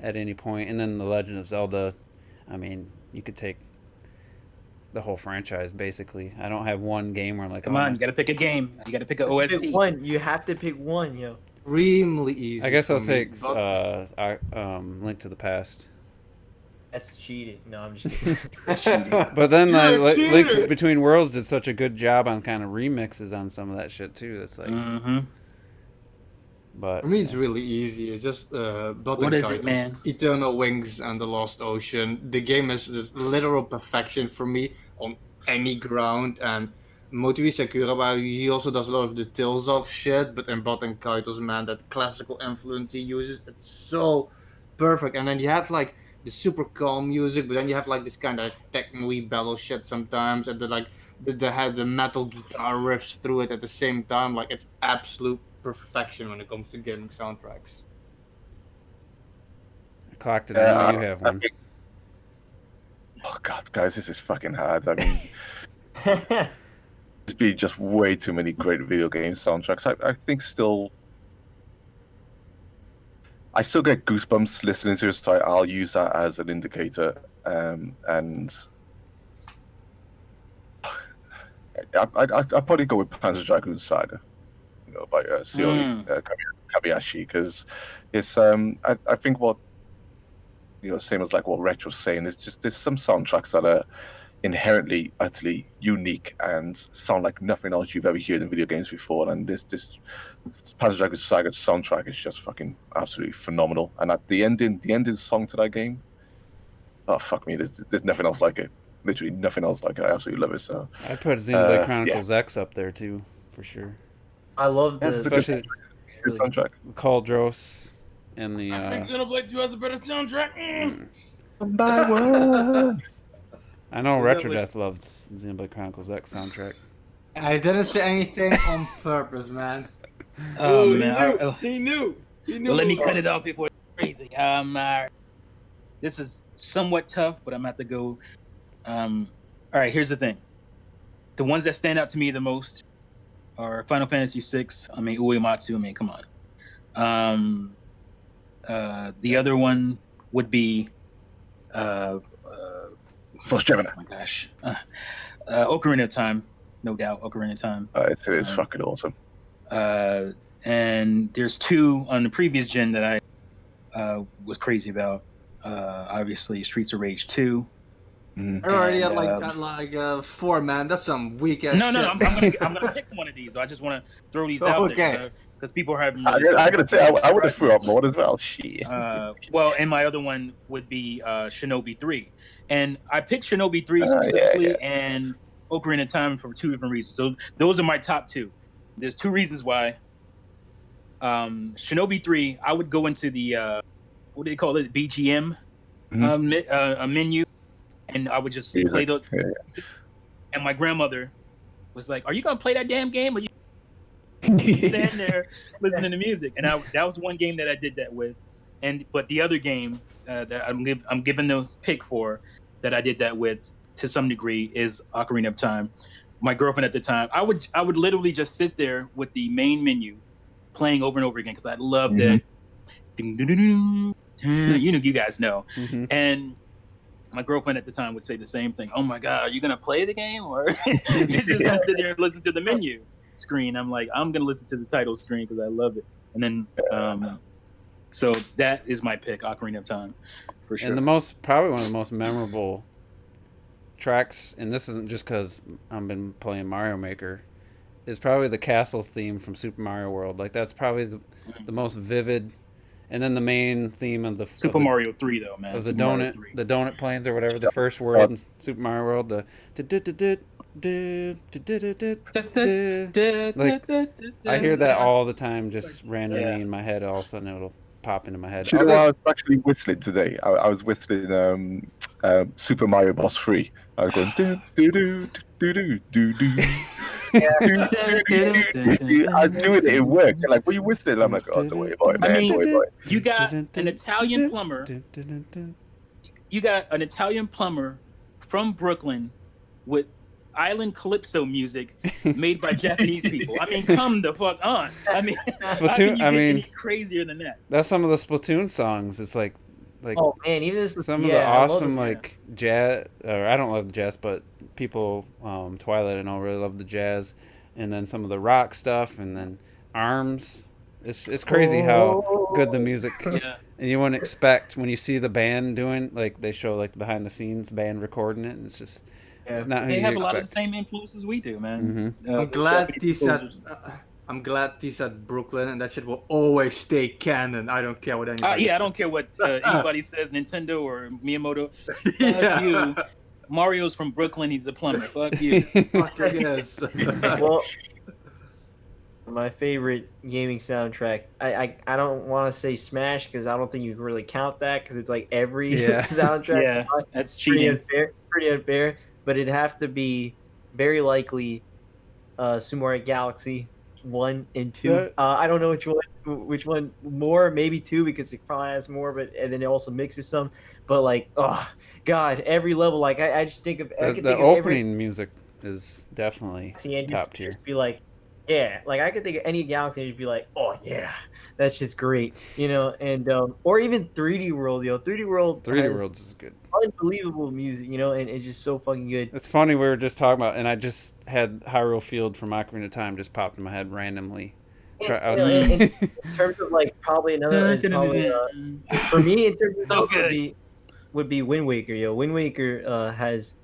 B: at any point. And then The Legend of Zelda. I mean, you could take the whole franchise basically. I don't have one game where I'm like,
D: come on, you got to pick a game. You got to pick an OST.
F: Pick one. You have to pick one, yo.
C: Extremely easy.
B: I guess I'll take Link to the Past.
F: That's cheating. No, I'm just kidding.
B: But then Link Between Worlds did such a good job on kind of remixes on some of that shit too. That's like, but
C: for me, it's really easy. It's just
D: what is it, man?
C: Eternal Wings and the Lost Ocean. The game is just literal perfection for me on any ground. And Motoori Sakuraba, he also does a lot of the Tales of shit, but in Button Kaitos, man, that classical influence he uses, it's so perfect. And then you have like the super calm music, but then you have like this kind of techno-y bellow shit sometimes, and they have the metal guitar riffs through it at the same time. Like it's absolute perfection when it comes to gaming soundtracks.
B: Clocked it. I know you have
E: I
B: one.
E: think, oh god, guys, this is fucking hard. I mean, there's been just way too many great video game soundtracks. I think I still get goosebumps listening to it, so I'll use that as an indicator. And I'd probably go with Panzer Dragoon Saga, by Shiori Kabayashi, because it's I think what same as like what Retro was saying, is just there's some soundtracks that are inherently utterly unique and sound like nothing else you've ever heard in video games before, and this Panzer Dragoon Saga soundtrack is just fucking absolutely phenomenal. And at the ending song to that game, oh fuck me, there's nothing else like it. Literally nothing else like it. I absolutely love it. So
B: I put Xenoblade Chronicles X up there too, for sure.
F: I love the
B: especially
E: good soundtrack.
B: Cauldros and the.
A: I think Xenoblade 2 has a better soundtrack.
C: By one.
B: I know Retro Death loves Xenoblade Chronicles X soundtrack.
C: I didn't say anything on purpose, man.
D: Oh man,
A: he knew.
D: Well, let me cut it off before it's crazy. This is somewhat tough, but I'm gonna have to go. All right, here's the thing. The ones that stand out to me the most are Final Fantasy VI. I mean, Uematsu. I mean, come on. The other one would be
E: First Gemini.
D: oh my gosh, Ocarina of Time, no doubt. Ocarina of Time.
E: It is fucking awesome.
D: And there's two on the previous gen that I was crazy about. Obviously, Streets of Rage 2.
C: I already had like 4, man. That's some weak ass.
D: No,
C: shit.
D: I'm gonna pick one of these. I just want to throw these out there because people are having.
E: I gotta say, I would have threw up more as well. Shit.
D: Well, and my other one would be Shinobi 3, and I picked Shinobi 3 specifically and Ocarina of Time for two different reasons. So those are my top two. There's two reasons why. Shinobi 3, I would go into the what do they call it, BGM menu, and I would just play the. And my grandmother was like, "Are you gonna play that damn game? Or you stand there listening to music?" And that was one game that I did that with. But the other game that I'm given the pick for that I did that with to some degree is Ocarina of Time. My girlfriend at the time, I would literally just sit there with the main menu playing over and over again because I loved that. You guys know. And my girlfriend at the time would say the same thing. "Oh my God, are you gonna play the game, or you're just gonna sit there and listen to the menu screen?" I'm like, I'm gonna listen to the title screen because I love it. And then, so that is my pick, Ocarina of Time, for sure.
B: And probably one of the most memorable tracks, and this isn't just because I've been playing Mario Maker, is probably the castle theme from Super Mario World. Like that's probably the most vivid. And then the main theme of the
D: Super Mario 3, though, man.
B: Of the donut plains or whatever, the first world in Super Mario World, like I hear that all the time, just randomly in my head. All of a sudden, it'll pop into my head.
E: You know what I was actually whistling today? I was whistling Super Mario Bros. 3. I was going do do do do do do do. I do it at work. They're like, "What are you whistling?" I'm like, "Oh, don't worry about it, man. Don't worry about it."
D: You got an Italian plumber. You got an Italian plumber from Brooklyn with island calypso music made by Japanese people. I mean, come the fuck on. I mean,
B: Splatoon.
D: How can you get any crazier than that?
B: That's some of the Splatoon songs. It's like
F: oh man, even this,
B: some of the awesome like jazz. Or I don't love the jazz, but people, Twilight and all really love the jazz, and then some of the rock stuff, and then ARMS. It's crazy how good the music.
D: Yeah.
B: And you wouldn't expect when you see the band doing, like they show like behind the scenes band recording it, and it's just it's not.
D: They have a lot
B: expect.
D: of the same influences we do, man.
C: I'm glad he said Brooklyn, and that shit will always stay canon. I don't care what anybody.
D: I don't care what anybody says, Nintendo or Miyamoto. Fuck you. Mario's from Brooklyn. He's a plumber. Fuck you.
C: Fuck yes.
F: my favorite gaming soundtrack. I don't want to say Smash because I don't think you can really count that because it's like every
B: Yeah.
F: soundtrack.
D: Yeah, that's
F: Pretty
D: cheating.
F: unfair. Pretty unfair. But it'd have to be very likely Sumaru Galaxy 1 and 2.
B: That-
F: I don't know which one more, maybe 2 because it probably has more, but and then it also mixes some. But like, oh God, every level, like I just think of I could
B: The
F: think of every
B: opening music is definitely
F: Galaxy and
B: top tier.
F: just be like, yeah, like I could think of any Galaxy and just be like, oh yeah, that shit's great, and or even 3D World, 3D World
B: 3D
F: has
B: Worlds is good.
F: unbelievable music, and it's just so fucking good.
B: It's funny, we were just talking about, and I just had Hyrule Field from Ocarina of Time just popped in my head randomly.
F: In terms of like probably another is probably for me in terms of
D: So
F: those
D: good.
F: would be Wind Waker, Wind Waker has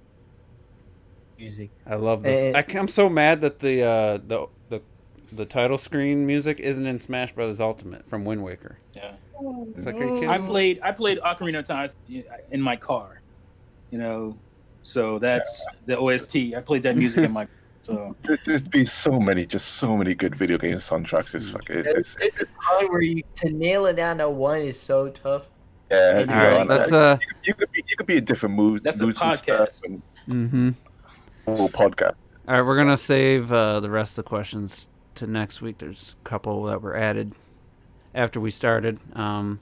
F: music.
B: I love
F: And
B: I'm so mad that the title screen music isn't in Smash Brothers Ultimate from Wind Waker.
D: Yeah.
B: It's like, are you kidding
D: I
B: me?
D: played Ocarina of Time in my car, so that's the OST. I played that music in my so
E: There's been so many good video game soundtracks. It's like
F: there's a time where to nail it down to one is so tough.
E: yeah.
F: And
B: All right,
E: and,
B: let's
E: you could be in different moods.
D: That's a
E: moods and stuff
D: podcast.
E: and
B: Mm-hmm.
E: whole podcast.
B: All right, we're gonna save the rest of the questions to next week. There's a couple that were added after we started. So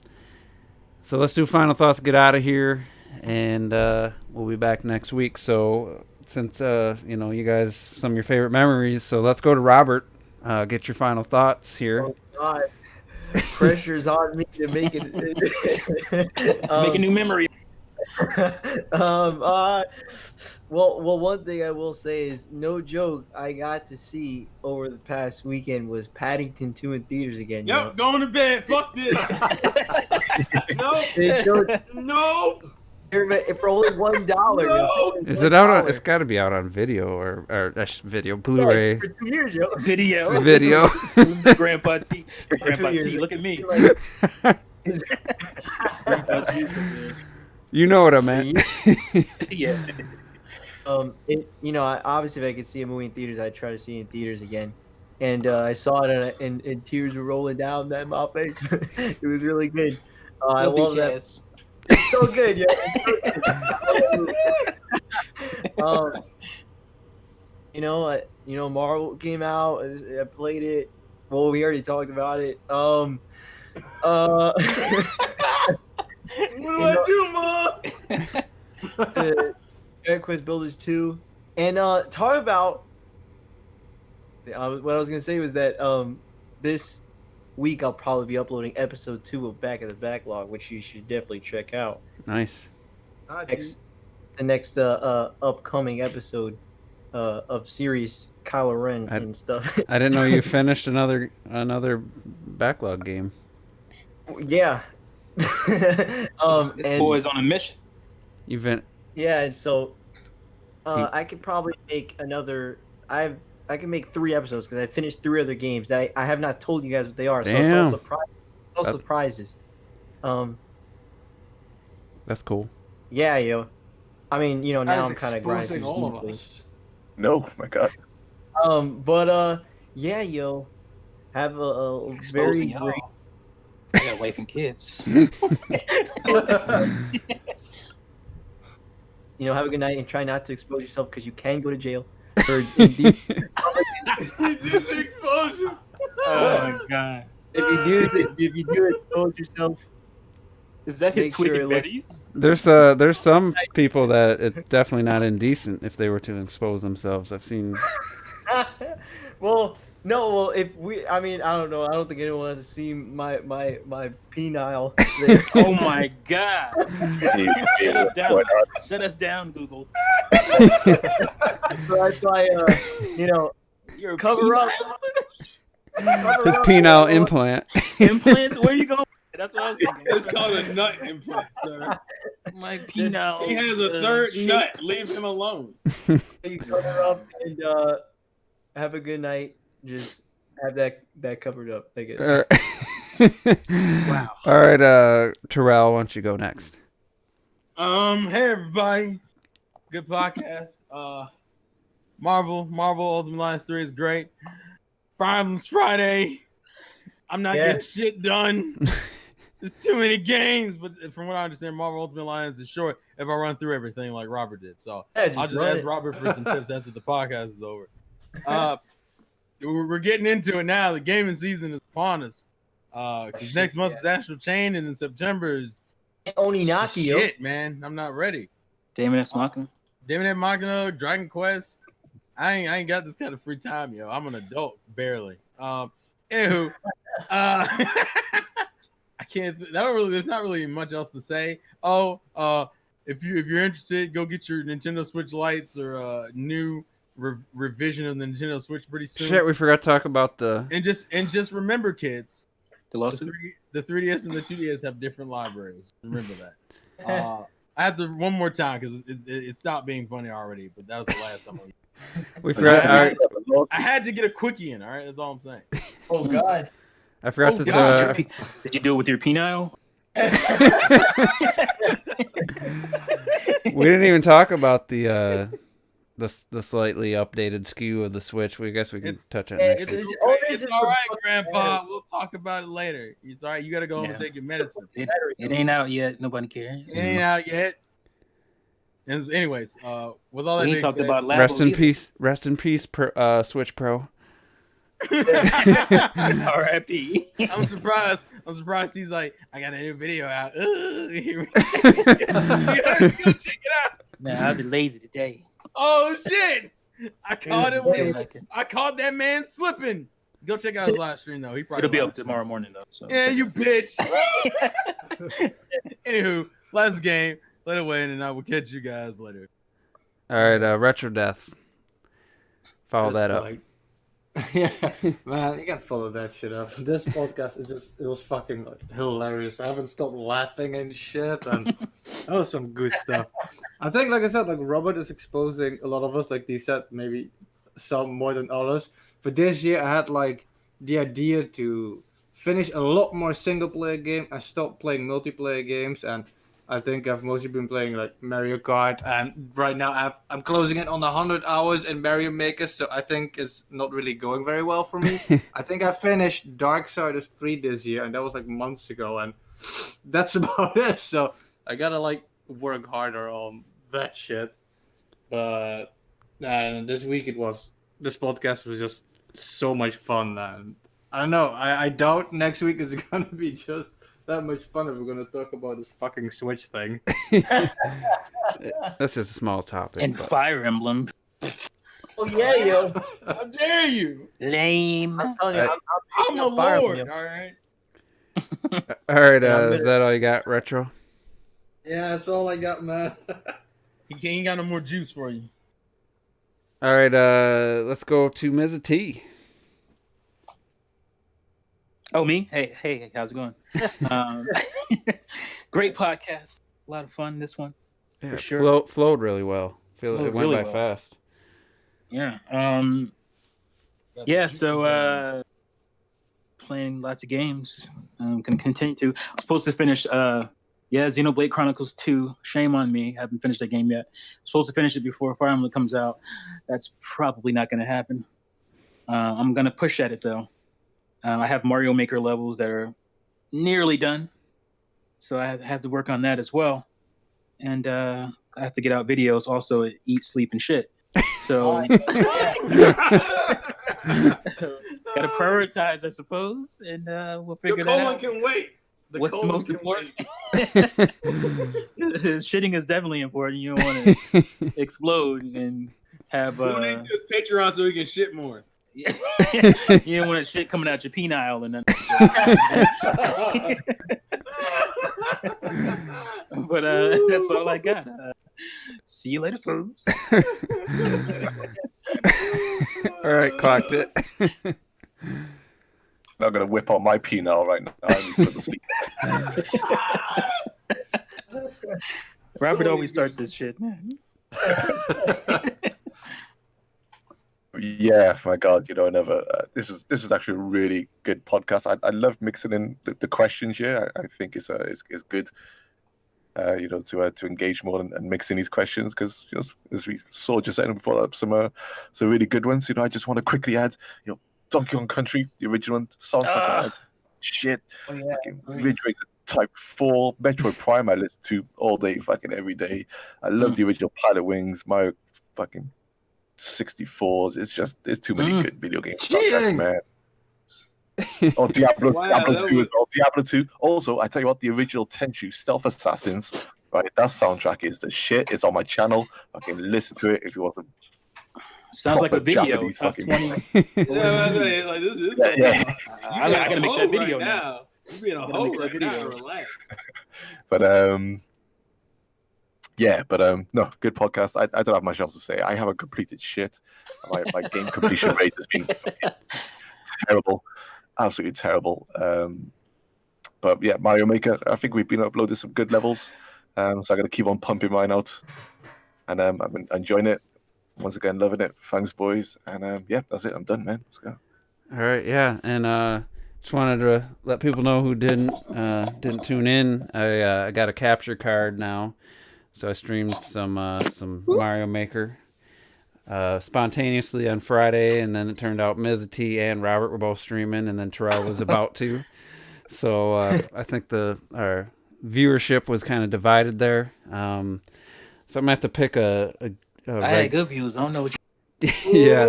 B: let's do final thoughts. Get out of here, and we'll be back next week. So since you guys some of your favorite memories, so let's go to Robert. Get your final thoughts here.
F: Oh God, pressure's on me to make it.
D: make a new memory.
F: Well, one thing I will say is, no joke, I got to see over the past weekend was Paddington 2 in theaters again.
A: Yep, going to bed. Fuck this. Nope.
F: They showed
A: Nope.
F: for only $1.
A: No!
B: Is it out on? It's got to be out on video or video, Blu-ray,
F: for 2 years, yo.
D: Video.
B: video.
D: Grandpa T. Grandpa
F: years.
D: T. Look at me.
B: You know what I meant.
D: Yeah.
F: Obviously, if I could see a movie in theaters, I'd try to see it in theaters again. And I saw it, and tears were rolling down my face. It was really good. I love that. It's so good, yeah. Marvel came out. I played it. Well, we already talked about it.
A: What do I do, Mom?
F: Dragon Quest Builders 2. And talk about what I was gonna say was that this week I'll probably be uploading episode 2 of Back of the Backlog, which you should definitely check out.
B: Nice.
F: The next upcoming episode of series Kylo Ren and stuff.
B: I didn't know you finished another backlog game.
F: Yeah.
D: This boy's on a mission.
B: You've been.
F: Yeah, and so I could probably make another. I can make 3 episodes because I finished 3 other games that I have not told you guys what they are.
B: Damn.
F: So it's all surprises.
B: That's cool.
F: Yeah, yo. I mean, now I'm kind of
C: exposing
F: grinding
C: all of
F: smoothly.
C: us.
E: No, my God.
F: But yeah, yo. Have a very
D: Exposing y'all.
F: great.
D: I got a wife and kids.
F: Have a good night and try not to expose yourself because you can go to jail for indeed.
A: Indecent exposure.
D: Oh my God.
F: If you do expose yourself,
D: Is that his
F: Make sure
D: Twig
F: it
D: and
F: looks-
B: There's there's some people that it's definitely not indecent if they were to expose themselves. I've seen.
F: well, no, well, I don't know. I don't think anyone has seen my penile. There.
D: Oh my God. Shut us down.
E: Why not?
D: Shut us down, Google.
F: So that's why,
D: You're a
F: cover up.
B: His penile implant.
D: Implants? Where you going? That's what I was thinking.
A: It's called a nut implant, sir.
D: My penile.
A: He has a third nut. Leave him alone.
F: You cover up and have a good night. Just have that covered up, I guess.
D: Wow.
B: All right, Terrell, why don't you go next?
A: Hey everybody. Good podcast. Marvel Ultimate Alliance 3 is great. Fire Emblem's Friday. I'm not getting shit done. There's too many games, but from what I understand, Marvel Ultimate Alliance is short if I run through everything like Robert did. So I'll just ask Robert for some tips after the podcast is over. We're getting into it now. The gaming season is upon us. Because next month is Astral Chain, and in September is
F: Oninaki.
A: Shit, man. I'm not ready.
D: Damon X Machina.
A: Damon X Machina, Dragon Quest. I ain't got this kind of free time, yo. I'm an adult, barely. Anywho, I can't. There's not really much else to say. If you're interested, go get your Nintendo Switch Lites or a new revision of the Nintendo Switch pretty soon.
B: Shit, we forgot to talk about the.
A: And just remember, kids,
D: the
A: 3DS and the 2DS have different libraries. Remember that. I have to one more time because it stopped being funny already, but that was the last time.
B: We forgot.
A: I had to get a quickie in. All right, that's all I'm saying.
F: Oh God.
B: I forgot
D: Did you do it with your penile?
B: We didn't even talk about the slightly updated SKU of the Switch. We guess we can touch on it next week.
A: It's all right, Grandpa. We'll talk about it later. It's all right. You got to go home and take your medicine.
D: It ain't out yet. Nobody cares.
A: It ain't out yet. And anyways, with all that being
D: talked
A: said,
D: about
B: rest in peace. Rest in peace, Switch Pro.
D: R.I.P.
A: I'm surprised. He's like, I got a new video out. Here we go. Go check it out.
D: Man, I've been lazy today.
A: Oh shit! I caught that man slipping. Go check out his live stream though.
D: It'll be up tomorrow morning though. So
A: yeah, you bitch. Anywho, last game. Let it win, and I will catch you guys later.
B: All right, Retro Death. Follow that up.
C: Yeah, man, you gotta follow that shit up. This podcast it was fucking hilarious. I haven't stopped laughing and shit, and that was some good stuff. I think, like I said, like Robert is exposing a lot of us, like he said, maybe some more than others. For this year, I had like the idea to finish a lot more single player game and stop playing multiplayer games, and I think I've mostly been playing like Mario Kart, and right now I'm closing in on 100 hours in Mario Maker, so I think it's not really going very well for me. I think I finished Darksiders 3 this year, and that was like months ago, and that's about it. So I gotta like work harder on that shit. But this week this podcast was just so much fun, and I don't know. I doubt next week is gonna be just that much fun if we're gonna talk about this fucking Switch thing.
B: That's just a small topic.
D: And Fire Emblem.
F: Oh yeah, yo.
A: How dare you?
D: Lame.
F: I'm telling you,
A: I'm a lord. All right.
B: All right. Is that all you got, Retro?
C: Yeah, that's all I got, man.
A: He ain't got no more juice for you.
B: All right. Let's go to Ms. T.
D: Oh, me? Hey, how's it going? Great podcast. A lot of fun, this one.
B: Yeah,
D: for sure.
B: Flowed really well. It went
D: really
B: by
D: well.
B: fast.
D: Yeah. So playing lots of games. Can continue to. I'm supposed to finish Xenoblade Chronicles 2. Shame on me. I haven't finished that game yet. I'm supposed to finish it before Fire Emblem comes out. That's probably not going to happen. I'm going to push at it, though. I have Mario Maker levels that are nearly done. So I have to work on that as well. And I have to get out videos also, eat, sleep, and shit. So gotta prioritize, I suppose, and we'll figure that out.
A: Can wait.
D: What's the most important? Shitting is definitely important. You don't want to explode and have
A: donate to his Patreon so he can shit more.
D: You don't want shit coming out your penile and then. But that's all I got. See you later, folks.
B: All right, clocked it.
E: I'm gonna whip out my penile right now.
D: Robert always starts this shit, man.
E: Yeah, my God, never. This is actually a really good podcast. I love mixing in the questions here. I think it's good. To engage more and mix in these questions because as we saw just saying before, some really good ones. I just want to quickly add, Donkey Kong Country, the original one, soundtrack, like shit.
A: Oh, yeah,
E: Fucking Ridge Racer Type 4, Metroid Prime, I listen to all day, fucking every day. I love the original Pilot Wings, Mario fucking 64s. It's just, there's too many good video game soundtracks, man. Oh, Diablo 2 as well. Diablo 2. Also, I tell you what, the original Tenchu Stealth Assassins, right? That soundtrack is the shit. It's on my channel. I can listen to it if you want to.
D: Sounds like a video.
E: Japanese
D: Top
E: fucking
D: 20.
A: Like, this
D: I gotta make that video now.
A: You being a hoe right now. Relax.
E: But no, good podcast. I don't have much else to say. I haven't completed shit. My game completion rate has been terrible, absolutely terrible. But yeah, Mario Maker. I think we've been uploading some good levels. So I got to keep on pumping mine out, and I'm enjoying it. Once again, loving it. Thanks, boys. And yeah, that's it. I'm done, man. Let's go.
B: All right, yeah, and just wanted to let people know who didn't tune in. I got a capture card now, so I streamed some Mario Maker spontaneously on Friday, and then it turned out Ms. T and Robert were both streaming, and then Terrell was about to. So I think our viewership was kind of divided there. So I'm gonna have to pick a
D: I had good views. I don't know what
B: yeah.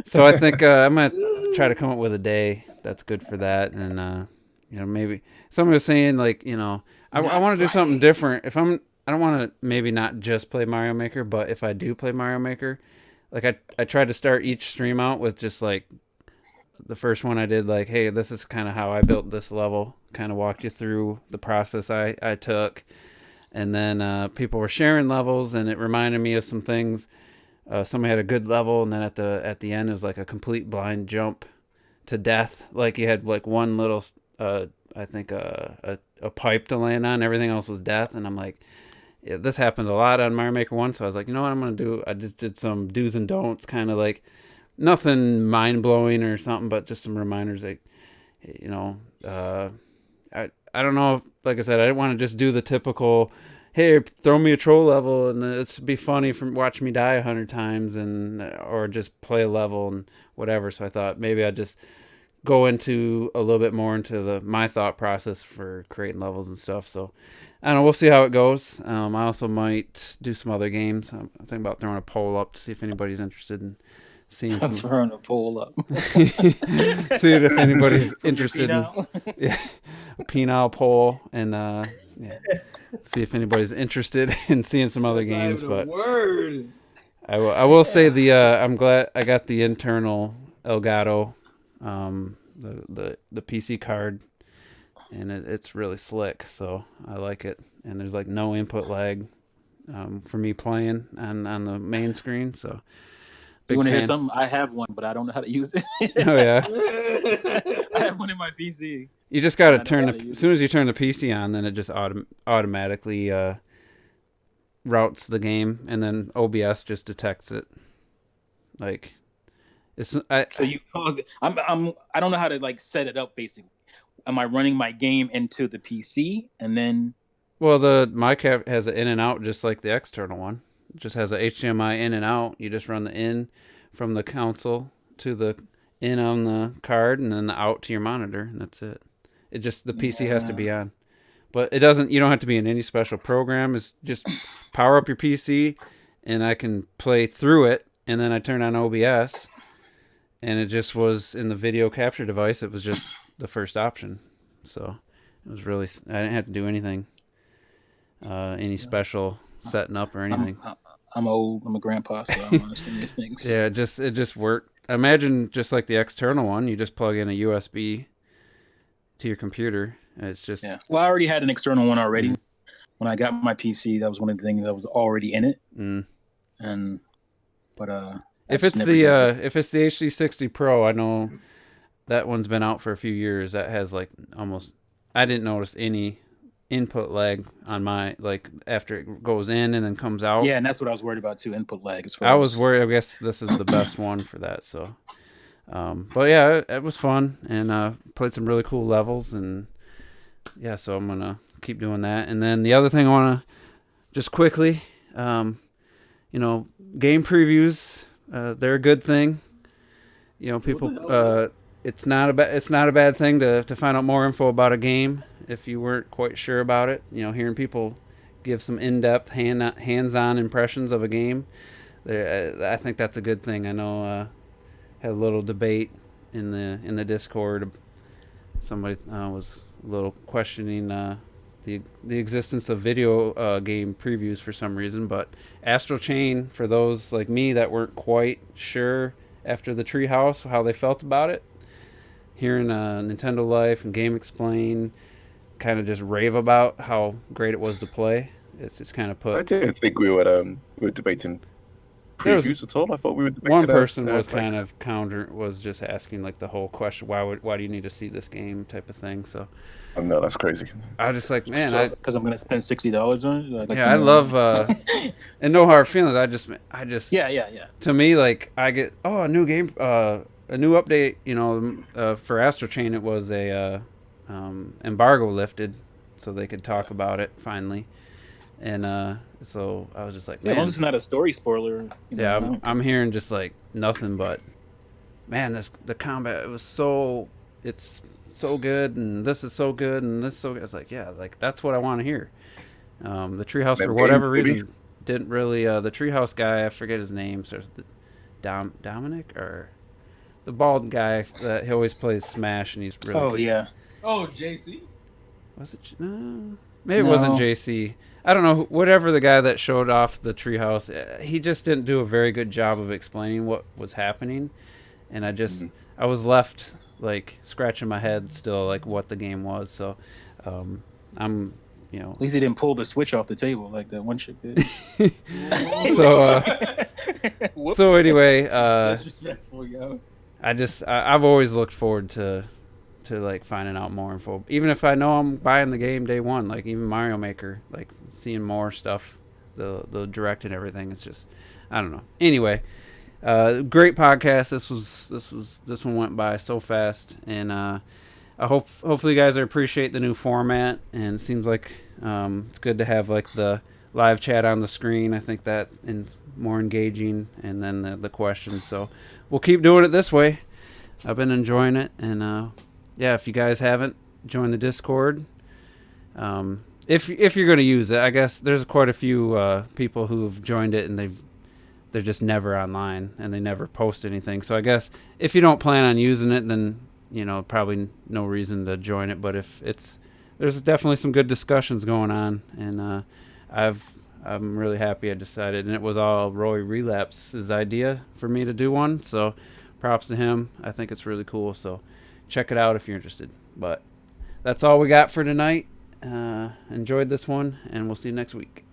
B: So I think I'm gonna try to come up with a day that's good for that, and maybe someone was saying like I want to do something different. I don't want to maybe not just play Mario Maker, but if I do play Mario Maker, like I tried to start each stream out with just like the first one I did, like, hey, this is kind of how I built this level, kind of walked you through the process I took. And then people were sharing levels, and it reminded me of some things. Somebody had a good level, and then at the end it was like a complete blind jump to death. Like you had like one little, I think a pipe to land on. Everything else was death. And I'm like, yeah, this happened a lot on Mario Maker 1. So I was like, you know what I'm gonna do? I just did some do's and don'ts, kind of like nothing mind blowing or something, but just some reminders. Like, I don't know. Like I said, I didn't want to just do the typical, hey, throw me a troll level and it's be funny from watch me die 100 times or just play a level and whatever. So I thought maybe I'd just go into a little bit more into my thought process for creating levels and stuff. So I don't know. We'll see how it goes. I also might do some other games. I'm thinking about throwing a poll up to see if anybody's interested in seeing some.
D: Throwing a poll up.
B: Seeing if anybody's interested in a penile poll and see if anybody's interested in seeing some other games. But I will say I'm glad I got the internal Elgato, the PC card, and it's really slick, so I like it. And there's like no input lag for me playing on the main screen, so.
D: You want to hear something? I have one, but I don't know how to use it.
B: Oh yeah,
D: I have one in my PC.
B: You just got to turn as soon as you turn the PC on, then it just automatically routes the game, and then OBS just detects it. Like, so
D: you I don't know how to like set it up. Basically, am I running my game into the PC and then?
B: Well, my cap has an in and out just like the external one. It just has a HDMI in and out. You just run the in from the console to the in on the card, and then the out to your monitor, and that's it. It just the PC has to be on, but it doesn't. You don't have to be in any special program. It's just power up your PC, and I can play through it. And then I turn on OBS, and it just was in the video capture device. It was just the first option, so it was really. I didn't have to do anything, any special setting up or anything.
D: I'm old. I'm a grandpa, so I don't understand these things.
B: Yeah, it just worked. Imagine just like the external one, you just plug in a USB to your computer. And it's just
D: Well, I already had an external one already. When I got my PC, that was one of the things that was already in it.
B: If it's the HD60 Pro, I know that one's been out for a few years. That has like almost. I didn't notice any input lag on my after it goes in and then comes out.
D: Yeah, and that's what I was worried about too, input lag.
B: I was worried. I guess this is the best one for that. So, but yeah, it was fun and played some really cool levels and yeah. So I'm gonna keep doing that. And then the other thing I want to just quickly, game previews they're a good thing. You know, people. It's not a bad thing to find out more info about a game if you weren't quite sure about it. You know, hearing people give some in-depth hands-on impressions of a game, I think that's a good thing. I know had a little debate in the Discord. Somebody was a little questioning the existence of video game previews for some reason, but Astral Chain, for those like me that weren't quite sure after the Treehouse how they felt about it, hearing Nintendo Life and Game Explain kind of just rave about how great it was to play, it's just kind of
E: I
B: put.
E: didn't think we were debating
B: There was
E: previews at all. I thought we were debating
B: one person was
E: like,
B: kind of was just asking like the whole question, why do you need to see this game type of thing. So
E: oh, no, that's crazy.
B: I was just like, man,
D: because I'm gonna spend $60 on it.
B: I love and no hard feelings. I just
D: yeah.
B: To me, like I get a new game, a new update. You know, for Astral Chain, it was a embargo lifted, so they could talk about it finally. And so I was just like, man,
D: as long as it's not a story spoiler.
B: I'm hearing just like nothing but, man, the combat it's so good, and this is so good, and this is so good. It's like, yeah, like that's what I want to hear. The Treehouse, for whatever reason, didn't really. The Treehouse guy, I forget his name. So Dominic or the bald guy that he always plays Smash, and he's really.
D: Oh
B: good.
D: yeah.
A: Oh, JC.
B: Was it? No, maybe it wasn't JC. I don't know. Whatever the guy that showed off the Treehouse, he just didn't do a very good job of explaining what was happening, and I was left like scratching my head still, like what the game was. So, I'm. You know,
D: at least he didn't pull the switch off the table like that one chick did.
B: So anyway,
A: disrespectful, yo.
B: I've always looked forward to like finding out more info, even if I know I'm buying the game day one. Like even Mario Maker, like seeing more stuff, the direct and everything. It's just, I don't know. Anyway, great podcast. This one went by so fast, and I hopefully you guys appreciate the new format, and it seems like it's good to have like the live chat on the screen. I think that is more engaging, and then the questions. So we'll keep doing it this way. I've been enjoying it, and yeah, if you guys haven't, join the Discord. If you're going to use it, I guess there's quite a few people who've joined it, and they're just never online, and they never post anything. So I guess if you don't plan on using it, then you know, probably no reason to join it. But if there's definitely some good discussions going on, and I'm really happy I decided, and it was all Roy Relapse's idea for me to do one. So props to him. I think it's really cool. So check it out if you're interested. But that's all we got for tonight. Enjoyed this one, and we'll see you next week.